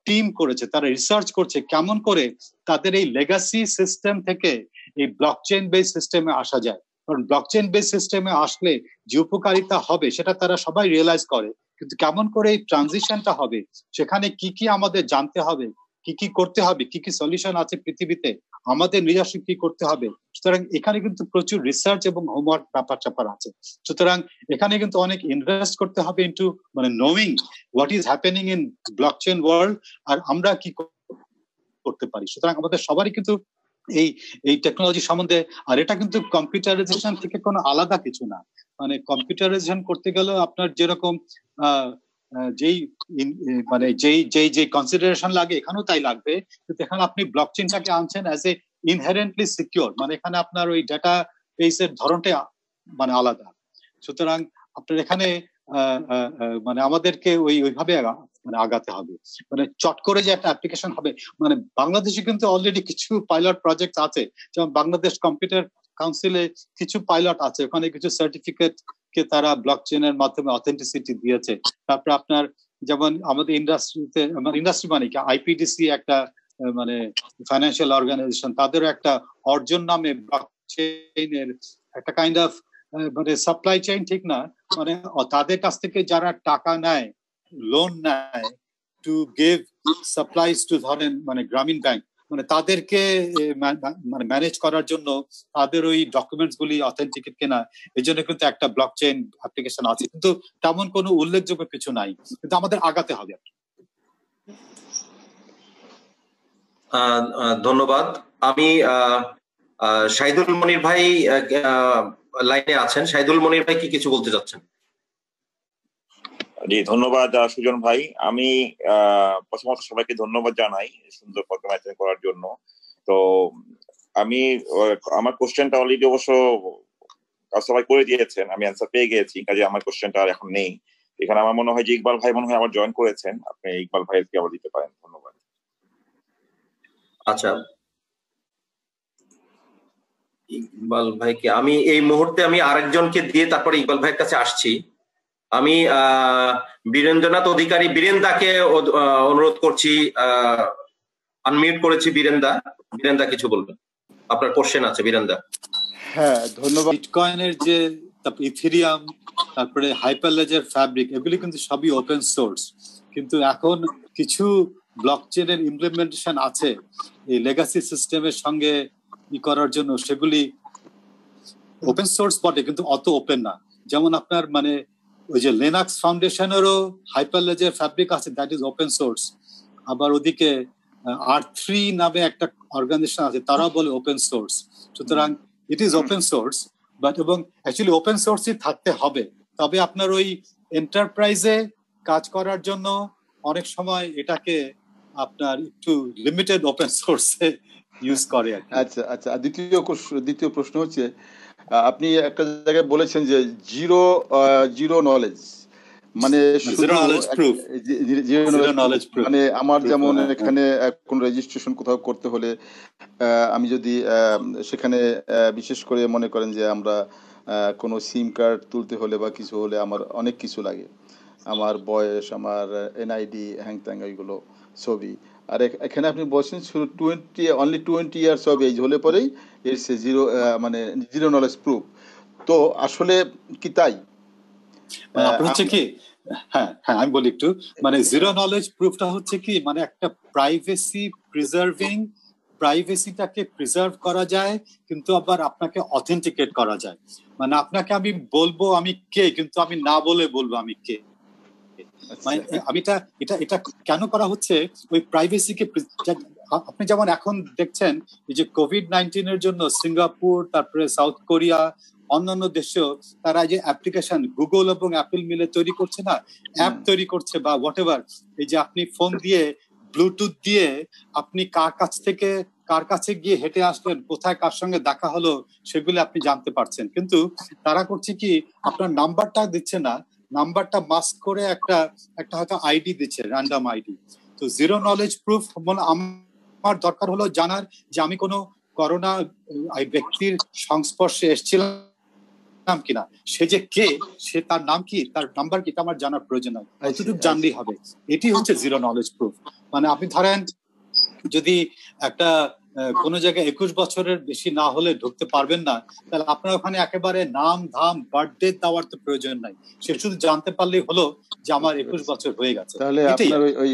Speaker 1: টিম করেছে, তারা রিসার্চ করছে কেমন করে তাদের এই লেগাসি সিস্টেম থেকে এই ব্লকচেইন বেস সিস্টেমে আসা যায়। কারণ ব্লকচেইন বেস সিস্টেমে আসলে যে উপকারিতা হবে সেটা তারা সবাই রিয়েলাইজ করে, কিন্তু কেমন করে এই ট্রানজিশনটা হবে, সেখানে কি কি আমাদের জানতে হবে, কি কি করতে হবে, কি কি সলিউশন আছে পৃথিবীতে, আমাদের নিজস্ব কি করতে হবে। সুতরাং এখানে কিন্তু প্রচুর রিসার্চ এবং হোমওয়ার্ক ব্যাপার আছে। সুতরাং এখানে কিন্তু অনেক ইনভেস্ট করতে হবে ইনটু মানে knowing what is happening in blockchain world, আর আমরা কি করতে পারি। সুতরাং আমাদের সবারই কিন্তু এই টেকনোলজি সম্বন্ধে, আর এটা কিন্তু কম্পিউটারাইজেশন থেকে কোনো আলাদা কিছু না। মানে কম্পিউটারাইজেশন করতে গেলে আপনার যেরকম যেই কনসিডারেশন লাগে এখানেও তাই লাগবে, কিন্তু এখানে আপনি ব্লকচেইনটাকে আনছেন অ্যাজ এ ইনহেরেন্টলি সিকিউর, মানে এখানে আপনার ওই ডাটা বেসের ধরনটা মানে আলাদা। সুতরাং আপনার এখানে মানে আমাদেরকে ওইভাবে মানে আগাতে হবে, মানে চট করে যে একটা অ্যাপ্লিকেশন হবে। মানে বাংলাদেশে কিন্তু অলরেডি কিছু পাইলট প্রজেক্ট আছে, যেমন বাংলাদেশ কম্পিউটার কাউন্সিলে কিছু পাইলট আছে, ওখানে কিছু সার্টিফিকেট কে তারা ব্লকচেইনের মাধ্যমে অথেন্টিসিটি দিয়েছে। তারপরে আপনার যেমন আমাদের ইন্ডাস্ট্রিতে, ইন্ডাস্ট্রি মানে কি আইপিডিসি একটা মানে ফাইন্যান্সিয়াল অর্গানাইজেশন, তাদেরও একটা অর্জন নামে ব্লকচেইনের একটা কাইন্ড অফ মানে সাপ্লাই চেইন ঠিক না, মানে তাদের কাছ থেকে যারা টাকা নেয়, লোন নেয় টু গিভ সাপ্লাইজ টু ধরেন মানে গ্রামীণ ব্যাংক, মানে তাদেরকে মানে ম্যানেজ করার জন্য তাদের ওই ডকুমেন্টস গুলি অথেন্টিকেট কেনা, এই জন্য কিন্তু একটা ব্লকচেইন অ্যাপ্লিকেশন আছে, কিন্তু তেমন কোনো উল্লেখযোগ্য কিছু নাই, কিন্তু আমাদের আগাতে হবে।
Speaker 2: ধন্যবাদ। আমি শাহিদুল মনির ভাই লাইনে আছেন। শাহিদুল মনির ভাই কি কিছু বলতে চাচ্ছেন?
Speaker 3: জি ধন্যবাদ সুজন ভাই। আমি প্রথমত সবাইকে ধন্যবাদ জানাই সুন্দর প্রোগ্রাম করার জন্য। তো আমি আমার কোশ্চেনটা অলরেডি অবশ্য সবাই করে দিয়েছেন, আমি অ্যান্সার পেয়ে গিয়েছি, কাজে আমার কোশ্চেনটা আর এখন নেই এখানে। আমার মনে হয় যে ইকবাল ভাই মনে হয় আবার জয়েন করেছেন, আপনি ইকবাল ভাইয়ের কি আবার দিতে পারেন। ধন্যবাদ।
Speaker 2: আচ্ছা ইকবাল ভাইকে আমি এই মুহূর্তে আমি আরেকজনকে দিয়ে তারপরে ইকবাল ভাইয়ের কাছে আসছি। আমি বীরেন্দ্রনাথ অধিকারী, বীরেন্দাকে অনুরোধ করছি, আনমিউট করেছি। বীরেন্দা কিছু বলবেন, আপনার কোশ্চেন আছে বীরেন্দা।
Speaker 1: হ্যাঁ ধন্যবাদ। বিটকয়েনের যে ইথেরিয়াম, তারপরে হাইপারলেজার ফ্যাব্রিক, এগুলি কিন্তু সবই ওপেন সোর্স, কিন্তু এখন কিছু ব্লকচেনের ইমপ্লিমেন্টেশন আছে এই লেগাসি সিস্টেমের সঙ্গে করার জন্য, সেগুলি ওপেন সোর্স বটে কিন্তু অত ওপেন না। যেমন আপনার মানে ওই যে লিনাক্স ফাউন্ডেশনেরও হাইপারলেজের ফ্যাব্রিক আছে, দ্যাট ইজ ওপেন সোর্স। আবার ওদিকে R3 নামে একটা অর্গানাইজেশন আছে, তারাও বলে ওপেন সোর্স। সুতরাং it is open source, but এবং অ্যাকচুয়ালি ওপেন সোর্সই থাকতে হবে। তবে আপনার ওই এন্টারপ্রাইজে কাজ করার জন্য অনেক সময় এটাকে আপনার একটু লিমিটেড ওপেন সোর্সে ইউজ করে।
Speaker 8: আচ্ছা আচ্ছা, দ্বিতীয় প্রশ্ন হচ্ছে, আপনি একটা জায়গায় বলেছেন যে জিরো নলেজ, মানে মানে আমার যেমন এখানে কোন রেজিস্ট্রেশন কোথাও করতে হলে আমি যদি সেখানে বিশেষ করে মনে করেন যে আমরা কোনো সিম কার্ড তুলতে হলে বা কিছু হলে আমার অনেক কিছু লাগে, আমার বয়স, আমার এনআইডি, হ্যাংত্যাং, ওইগুলো ছবি। আর এখানে আপনি বলছেন অনলি 20 ইয়ার্স অফ এজ হলে পরেই ইটস জিরো, মানে জিরো নলেজ প্রুফ। তো আসলে কি তাই?
Speaker 1: হচ্ছে কি, হ্যাঁ হ্যাঁ আমি বলি একটু, মানে জিরো নলেজ প্রুফটা হচ্ছে কি, মানে একটা প্রাইভেসিটাকে প্রিজার্ভ করা যায়, কিন্তু আবার আপনাকে অথেন্টিকেট করা যায়। মানে আপনাকে আমি বলবো আমি কে, কিন্তু আমি না বলে বলবো আমি কে। মানে আমি এটা কেন করা হচ্ছে, ওই প্রাইভেসিকে। আপনি যেমন এখন দেখছেন এই যে COVID-19 জন্য সিঙ্গাপুর, তারপরে সাউথ কোরিয়া, অন্যান্য দেশেও তারা যে অ্যাপ্লিকেশন গুগল এবং অ্যাপল মিলে তৈরি করছে না, অ্যাপ তৈরি করছে বা হোয়াট এভার, এই যে আপনি ফোন দিয়ে ব্লুটুথ দিয়ে আপনি কার কাছে গিয়ে হেঁটে আসলেন, কোথায় কার সঙ্গে দেখা হলো, সেগুলো আপনি জানতে পারছেন। কিন্তু তারা করছে কি, আপনার নাম্বারটা দিচ্ছে না, নাম্বারটা মাস্ক করে একটা হয়তো আইডি দিচ্ছে, র্যান্ডম আইডি। তো জিরো নলেজ প্রুফ মানে আমার দরকার হলো জানার যে আমি কোনো করোনা ব্যক্তির সংস্পর্শে এসেছিলাম কিনা, সে যে কে, সে তার নাম কি, তার নাম্বার কি, আমার জানার প্রয়োজন হয়, এতটুকু জানলেই হবে। এটি হচ্ছে জিরো নলেজ প্রুফ। মানে আপনি ধরেন যদি একটা কোন জায়গায় 21 বছরের বেশি না হলে ঢুকতে পারবেন না, তাহলে আপনার ওখানে একেবারে নাম ধাম বার্থডে দেওয়ার তো প্রয়োজন নাই, সে শুধু জানতে পারলেই হলো যে আমার 21 বছর হয়ে গেছে।
Speaker 8: তাহলে আপনার ওই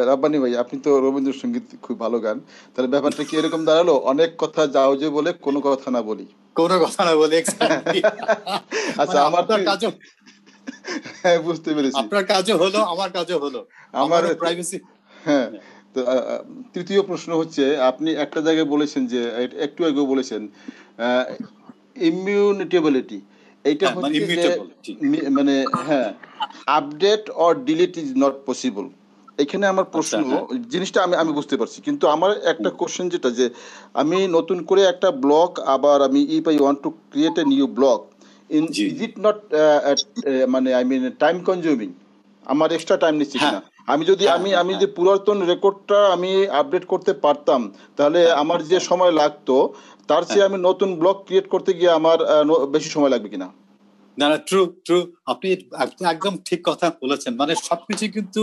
Speaker 8: রাব্বানি ভাই, আপনি তো রবীন্দ্রসঙ্গীত খুব ভালো গান, তাহলে ব্যাপারটা কি এরকম দাঁড়ালো, অনেক কথা যাও যে বলে কোনো কথা না বলি, আচ্ছা আমার কাজও, হ্যাঁ বুঝতে পেরেছি,
Speaker 1: আপনার কাজও হলো আমার কাজও হলো, আমার প্রাইভেসি।
Speaker 8: হ্যাঁ, তো তৃতীয় প্রশ্ন হচ্ছে, আপনি একটা জায়গায় বলেছেন যে একটু আগে বলেছেন ইমিউনিটেবিলিটি, এইটা হচ্ছে মানে হ্যাঁ, update or delete is not possible. এখানে আমার প্রশ্ন, জিনিসটা আমি বুঝতে পারছি, কিন্তু আমার একটা কোশ্চেন যেটা, যে আমি নতুন করে একটা ব্লগ আবার আমি if I want to create a new blog, is it not মানে আই মিন টাইম কনজিউমিং, আমার এক্সট্রা টাইম নিচ্ছি কিনা? আমি যদি পুরাতন রেকর্ডটা আমি আপডেট করতে পারতাম, তাহলে আমার যে সময় লাগতো তার চেয়ে আমি নতুন ব্লগ ক্রিয়েট করতে গিয়ে আমার বেশি সময় লাগবে কিনা?
Speaker 1: না না, ট্রু, আপনি একদম ঠিক কথা বলেছেন। মানে সবকিছু কিন্তু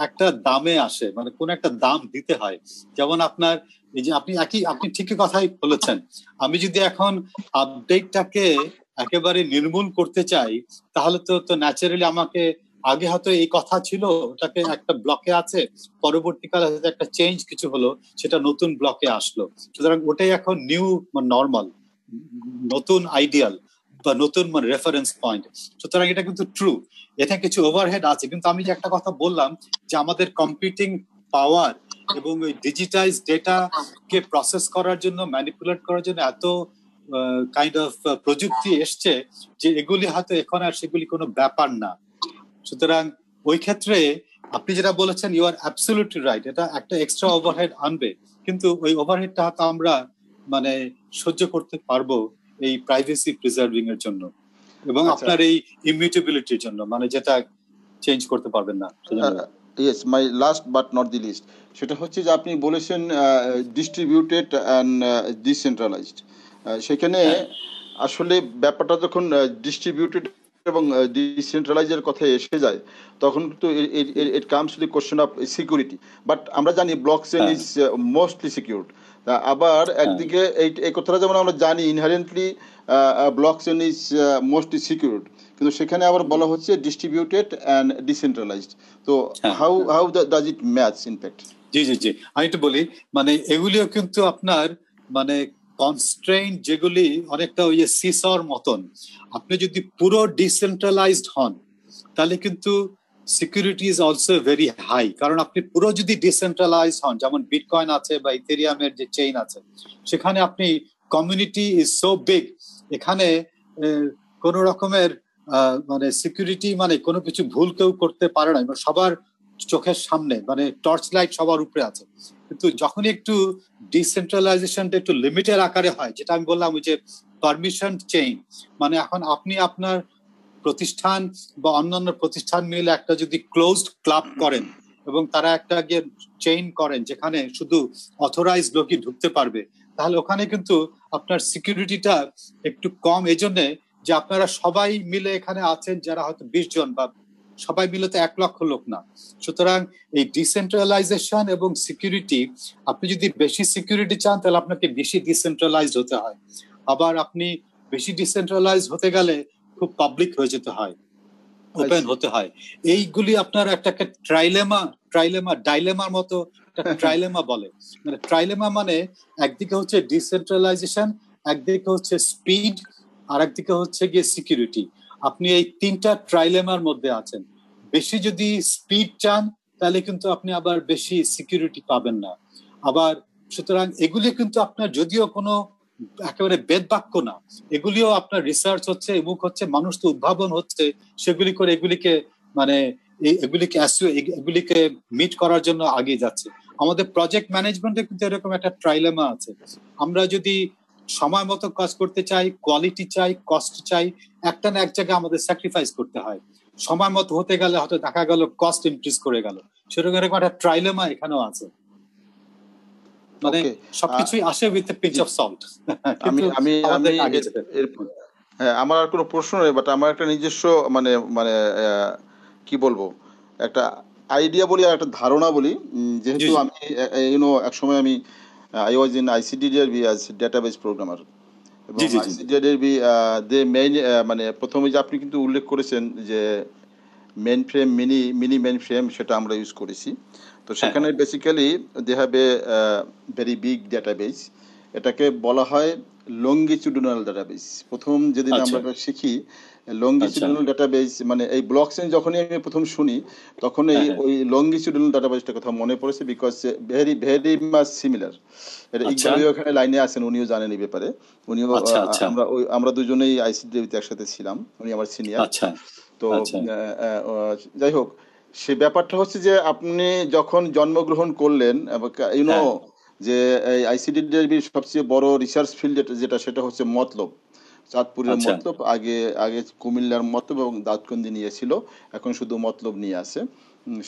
Speaker 1: একটা দামে আসে, মানে কোন একটা দাম দিতে হয়। যেমন আপনার এই যে আপনি ঠিকই কথাই বলেছেন, আমি যদি এখন আপডেটটাকে একেবারে নির্মূল করতে চাই, তাহলে তো ন্যাচারালি আমাকে আগে হয়তো এই কথা ছিল, ওটাকে একটা ব্লকে আছে, পরবর্তীকালে হয়তো একটা চেঞ্জ কিছু হলো, সেটা নতুন ব্লকে আসলো। সুতরাং ওটাই এখন নিউ নর্মাল, নতুন আইডিয়াল বা নতুন মানে রেফারেন্স পয়েন্ট। সুতরাং এটা কিন্তু ট্রু, এটা কিছু ওভারহেড আছে। কিন্তু আমি যে একটা কথা বললাম যে আমাদের কম্পিউটিং পাওয়ার এবং ওই ডিজিটাইজ ডেটা কে প্রসেস করার জন্য, ম্যানিপুলেট করার জন্য এত কাইন্ড অফ প্রযুক্তি এসছে যে এগুলি হয়তো এখন আর সেগুলি কোনো ব্যাপার না। সুতরাং ওই ক্ষেত্রে আপনি যেটা বলেছেন, ইউ আর অ্যাবসলিউটলি রাইট, এটা একটা এক্সট্রা ওভারহেড আনবে, কিন্তু ওই ওভারহেডটা হয়তো আমরা মানে সহ্য করতে পারবো এই প্রাইভেসি প্রিজার্ভিং এর জন্য এবং আপনার এই ইমিউটেবিলিটির জন্য, মানে যেটা চেঞ্জ করতে পারবেন না।
Speaker 8: Yes, my last but not the least, সেটা হচ্ছে যে আপনি বলেছেন ডিস্ট্রিবিউটেড অ্যান্ড ডিসেন্ট্রালাইজড। সেখানে আসলে ব্যাপারটা যখন ডিস্ট্রিবিউটেড এবং ডিসেন্ট্রালাইজের কথা এসে যায় তখন কিন্তু it comes to the question of security. But আমরা জানি blockchain is mostly secured. আবার একদিকে এই কথাটা যেমন আমরা জানি inherently blockchain is mostly secured, কিন্তু সেখানে আবার বলা হচ্ছে ডিস্ট্রিবিউটেড অ্যান্ড ডিসেন্ট্রালাইজড। তো how does it match in fact?
Speaker 1: জি জি জি, আমি একটু বলি, মানে এগুলিও কিন্তু আপনার মানে কনস্ট্রেইন্ট যেগুলি অনেকটা ওই সিসর মতন। আপনি যদি পুরো ডিসেন্ট্রালাইজড হন তাহলে কিন্তু security is also very high, কারণ আপনি পুরো যদি ডিসেন্ট্রালাইজড হন, যেমন বিটকয়েন আছে বা ইথেরিয়ামের যে চেইন আছে, সেখানে আপনি কমিউনিটি ইজ সো বিগ, এখানে কোন রকমের মানে সিকিউরিটি মানে কোনো কিছু ভুল কেউ করতে পারে না, সবার চোখের সামনে মানে টর্চ লাইট সবার উপরে আছে। কিন্তু যখনই একটু ডিসেন্ট্রালাইজেশনটা একটু লিমিটেড আকারে হয়, যেটা আমি বললাম ওই যে পারমিশন চেইন, মানে এখন আপনি আপনার প্রতিষ্ঠান বা অন্যান্য প্রতিষ্ঠান মিলে একটা যদি ক্লোজড ক্লাব করেন এবং তারা একটা গিয়ে চেইন করেন যেখানে শুধু অথরাইজড লোকই ঢুকতে পারবে, তাহলে ওখানে কিন্তু আপনার সিকিউরিটিটা একটু কম, এই জন্যে যে আপনারা সবাই মিলে এখানে আছেন যারা হয়তো 20 জন বা সবাই মিলে তো 1 লক্ষ লোক না। সুতরাং এই ডিসেন্ট্রালাইজেশন এবং সিকিউরিটি, আপনি যদি বেশি সিকিউরিটি চান তাহলে আপনাকে বেশি ডিসেন্ট্রালাইজড হতে হয়, আবার আপনি বেশি ডিসেন্ট্রালাইজড হতে গেলে খুব পাবলিক হয়ে যেতে হয়, ওপেন হতে হয়। এইগুলি আপনার একটা ডাইলেমার মতো একটা ট্রাইলেমা বলে। মানে ট্রাইলেমা মানে একদিকে হচ্ছে ডিসেন্ট্রালাইজেশন, একদিকে হচ্ছে স্পিড, আর একদিকে হচ্ছে গিয়ে সিকিউরিটি। আপনি এই 3টা ট্রাইলেমার মধ্যে আছেন। বেশি যদি স্পিড চান তাহলে কিন্তু আপনি আবার বেশি সিকিউরিটি পাবেন না। আবার সুতরাং এগুলি কিন্তু আপনার যদিও কোনো একেবারে বেদ বাক্য না, এগুলিও আপনার রিসার্চ হচ্ছে, এমুক হচ্ছে, মানুষ তো উদ্ভাবন হচ্ছে সেগুলি করে এগুলিকে মানে এগুলিকে মিট করার জন্য আগিয়ে যাচ্ছে। আমাদের প্রজেক্ট ম্যানেজমেন্টে কিন্তু এরকম একটা ট্রাইলেমা আছে। আমরা যদি সময় মতো কাজ করতে চাই, কোয়ালিটি চাই, কস্ট চাই, একটা না এক জায়গায় আমাদের স্যাক্রিফাইস করতে হয়। সময় মতো হতে গেলে হয়তো দেখা গেল কস্ট ইনক্রিজ করে গেল, সেরকম এরকম একটা ট্রাইলেমা এখানেও আছে। মানে সবকিছুই আসে with a pinch of salt.
Speaker 8: হ্যাঁ, আমার আর কোনো প্রশ্ন নেই, বাট আমার একটা নিজস্ব মানে মানে কি বলবো, একটা আইডিয়া বলি আর একটা ধারণা বলি। যেহেতু আমি এক সময় আমি I was in ICDDRB as database programmer, এবং ICDDRB মানে প্রথমে যে আপনি কিন্তু উল্লেখ করেছেন যে mainframe, mini mainframe, সেটা আমরা ইউজ করেছি। তো সেখানে basically they have a very big database, এটাকে বলা হয় লঙ্গিচুডিনাল ডাটাবেস। প্রথম যেদিন আমরা শিখি লঙ্গিচুডিনাল ডাটাবেস, মানে এই ব্লক চেইন যখনই আমি প্রথম শুনি তখন ওই লঙ্গিচুডিনাল ডাটাবেসটার কথা মনে পড়েছে, because very very much similar. এটা ইকবাল ওখানে লাইনে আছেন, উনিও জানেন এই ব্যাপারে। উনিও আমরা দুজনেই আইসিডিতে একসাথে ছিলাম, উনি আমার সিনিয়র। তো যাই হোক, সে ব্যাপারটা হচ্ছে যে আপনি যখন জন্মগ্রহণ করলেন, ইউনো যে আইসিডিডিআরবির সবচেয়ে বড় রিসার্চ ফিল্ড যেটা সেটা হচ্ছে মতলব, চাঁদপুরের মতলব। আগে কুমিল্লার মতলব এবং দাউদকান্দি নিয়ে ছিল, এখন শুধু মতলব নিয়ে আছে।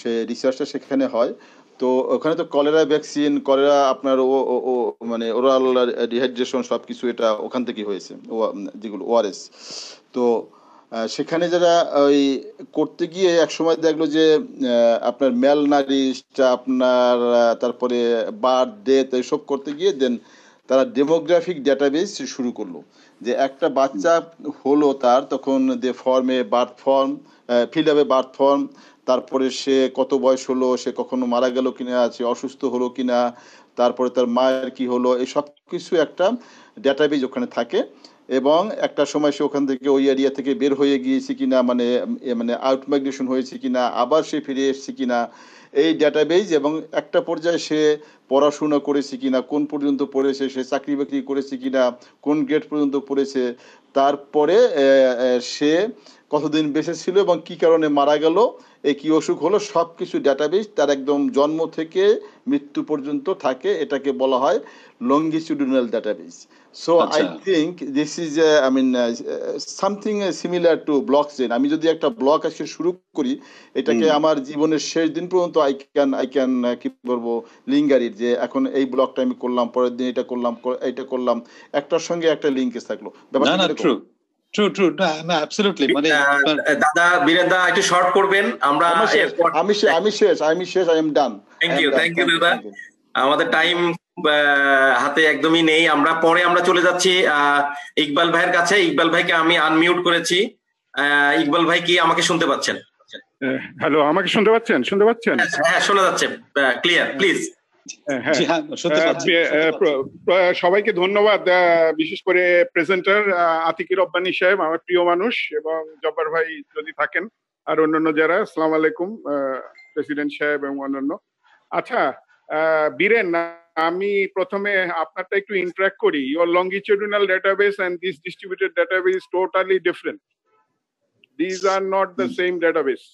Speaker 8: সে রিসার্চটা সেখানে হয়। তো ওখানে তো কলেরা ভ্যাকসিন, কলেরা আপনার ও মানে ওরাল ডিহাইড্রেশন সবকিছু এটা ওখান থেকে হয়েছে, যেগুলো ওআরএস। তো সেখানে যারা ওই করতে গিয়ে একসময় দেখলো যে আপনার ম্যাল নারিশটা আপনার, তারপরে বার্থ ডেথ এইসব করতে গিয়ে দেন তারা ডেমোগ্রাফিক ডাটাবেস শুরু করলো। যে একটা বাচ্চা হলো তার, তখন দে ফর্মে বার্থ ফর্ম, ফিল আপ এ বার্থ ফর্ম, তারপরে সে কত বয়স হলো, সে কখনো মারা গেল কিনা, সে অসুস্থ হলো কিনা, তারপরে তার মায়ের কি হলো, এই সব কিছু একটা ডাটাবেস ওখানে থাকে। এবং একটা সময় সে ওখান থেকে ওই এরিয়া থেকে বের হয়ে গিয়েছে কিনা, মানে আউট মাইগ্রেশন হয়েছে কিনা, আবার সে ফিরে এসেছে কিনা, এই ডাটাবেস। এবং একটা পর্যায়ে সে পড়াশোনা করেছে কিনা, কোন পর্যন্ত পড়েছে, সে চাকরি বাকরি করেছে কিনা, কোন গ্রেড পর্যন্ত পড়েছে, তারপরে সে কতদিন বেঁচে ছিল এবং কি কারণে মারা গেল, এই কি অসুখ হলো, সব কিছু ডাটাবেস তার একদম জন্ম থেকে মৃত্যু পর্যন্ত থাকে। এটাকে বলা হয় longitudinal database. So I think this is something similar to block chain. আমি যদি একটা ব্লক আজকে শুরু করি, এটাকে আমার জীবনের শেষ দিন পর্যন্ত আই ক্যান কি বলবো লিঙ্গারির, যে এখন এই ব্লকটা আমি করলাম, পরের দিন এটা করলাম, একটার সঙ্গে একটা লিঙ্কেজ থাকলো। ব্যাপারটা
Speaker 1: ট্রু না অ্যাবসলিউটলি মানে
Speaker 2: দাদা বীরেন দা একটু শর্ট করবেন, আমরা
Speaker 8: আমি শেষ I am done.
Speaker 2: Thank you দাদা, আমাদের টাইম হাতে একদমই নেই। আমরা চলে যাচ্ছি ইকবাল ভাইয়ের কাছে। ইকবাল ভাইকে আমি আনমিউট করেছি। ইকবাল ভাই কি আমাকে শুনতে পাচ্ছেন?
Speaker 9: হ্যালো, আমাকে শুনতে পাচ্ছেন?
Speaker 2: হ্যাঁ শোনা যাচ্ছে, ক্লিয়ার, প্লিজ।
Speaker 9: সবাইকে ধন্যবাদ, বিশেষ করে প্রেজেন্টার আতিক রব্বানী সাহেব, আমার প্রিয় মানুষ, এবং জব্বার ভাই যদি থাকেন, আর অন্যান্য যারা। আসসালামু আলাইকুম প্রেসিডেন্ট সাহেব এবং অন্যান্য। আচ্ছা বীরেন, আমি প্রথমে আপনারটা একটু ইন্টারাক্ট করি। Your longitudinal database and this distributed database is totally different. These are not the same database.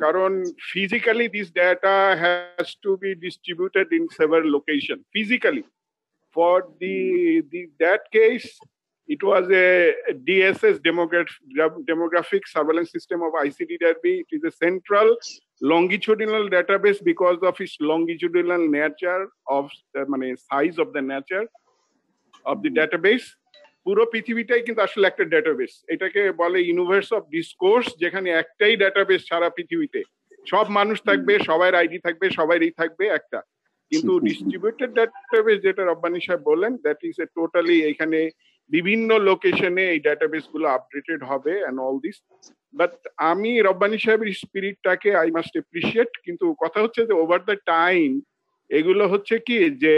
Speaker 9: কারণ physically this data has to be distributed in several locations physically. For that case, it was a DSS, demographic surveillance system of ICT-DRB. It is a central longitudinal database because of its longitudinal nature of size of the nature of the database. পুরো পৃথিবীটাই কিন্তু আসলে একটা database. এটাকে বলে universe of discourse, যেখানে একটাই database সারা পৃথিবীতে। সব মানুষ থাকবে, সবার আইডি থাকবে, সবারই থাকবে একটা। কিন্তু ডিস্ট্রিবিউটেড ডেটাবেস যেটা রব্বানী সাহেব বললেন, দ্যাট ইজ এ টোটালি, এখানে বিভিন্ন লোকেশনে এই ডেটাবেস গুলো আপডেটেড হবে এন্ড অল দিস। বাট আমি রব্বানী সাহেবের স্পিরিটটাকে আই মাস্ট এপ্রিসিয়েট। কিন্তু কথা হচ্ছে যে ওভার দ্য টাইম এগুলো হচ্ছে কি, যে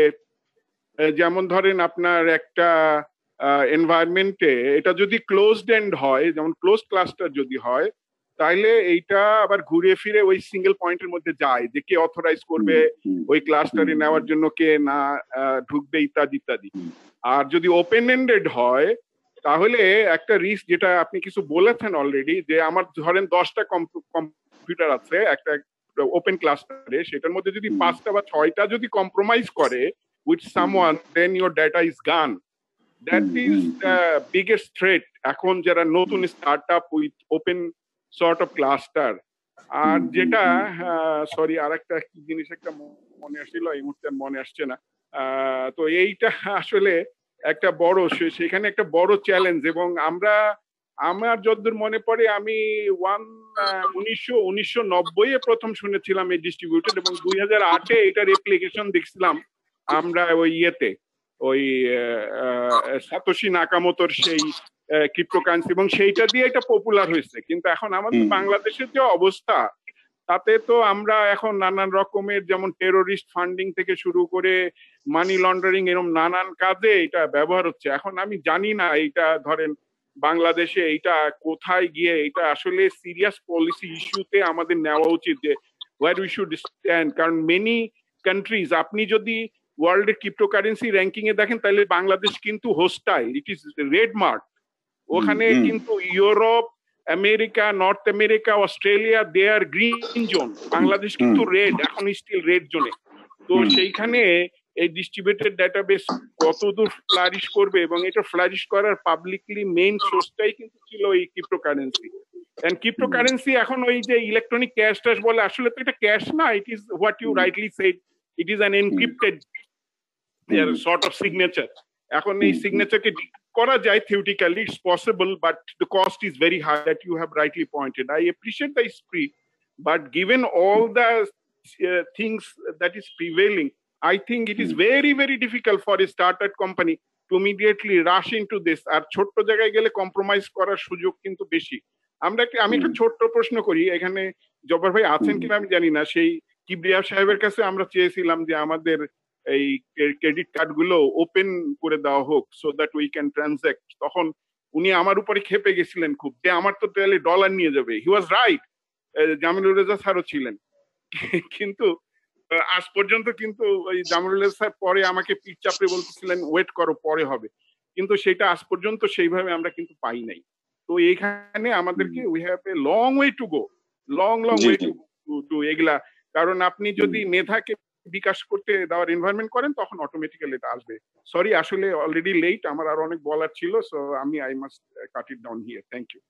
Speaker 9: যেমন ধরেন আপনার একটা এনভায়রনমেন্টে এটা যদি ক্লোজড এন্ড হয়, যেমন ক্লোজ ক্লাস্টার যদি হয়, তাহলে এইটা আবার ঘুরে ফিরে ওই সিঙ্গেল পয়েন্টের মধ্যে যায়, যে কে অথরাইজ করবে ওই ক্লাস্টারে নেওয়ার জন্য, কে না ঢুকবে, ইত্যাদি ইত্যাদি। আর যদি ওপেন এন্ডেড হয় তাহলে একটা রিস্ক, যেটা আপনি কিছু বলেছেন অলরেডি, যে আমার ধরেন 10টা কম্পিউটার আছে একটা ওপেন ক্লাস্টারে, সেটার মধ্যে যদি 5টা বা 6টা যদি কম্প্রোমাইজ করে with someone, then your data is gone. That is the biggest threat এখন যারা নতুন startup with open sort of cluster. আর যেটা সরি, আর একটা জিনিস একটা মনে আসছিল, এই মুহূর্তে মনে আসছে না। তো এইটা আসলে একটা বড়, সেখানে একটা বড় চ্যালেঞ্জ। এবং আমার যতদূর মনে পড়ে, আমি 1990 প্রথম শুনেছিলাম এই ডিস্ট্রিবিউটেড, এবং 2008 এটার অ্যাপ্লিকেশন দেখছিলাম আমরা ওই ইয়েতে, ওই সাতোশি নাকামোতোর সেই ক্রিপ্টোকারেন্সি, এবং সেইটা দিয়ে এটা পপুলার হয়েছে। কিন্তু এখন আমাদের বাংলাদেশের যে অবস্থা, তাতে তো আমরা এখন নানান রকমের, যেমন টেরোরিস্ট ফান্ডিং থেকে শুরু করে মানি লন্ডারিং, এরকম নানান কাজে এটা ব্যবহার হচ্ছে। এখন আমি জানি না এইটা ধরেন বাংলাদেশে এইটা কোথায় গিয়ে, এটা আসলে সিরিয়াস পলিসি ইস্যুতে আমাদের নেওয়া উচিত, যে ওয়্যার উই শুড স্ট্যান্ড। কারণ মেনি কান্ট্রিজ, আপনি যদি ওয়ার্ল্ডের ক্রিপ্টোকারেন্সি র্যাঙ্কিং এ দেখেন, তাহলে বাংলাদেশ কিন্তু hostile, it is red mark. ওখানে কিন্তু Europe, America, North America, Australia, they are green zone. Bangladesh কিন্তু রেড, এখন স্টিল রেড জোনে। তো সেইখানে এই ডিস্ট্রিবিউটেড ডেটাবেস কতদূর ফ্লারিশ করবে, এবং এটা ফ্লারিশ করার পাবলিকলি মেইন সোর্সটাই কিন্তু ছিল এই ক্রিপ্টোকারেন্সি। এন্ড ক্রিপ্টোকারেন্সি এখন ওই যে ইলেকট্রনিক ক্যাশ ট্যাশ বলে, আসলে তো এটা ক্যাশ না, it is what you rightly said, it is an encrypted sort of signature. এখন এই সিগনেচারকে করা যায় theoretically, it's possible, but the cost is very high, that you have rightly pointed. I appreciate the spirit, but given all the things that is prevailing, I think it is very very difficult for a startup company to immediately rush into this. আর ছোট্ট জায়গায় গেলে compromise করার সুযোগ কিন্তু বেশি। আমি একটা ছোট্ট প্রশ্ন করি, এখানে জব্বার ভাই আছেন কিনা আমি জানি না। সেই কিবরিয়া সাহেবের কাছে আমরা চেয়েছিলাম যে আমাদের এই ক্রেডিট কার্ড গুলো ওপেন করে দেওয়া হোক, সো দ্যাট উই ক্যান ট্রানজাক্ট। তখন উনি আমার উপরে খেপে গেছিলেন খুব, যে আমার তো তাহলে ডলার নিয়ে যাবে। হি ওয়াজ রাইট, জামিলুর রেজা স্যারও ছিলেন। কিন্তু আজ পর্যন্ত কিন্তু ওই জামিলুর রেজা স্যার পরে আমাকে পিঠ চাপড়ে বলতেছিলেন ওয়েট করো, পরে হবে, কিন্তু সেটা আজ পর্যন্ত সেইভাবে আমরা কিন্তু পাই নাই। তো এইখানে আমাদেরকে we have a long way to go, long way to এগুলা। কারণ আপনি যদি মেধাকে বিকাশ করতে দেওয়ার এনভায়রনমেন্ট করেন, তখন অটোমেটিক্যালি এটা আসবে। সরি, আসলে অলরেডি লেট, আমার আর অনেক বলার ছিল, so I must cut it down here. Thank you.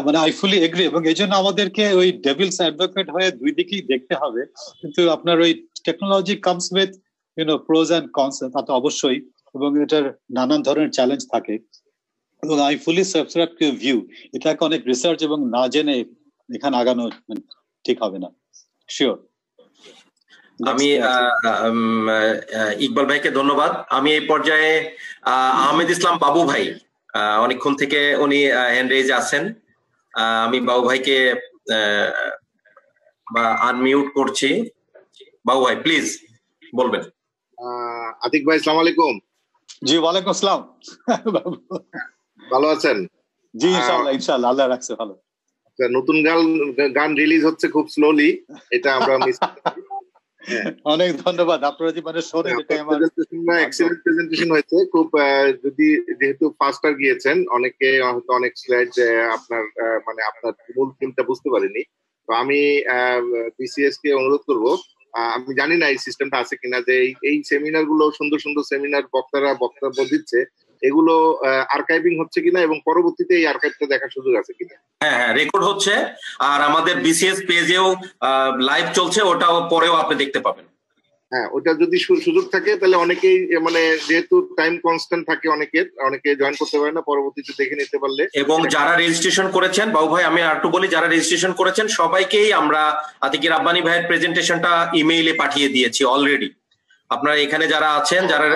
Speaker 1: মানে আই ফুলি এগ্রি, এবং এই জন্য আমাদেরকে ওই ডেভিলস অ্যাডভোকেট হয়ে দুই দিকেই দেখতে হবে। কিন্তু আপনার ওই technology comes with pros and cons, তা তো অবশ্যই। এবং এটার নানান ধরনের চ্যালেঞ্জ থাকে, এবং I fully subscribe to view এটাকে অনেক রিসার্চ এবং না জেনে এখানে আগানো ঠিক হবে না। শিওর।
Speaker 2: আমি ইকবাল ভাইকে ধন্যবাদ। আমি এই পর্যায়ে আহমেদ ইসলাম বাবু ভাই, অনেকক্ষণ থেকে উনি হ্যান্ড রেজে আছেন, আমি বাবু ভাইকে আনমিউট করছি। বাবু ভাই প্লিজ বলবেন।
Speaker 10: আতিক ভাই আসসালামু আলাইকুম।
Speaker 1: জি ওয়ালাইকুম আসসালাম।
Speaker 10: ভালো আছেন?
Speaker 1: জি ইনশাআল্লাহ, ইনশাআল্লাহ আল্লাহ রাখছে ভালো।
Speaker 10: নতুন গান রিলিজ হচ্ছে খুব স্লোলি, এটা আমরা মিস
Speaker 1: অনেক ধন্যবাদ। আপনারা যে মানে শোনেন, এটা আমার
Speaker 10: এক্সিলেন্ট প্রেজেন্টেশন হয়েছে খুব। যদি যেহেতু ফাস্টার গিয়েছেন, অনেকে হয়তো অনেক স্লাইড আপনার মানে আপনার মূল থিমটা বুঝতে পারেনি। তো আমি বিসিএস কে অনুরোধ করব, আমি জানি না এই সিস্টেমটা আছে কিনা, যে এই সেমিনার গুলো সুন্দর সুন্দর সেমিনার বক্তব্য দিচ্ছে, এগুলো আর্কাইভিং হচ্ছে কিনা এবং পরবর্তীতে এই আর্কাইভটা দেখার সুযোগ আছে কিনা।
Speaker 2: হ্যাঁ হ্যাঁ, রেকর্ড হচ্ছে, আর আমাদের বিসিএস পেজেও লাইভ চলছে, ওটাও পরেও আপনি দেখতে পাবেন।
Speaker 10: হ্যাঁ, ওটা যদি সুযোগ থাকে তাহলে অনেকেই, মানে যেহেতু টাইম কনস্ট্যান্ট থাকে অনেকে জয়েন করতে পারে না, পরবর্তীতে দেখে নিতে পারলে।
Speaker 2: এবং যারা রেজিস্ট্রেশন করেছেন, বাবু ভাই আমি আরেকটু বলি, যারা রেজিস্ট্রেশন করেছেন সবাইকেই আমরা আতিক রাব্বানী ভাইয়ের প্রেজেন্টেশনটা ইমেইলে পাঠিয়ে দিয়েছি অলরেডি। আপনারা এখানে যারা আছেন, যারা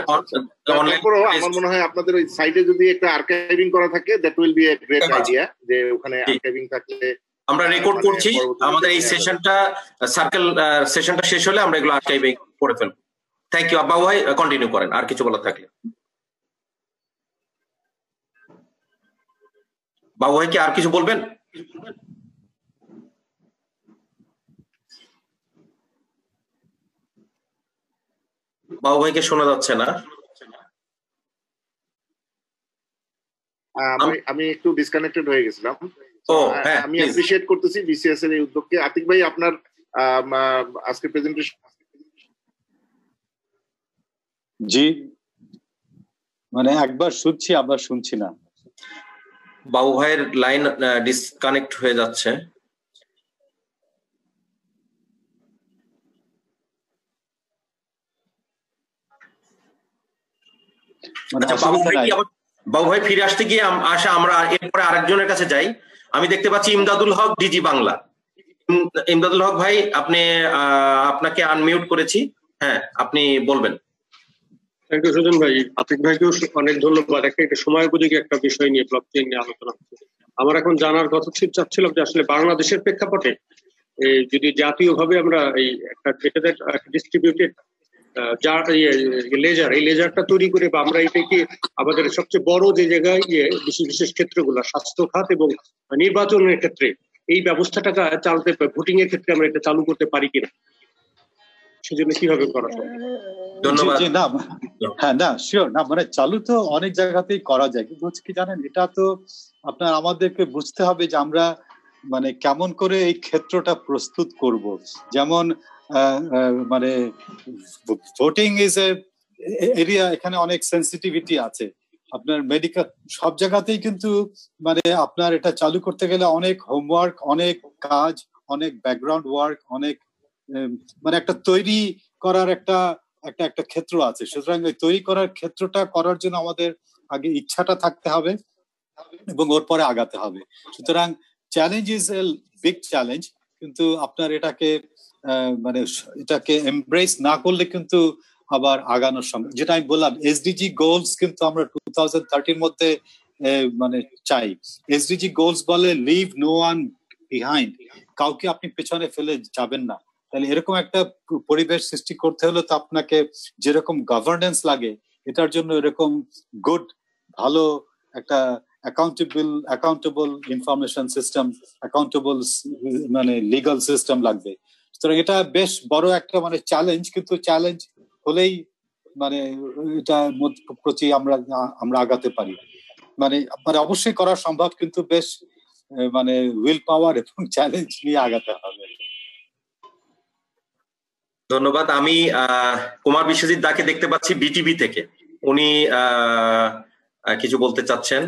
Speaker 2: অনলাইন,
Speaker 10: আমার মনে হয় আপনাদের ওই সাইটে যদি একটা আর্কাইভিং করা থাকে, that will B a great idea, যে ওখানে আর্কাইভিং থাকলে।
Speaker 2: আমরা রেকর্ড করছি, আমাদের এই সেশনটা সেশনটা শেষ হলে আমরা এগুলো আর্কাইভিং করে ফেলবো। Thank you. বাবু ভাই কন্টিনিউ করেন, আর কিছু বলার থাকলে। বাবু ভাই কি আর কিছু বলবেন? বাবু ভাইকে শোনা যাচ্ছে না।
Speaker 10: আমি একটু ডিসকানেক্টেড হয়ে গেছিলাম।
Speaker 2: হ্যাঁ,
Speaker 10: আমি অ্যাপ্রিশিয়েট করতেছি বিসিএস এর এই উদ্যোগকে। আতিক ভাই, আপনার আজকে প্রেজেন্টেশন।
Speaker 1: জি, মানে একবার শুনছি আবার শুনছি না।
Speaker 2: বাবু ভাইয়ের লাইন ডিসকানেক্ট হয়ে যাচ্ছে। বাবু ভাই ফিরে আসতে গিয়ে আমরা এরপরে আরেকজনের কাছে যাই। আমি দেখতে পাচ্ছি ইমদাদুল হক, ডিজি বাংলা। ইমদাদুল হক ভাই, আপনাকে আনমিউট করেছি। হ্যাঁ, আপনি বলবেন।
Speaker 11: থ্যাংক ইউ সুজন ভাই। আতিক ভাইকেও অনেক ধন্যবাদ। একটা সময় উপযোগী একটা বিষয় নিয়ে, ব্লকচেইন নিয়ে আলোচনা হচ্ছে। আমার এখন জানার কথা চাচ্ছিলাম যে আসলে বাংলাদেশের প্রেক্ষাপটে যদি জাতীয়ভাবে আমরা এই একটা ডিস্ট্রিবিউটেড লেজার, এই লেজারটা তৈরি করে, বা আমরা এটাকে আমাদের সবচেয়ে বড় যে জায়গায় বিশেষ বিশেষ ক্ষেত্রগুলো, স্বাস্থ্য খাত এবং নির্বাচনের ক্ষেত্রে এই ব্যবস্থাটাকে চালাতে, ভোটিং এর ক্ষেত্রে আমরা এটা চালু করতে পারি কিনা, সেজন্য কিভাবে করা সম্ভব?
Speaker 1: ধন্যবাদ। হ্যাঁ, না শিওর না, মানে চালু তো অনেক জায়গাতেই করা যায়, কিন্তু হচ্ছে কি জানেন, এটা তো আপনার আমাদেরকে বুঝতে হবে যে আমরা মানে কেমন করে এই ক্ষেত্রটা প্রস্তুত করব। যেমন মানে ভোটিং ইজ এ এরিয়া, এখানে অনেক সেন্সিটিভিটি আছে। আপনার মেডিকেল সব জায়গাতেই কিন্তু মানে আপনার এটা চালু করতে গেলে অনেক হোমওয়ার্ক, অনেক কাজ, অনেক ব্যাকগ্রাউন্ড ওয়ার্ক, অনেক মানে একটা তৈরি করার একটা ক্ষেত্র আছে। সুতরাং ওই তৈরি করার ক্ষেত্রটা করার জন্য আমাদের আগে ইচ্ছাটা থাকতে হবে এবং ওর পরে আগাতে হবে। সুতরাং challenge is a big challenge, কিন্তু আপনার এটাকে মানে এটাকে এমব্রেস না করলে কিন্তু আবার আগানোর সময়, যেটা আমি বললাম, এসডিজি গোলস কিন্তু আমরা 2030 মধ্যে মানে চাই। এসডিজি গোলস বলে লিভ নো ওয়ান বিহাইন্ড, কাউকে আপনি পেছনে ফেলে যাবেন না। তাহলে এরকম একটা পরিবেশ সৃষ্টি করতে হলে তো আপনাকে যেরকম গভর্নেন্স লাগে, এটার জন্য এরকম গুড, ভালো একটা অ্যাকাউন্টেবল ইনফরমেশন সিস্টেম, অ্যাকাউন্টেবল মানে লিগাল সিস্টেম লাগবে। সুতরাং এটা বেশ বড় একটা মানে চ্যালেঞ্জ, কিন্তু চ্যালেঞ্জ হলেই মানে এটার প্রতি আমরা আগাতে পারি। মানে অবশ্যই করা সম্ভব, কিন্তু বেশ মানে উইল পাওয়ার এবং চ্যালেঞ্জ নিয়ে আগাতে হবে।
Speaker 2: ধন্যবাদ। আমি কুমার বিশ্বজিৎ দাকে দেখতে পাচ্ছি বিটিভি থেকে, উনি কিছু বলতে চাচ্ছেন।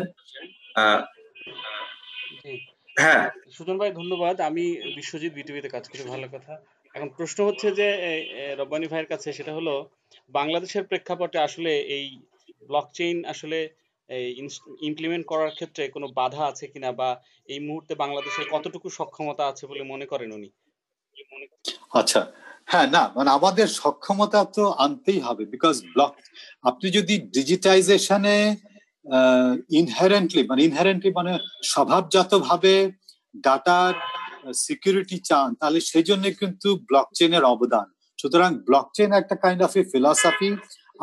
Speaker 12: হ্যাঁ সুজন ভাই ধন্যবাদ। আমি বিশ্বজিৎ, বিটিভিতে কাজ করি, ভালো কথা। এখন প্রশ্ন হচ্ছে যে রব্বানী ভাইয়ের কাছে, সেটা হলো বাংলাদেশের প্রেক্ষাপটে আসলে এই ব্লকচেইন আসলে ইমপ্লিমেন্ট করার ক্ষেত্রে কোনো বাধা আছে কিনা, বা এই মুহূর্তে বাংলাদেশের কতটুকু সক্ষমতা আছে বলে মনে করেন উনি?
Speaker 1: আচ্ছা, হ্যাঁ, না মানে আমাদের সক্ষমতা তো আনতেই হবে, বিকজ আপনি যদি ডিজিটাইজেশনে ইনহেরেন্টলি মানে স্বভাবজাত ভাবে ডাটার সিকিউরিটি চান, তাহলে সেই জন্য কিন্তু ব্লকচেইনের অবদান। সুতরাং ব্লকচেইন একটা কাইন্ড অফ এ ফিলসফি।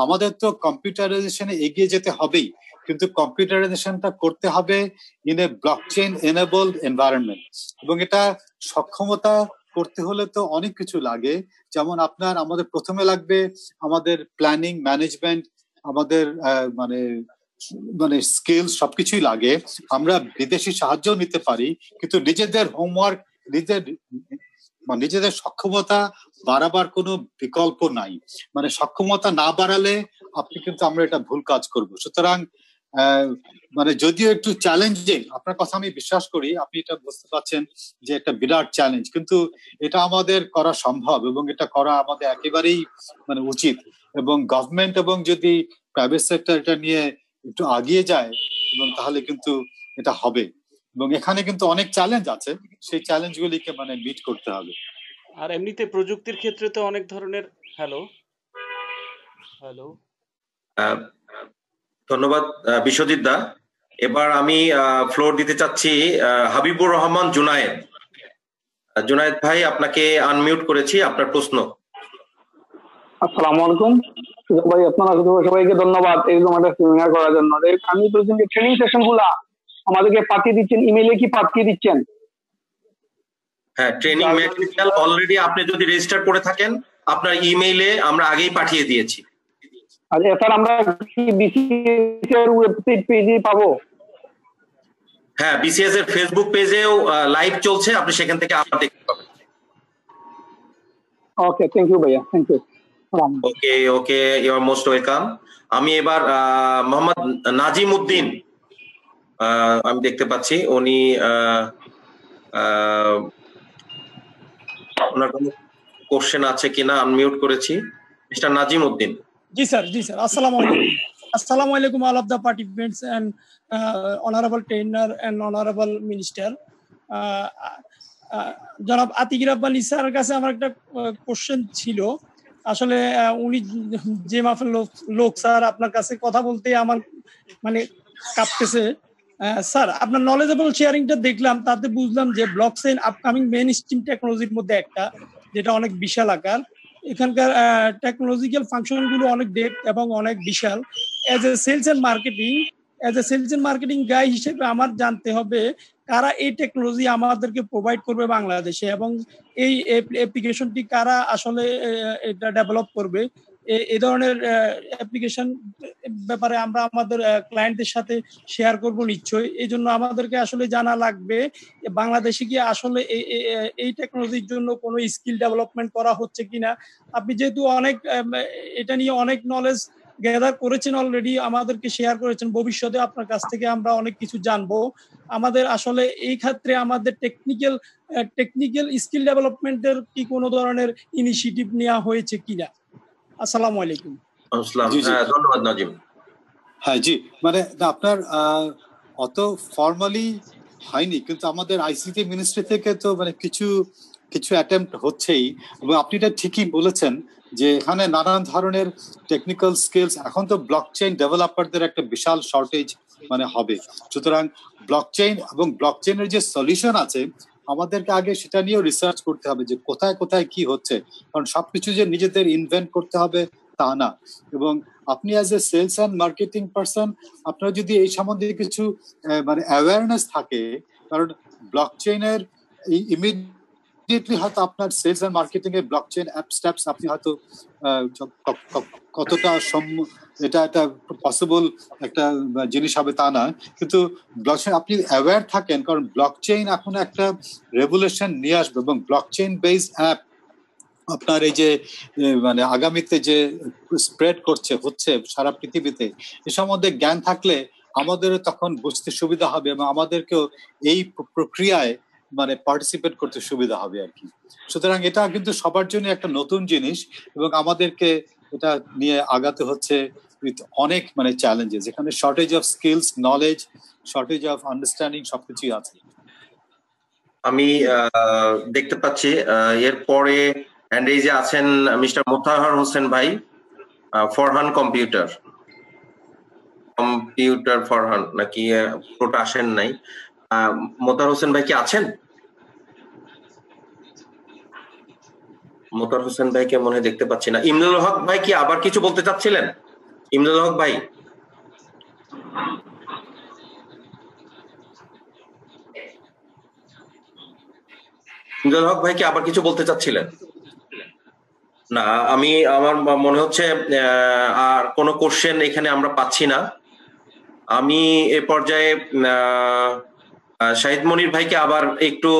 Speaker 1: আমাদের তো কম্পিউটারাইজেশনে এগিয়ে যেতে হবেই, কিন্তু কম্পিউটারাইজেশনটা করতে হবে in a blockchain enabled environment. এবং এটা সক্ষমতা করতে হলে তো অনেক কিছু লাগে, যেমন আমাদের প্রথমে লাগবে আমাদের প্ল্যানিং, ম্যানেজমেন্ট, আমাদের মানে স্কিল সবকিছুই লাগে। আমরা বিদেশি সাহায্য নিতে পারি, কিন্তু নিজেদের হোমওয়ার্ক, নিজেদের সক্ষমতা বাড়াবার কোনো বিকল্প নাই। মানে সক্ষমতা না বাড়ালে আমরা এটা ভুল কাজ করব। সুতরাং মানে যদিও একটু চ্যালেঞ্জিং, আপনার কথা আমি বিশ্বাস করি, আপনি এটা বুঝতে পারছেন যে একটা বিরাট চ্যালেঞ্জ, কিন্তু এটা আমাদের করা সম্ভব এবং এটা করা আমাদের একেবারেই মানে উচিত। এবং গভর্নমেন্ট এবং যদি প্রাইভেট সেক্টর এটা নিয়ে একটু আগিয়ে যায়, এবং তাহলে কিন্তু এটা হবে। এবং এখানে কিন্তু অনেক চ্যালেঞ্জ আছে, সেই চ্যালেঞ্জগুলিকে মানে মিট করতে হবে।
Speaker 12: আর এমনিতে প্রযুক্তির ক্ষেত্রে তো অনেক ধরনের হ্যালো
Speaker 2: ধন্যবাদ বিশ্বজিৎ দা। এবার আমি ফ্লোর দিতে চাচ্ছি হাবিবুর রহমান জুনায়েদ। জুনায়েদ ভাই, আপনাকে আনমিউট করেছি, আপনার প্রশ্ন।
Speaker 13: আসসালামু আলাইকুম ভাই, আপনারা সবাইকে ধন্যবাদ এরকম একটা সেমিনার করার জন্য। আমি বলছেন যে ট্রেনিং সেশন গুলা আমাদেরকে পাঠিয়ে দিচ্ছেন, ইমেইলে কি পাঠিয়ে দিচ্ছেন?
Speaker 2: হ্যাঁ, ট্রেনিং ম্যাটেরিয়াল অলরেডি আপনি যদি রেজিস্টার করে থাকেন আপনার ইমেইলে আমরা আগেই পাঠিয়ে দিয়েছি।
Speaker 13: আর স্যার আমরা কি বিসিএস এর ওয়েবসাইট পেজে পাবো?
Speaker 2: হ্যাঁ, বিসিএস এর ফেসবুক পেজেও লাইভ চলছে, আপনি সেখান থেকে আবার দেখতে পাবেন।
Speaker 13: ওকে, থ্যাংক ইউ ভাইয়া, thank you.
Speaker 2: Okay, you are most welcome. আমি এবার মোহাম্মদ নাজিম উদ্দিন আমি দেখতে পাচ্ছি, উনি ওনার কোনো কোশ্চেন আছে কিনা আনমিউট করেছি। মিস্টার নাজিম উদ্দিন।
Speaker 14: জি স্যার। আসসালামু আলাইকুম। Assalamu alaikum all of the participants and honorable trainer and honorable minister. জনাব আতিক রাব্বানী স্যারের কাছে আমার একটা কোশ্চেন ছিল। আসলে উনি যে মাফের লোক স্যার, আপনার কাছে কথা বলতে আমার মানে কাঁপতেছে। স্যার, আপনার নলেজেবল শেয়ারিংটা দেখলাম, তাতে বুঝলাম যে ব্লকচেইন আপকামিং মেইন স্ট্রিম টেকনোলজির মধ্যে একটা, যেটা অনেক বিশাল আকার। এখানকার টেকনোলজিক্যাল ফাংশন গুলো অনেক ডেপথ এবং অনেক বিশাল। As a sales and marketing guy হিসেবে আমার জানতে হবে কারা এই টেকনোলজি আমাদেরকে প্রোভাইড করবে বাংলাদেশে, এবং এই অ্যাপ্লিকেশনটি কারা আসলে এটা ডেভেলপ করবে। এই ধরনের অ্যাপ্লিকেশন ব্যাপারে আমরা আমাদের ক্লায়েন্টদের সাথে শেয়ার করব নিশ্চয়ই। এই জন্য আমাদেরকে আসলে জানা লাগবে বাংলাদেশে কি আসলে এই টেকনোলজির জন্য কোনো স্কিল ডেভেলপমেন্ট করা হচ্ছে কিনা। আপনি যেহেতু অনেক এটা নিয়ে অনেক নলেজ গ্যাদার করেছেন অলরেডি, আমাদেরকে শেয়ার করেছেন, ভবিষ্যতে আপনার কাছ থেকে আমরা অনেক কিছু জানবো। আমাদের আসলে এই ক্ষেত্রে আমাদের টেকনিক্যাল স্কিল ডেভেলপমেন্টের কি কোনো ধরনের ইনিশিয়েটিভ নেওয়া হয়েছে কিনা। আসসালামু আলাইকুম।
Speaker 2: ধন্যবাদ নাজিম।
Speaker 1: হ্যাঁ জি, মানে আপনার অত ফর্মালি হয়নি, কিন্তু আমাদের আইসিটি মিনিস্ট্রি থেকে তো মানে কিছু অ্যাটেম্প্ট হচ্ছেই। এবং আপনি এটা ঠিকই বলেছেন যে এখানে নানান ধরনের টেকনিক্যাল স্কিলস, এখন তো ব্লকচেইন ডেভেলপারদের একটা বিশাল শর্টেজ মানে হবে। সুতরাং ব্লকচেইন এবং ব্লকচেইনের যে সলিউশন আছে, আমাদেরকে আগে সেটা নিয়েও রিসার্চ করতে হবে যে কোথায় কোথায় কি হচ্ছে, কারণ সবকিছু যে নিজেদের ইনভেন্ট করতে হবে তা না। এবং আপনি as a sales and marketing person, আপনার যদি এই সম্বন্ধে কিছু মানে অ্যাওয়ারনেস থাকে, কারণ ব্লকচেইনের ইমিডিয়েটলি হয়তো আপনার সেলস অ্যান্ড মার্কেটিং এর ব্লকচেইন স্টেপস আপনি হয়তো কতটা এটা পসিবল একটা জিনিস হবে তা না, কিন্তু ব্লকচেইন আপনি অ্যাওয়্যার থাকেন, কারণ ব্লকচেইন এখন একটা রেভুলেশন নিয়ে আসবে। এবং ব্লকচেইন বেসড অ্যাপ আপনার এই যে মানে আগামীতে যে স্প্রেড হচ্ছে সারা পৃথিবীতে, এ সম্বন্ধে জ্ঞান থাকলে আমাদেরও তখন বুঝতে সুবিধা হবে এবং আমাদেরকেও এই প্রক্রিয়ায় মানে পার্টিসিপেট করতে সুবিধা হবে আর কি। সুতরাং এটা কিন্তু সবার জন্য একটা নতুন জিনিস এবং আমাদেরকে এটা নিয়ে আগাতে হচ্ছে উইথ অনেক মানে চ্যালেঞ্জেস, এখানে shortage of skills, knowledge, shortage of understanding সবকিছুই আছে।
Speaker 2: আমি দেখতে পাচ্ছি এরপরে হ্যান্ড রেইজে আছেন মিস্টার মোতাহার হোসেন ভাই, ফরহান কম্পিউটার ফরহান নাকি পুরোটা আসেন নাই। মোতাহার হোসেন ভাই কি আছেন? মোতাহার হোসেন ভাইকে মনে দেখতে পাচ্ছি না। ইমদাদুল হক ভাই কি আবার কিছু বলতে চাচ্ছিলেন? ইমদাদুল হক ভাই, ইমদাদুল হক ভাই কি আবার কিছু বলতে চাচ্ছিলেন? না, আমি আমার মনে হচ্ছে আর কোনো কোশ্চেন এখানে আমরা পাচ্ছি না। আমি এ পর্যায়ে শাহিদ মনির ভাইকে আবার একটু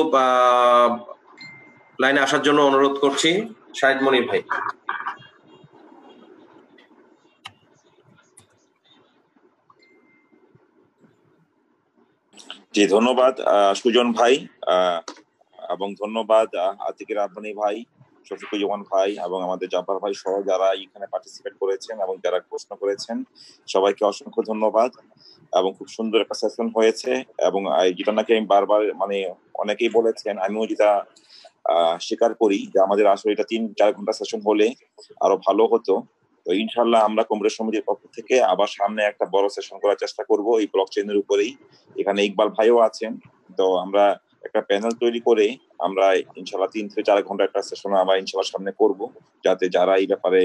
Speaker 2: লাইনে আসার জন্য অনুরোধ করছি। শাহিদ মনির ভাই।
Speaker 3: জি, ধন্যবাদ সুজন ভাই, এবং ধন্যবাদ আতিকুর রব্বানী ভাই, শফিকুজ্জামান ভাই এবং আমাদের জাব্বার ভাই সহ যারা এখানে পার্টিসিপেট করেছেন এবং যারা প্রশ্ন করেছেন, সবাইকে অসংখ্য ধন্যবাদ। এবং খুব সুন্দর একটা সেশন হয়েছে, এবং যেটা নাকি আমি বারবার মানে অনেকেই বলেছেন, আমিও যেটা স্বীকার করি যে আমাদের আসলে এটা 3-4 ঘন্টা সেশন হলে আরো ভালো হতো। তো ইনশাল্লাহ আমরা কম্পিউটার সমিতির পক্ষ থেকে আবার সামনে একটা বড় সেশন করার চেষ্টা করব এই ব্লক চেইনের উপরেই। এখানে ইকবাল ভাইও আছেন, তো আমরা একটা প্যানেল তৈরি করে আমরা ইনশাল্লাহ 3 থেকে 4 ঘন্টা একটা সেশন আমরা ইনশাল্লাহ সামনে করব, যাতে যারা এই ব্যাপারে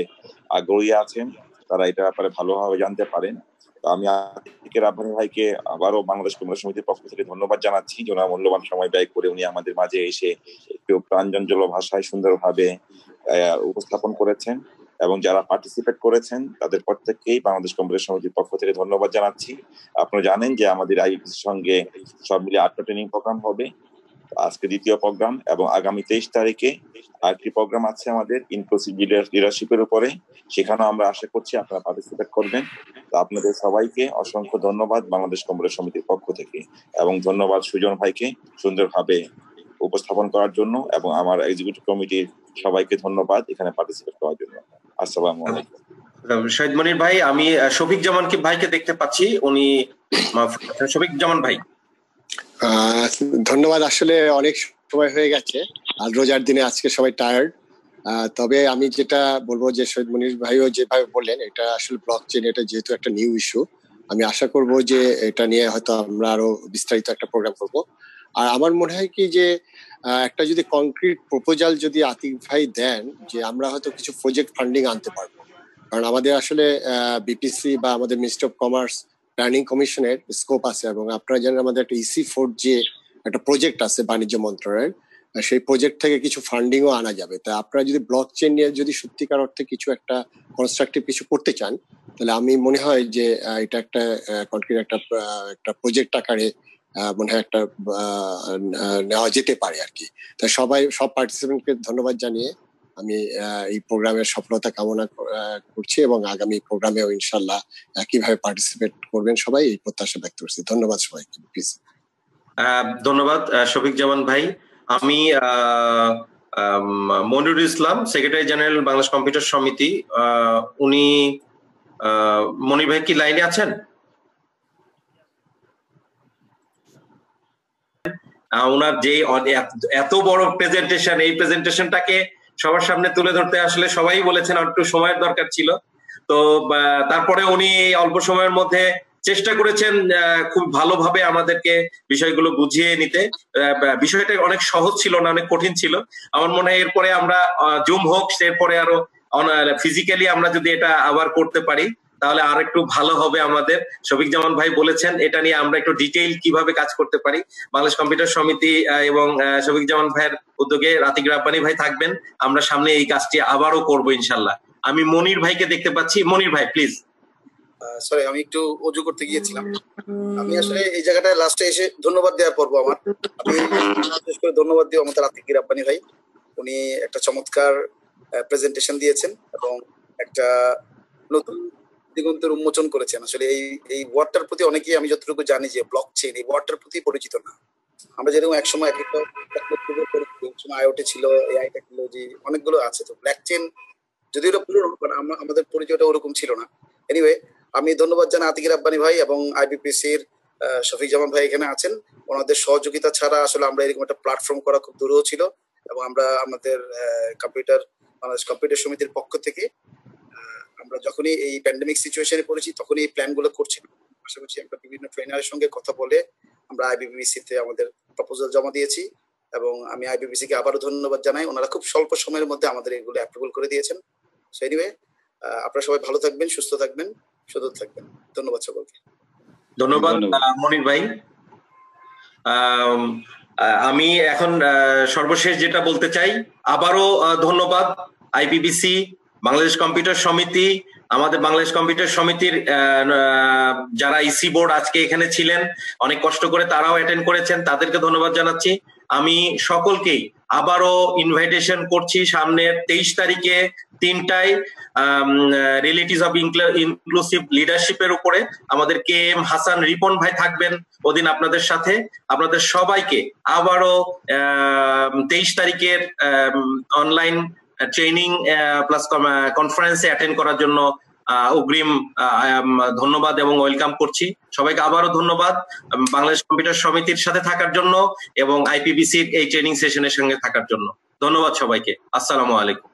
Speaker 3: আগ্রহী আছেন তারা এটা ব্যাপারে ভালোভাবে জানতে পারেন। তো আমি আতিকুর রব্বানী ভাইকে আবারও বাংলাদেশ কম্পিউটার সমিতির পক্ষ থেকে ধন্যবাদ জানাচ্ছি, যে ওনার মূল্যবান সময় ব্যয় করে উনি আমাদের মাঝে এসে একটু প্রাঞ্জল ভাষায় সুন্দরভাবে উপস্থাপন করেছেন। এবং যারা পার্টিসিপেট করেছেন তাদের প্রত্যেককেই বাংলাদেশ কম্পিউটার সমিতির পক্ষ থেকে ধন্যবাদ জানাচ্ছি। আপনারা জানেন যে আমাদের আইইপিসির সঙ্গে সব মিলে 8টা ট্রেনিং প্রোগ্রাম হবে, আজকে দ্বিতীয় প্রোগ্রাম, এবং আগামী 23 তারিখে আরেকটি প্রোগ্রাম আছে আমাদের ইনক্লুসিভ লিডারশিপের উপরে, সেখানেও আমরা আশা করছি আপনারা পার্টিসিপেট করবেন। তো আপনাদের সবাইকে অসংখ্য ধন্যবাদ বাংলাদেশ কম্পিউটার সমিতির পক্ষ থেকে, এবং ধন্যবাদ সুজন ভাইকে সুন্দরভাবে উপস্থাপন করার জন্য, এবং আমার এক্সিকিউটিভ কমিটির সবাইকে ধন্যবাদ এখানে পার্টিসিপেট করার জন্য। আসসালামু আলাইকুম।
Speaker 2: শাহিদ মনির ভাই, আমি শফিক জামান ভাইকে দেখতে পাচ্ছি, উনি শফিক জামান ভাই।
Speaker 5: ধন্যবাদ। আসলে অনেক সময় হয়ে গেছে আর রোজার দিনে আজকে সবাই টায়ার্ড, তবে আমি যেটা বলবো যে শহীদ মনির ভাইও যেভাবে বললেন, এটা আসলে ব্লক চেইন, এটা যেহেতু একটা নিউ ইস্যু, আমি আশা করব যে এটা নিয়ে হয়তো আমরা আরো বিস্তারিত একটা প্রোগ্রাম করব। আর আমার মনে হয় কি যে একটা যদি কনক্রিট প্রপোজাল যদি আতিক ভাই দেন, যে আমরা হয়তো কিছু প্রজেক্ট ফান্ডিং আনতে পারবো, কারণ আমাদের আসলে বিপিসি বা আমাদের মিনিস্ট্রি অফ কমার্স প্ল্যানিং কমিশনের স্কোপ আছে, এবং আপনারা জানেন আমাদের একটা EC4 যে একটা প্রজেক্ট আছে বাণিজ্য মন্ত্রণালয়ের, সেই প্রজেক্ট থেকে কিছু ফান্ডিংও আনা যাবে। তা আপনারা যদি ব্লক চেইন নিয়ে যদি সত্যিকার অর্থে কিছু একটা কনস্ট্রাকটিভ কিছু করতে চান, তাহলে আমি মনে হয় যে এটা একটা কনক্রিট একটা প্রজেক্ট আকারে মনে হয় একটা নেওয়া যেতে পারে আর কি। তা সব পার্টিসিপেন্টকে ধন্যবাদ জানিয়ে আমি এই প্রোগ্রামের সফলতা কামনা করছি, এবং আগামী প্রোগ্রামেও ইনশাল্লাহ কিভাবে পার্টিসিপেট করবেন সবাই এই প্রত্যাশা ব্যক্ত করছি। ধন্যবাদ সবাইকে। প্লিজ।
Speaker 2: ধন্যবাদ শফিক জামান ভাই। আমি মনিরুল ইসলাম, সেক্রেটারি জেনারেল বাংলাদেশ কম্পিউটার সমিতি, উনি মনির ভাই কি লাইনে আছেন? ওনার যে এত বড় প্রেজেন্টেশন, এই প্রেজেন্টেশনটাকে সবার সামনে তুলে ধরতে আসলে সবাই বলেছেন একটু সময়ের দরকার ছিল, তো তারপরে উনি অল্প সময়ের মধ্যে চেষ্টা করেছেন খুব ভালোভাবে আমাদেরকে বিষয়গুলো বুঝিয়ে নিতে। বিষয়টা অনেক সহজ ছিল না, অনেক কঠিন ছিল। আমার মনে হয় এরপরে আমরা জুম হোক, এরপরে আরো ফিজিক্যালি আমরা যদি এটা আবার করতে পারি তাহলে আর একটু ভালো হবে আমাদের। শফিক জামান ভাই বলেছেন এটা নিয়ে আমরা একটু ডিটেইল কিভাবে কাজ করতে পারি। বাংলাদেশ কম্পিউটার সমিতি এবং শফিক জামান ভাইয়ের উদ্যোগে আতিকুর রব্বানী ভাই থাকবেন, আমরা সামনে এই কাজটি আবারও করবো ইনশাল্লাহ। আমি মনির ভাইকে দেখতে পাচ্ছি, মনির ভাই প্লিজ।
Speaker 4: সরি, আমি একটু অজু করতে গিয়েছিলাম। আমি আসলে এই জায়গাটায় লাস্টে এসে ধন্যবাদ দেওয়ার পর্ব আমার, আমি বিশেষ করে ধন্যবাদ দিই আমাদের আতিকুর রব্বানী ভাই। উনি একটা চমৎকার প্রেজেন্টেশন দিয়েছেন এবং একটা নতুন দিগন্তের উন্মোচন করেছেন। আসলে এই ওয়ার্ডটার প্রতি অনেকেই, আমি যতটুকু জানি যে ব্লক চেইন এই ওয়ার্ডটার প্রতি পরিচিত না। আমরা যেরকম একসময় আইওটি ছিল, এআই টেকনোলজি অনেকগুলো আছে, তো ব্লক চেইন যদিও এটা পুরো আমাদের পরিচয়টা ওরকম ছিল না। এনিওয়ে, আমি ধন্যবাদ জানাই আতিক রাব্বানী ভাই এবং আইবিপিসির শফিক জামান ভাই এখানে আছেন। ওনাদের সহযোগিতা ছাড়া আসলে আমরা এরকম একটা প্ল্যাটফর্ম করা খুব দুরূহ ছিল, এবং আমরা আমাদের বাংলাদেশ কম্পিউটার সমিতির পক্ষ থেকে আমরা যখনই এই প্যান্ডেমিক সিচুয়েশনে পড়েছি তখনই এই প্ল্যানগুলো করছি। পাশাপাশি আমরা বিভিন্ন ট্রেনারের সঙ্গে কথা বলে আমরা আইবিপিসিতে আমাদের প্রপোজাল জমা দিয়েছি, এবং আমি আইবিপিসিকে আবারও ধন্যবাদ জানাই। ওনারা খুব স্বল্প সময়ের মধ্যে আমাদের এগুলো অ্যাপ্রুভাল করে দিয়েছেন। সো এনিওয়ে, আপনারা সবাই ভালো থাকবেন, সুস্থ থাকবেন, সুন্দর থাকবেন। ধন্যবাদ সকলকে।
Speaker 2: ধন্যবাদ মনির ভাই। আমি এখন সর্বশেষ যেটা বলতে চাই, আবারও ধন্যবাদ আইবিপিসি, বাংলাদেশ কম্পিউটার সমিতি, আমাদের বাংলাদেশ কম্পিউটার সমিতির যারা ইসি বোর্ড আজকে এখানে ছিলেন, অনেক কষ্ট করে তারাও অ্যাটেন্ড করেছেন, তাদেরকে ধন্যবাদ জানাচ্ছি। আমি সকলকেই আবারও ইনভাইটেশন করছি সামনের 23 তারিখে 3টায় রিলেটিভস অফ ইনক্লুসিভ লিডারশিপের উপরে আমাদের KM হাসান রিপন ভাই থাকবেন ওদিন আপনাদের সাথে। আপনাদের সবাইকে আবারও 23 তারিখের অনলাইন ট্রেনিং প্লাস কনফারেন্সে অ্যাটেন্ড করার জন্য অগ্রিম ধন্যবাদ এবং ওয়েলকাম করছি। সবাইকে আবারও ধন্যবাদ বাংলাদেশ কম্পিউটার সমিতির সাথে থাকার জন্য এবং আইপিবিসির এই ট্রেনিং সেশনের সঙ্গে থাকার জন্য। ধন্যবাদ সবাইকে। আসসালামু আলাইকুম।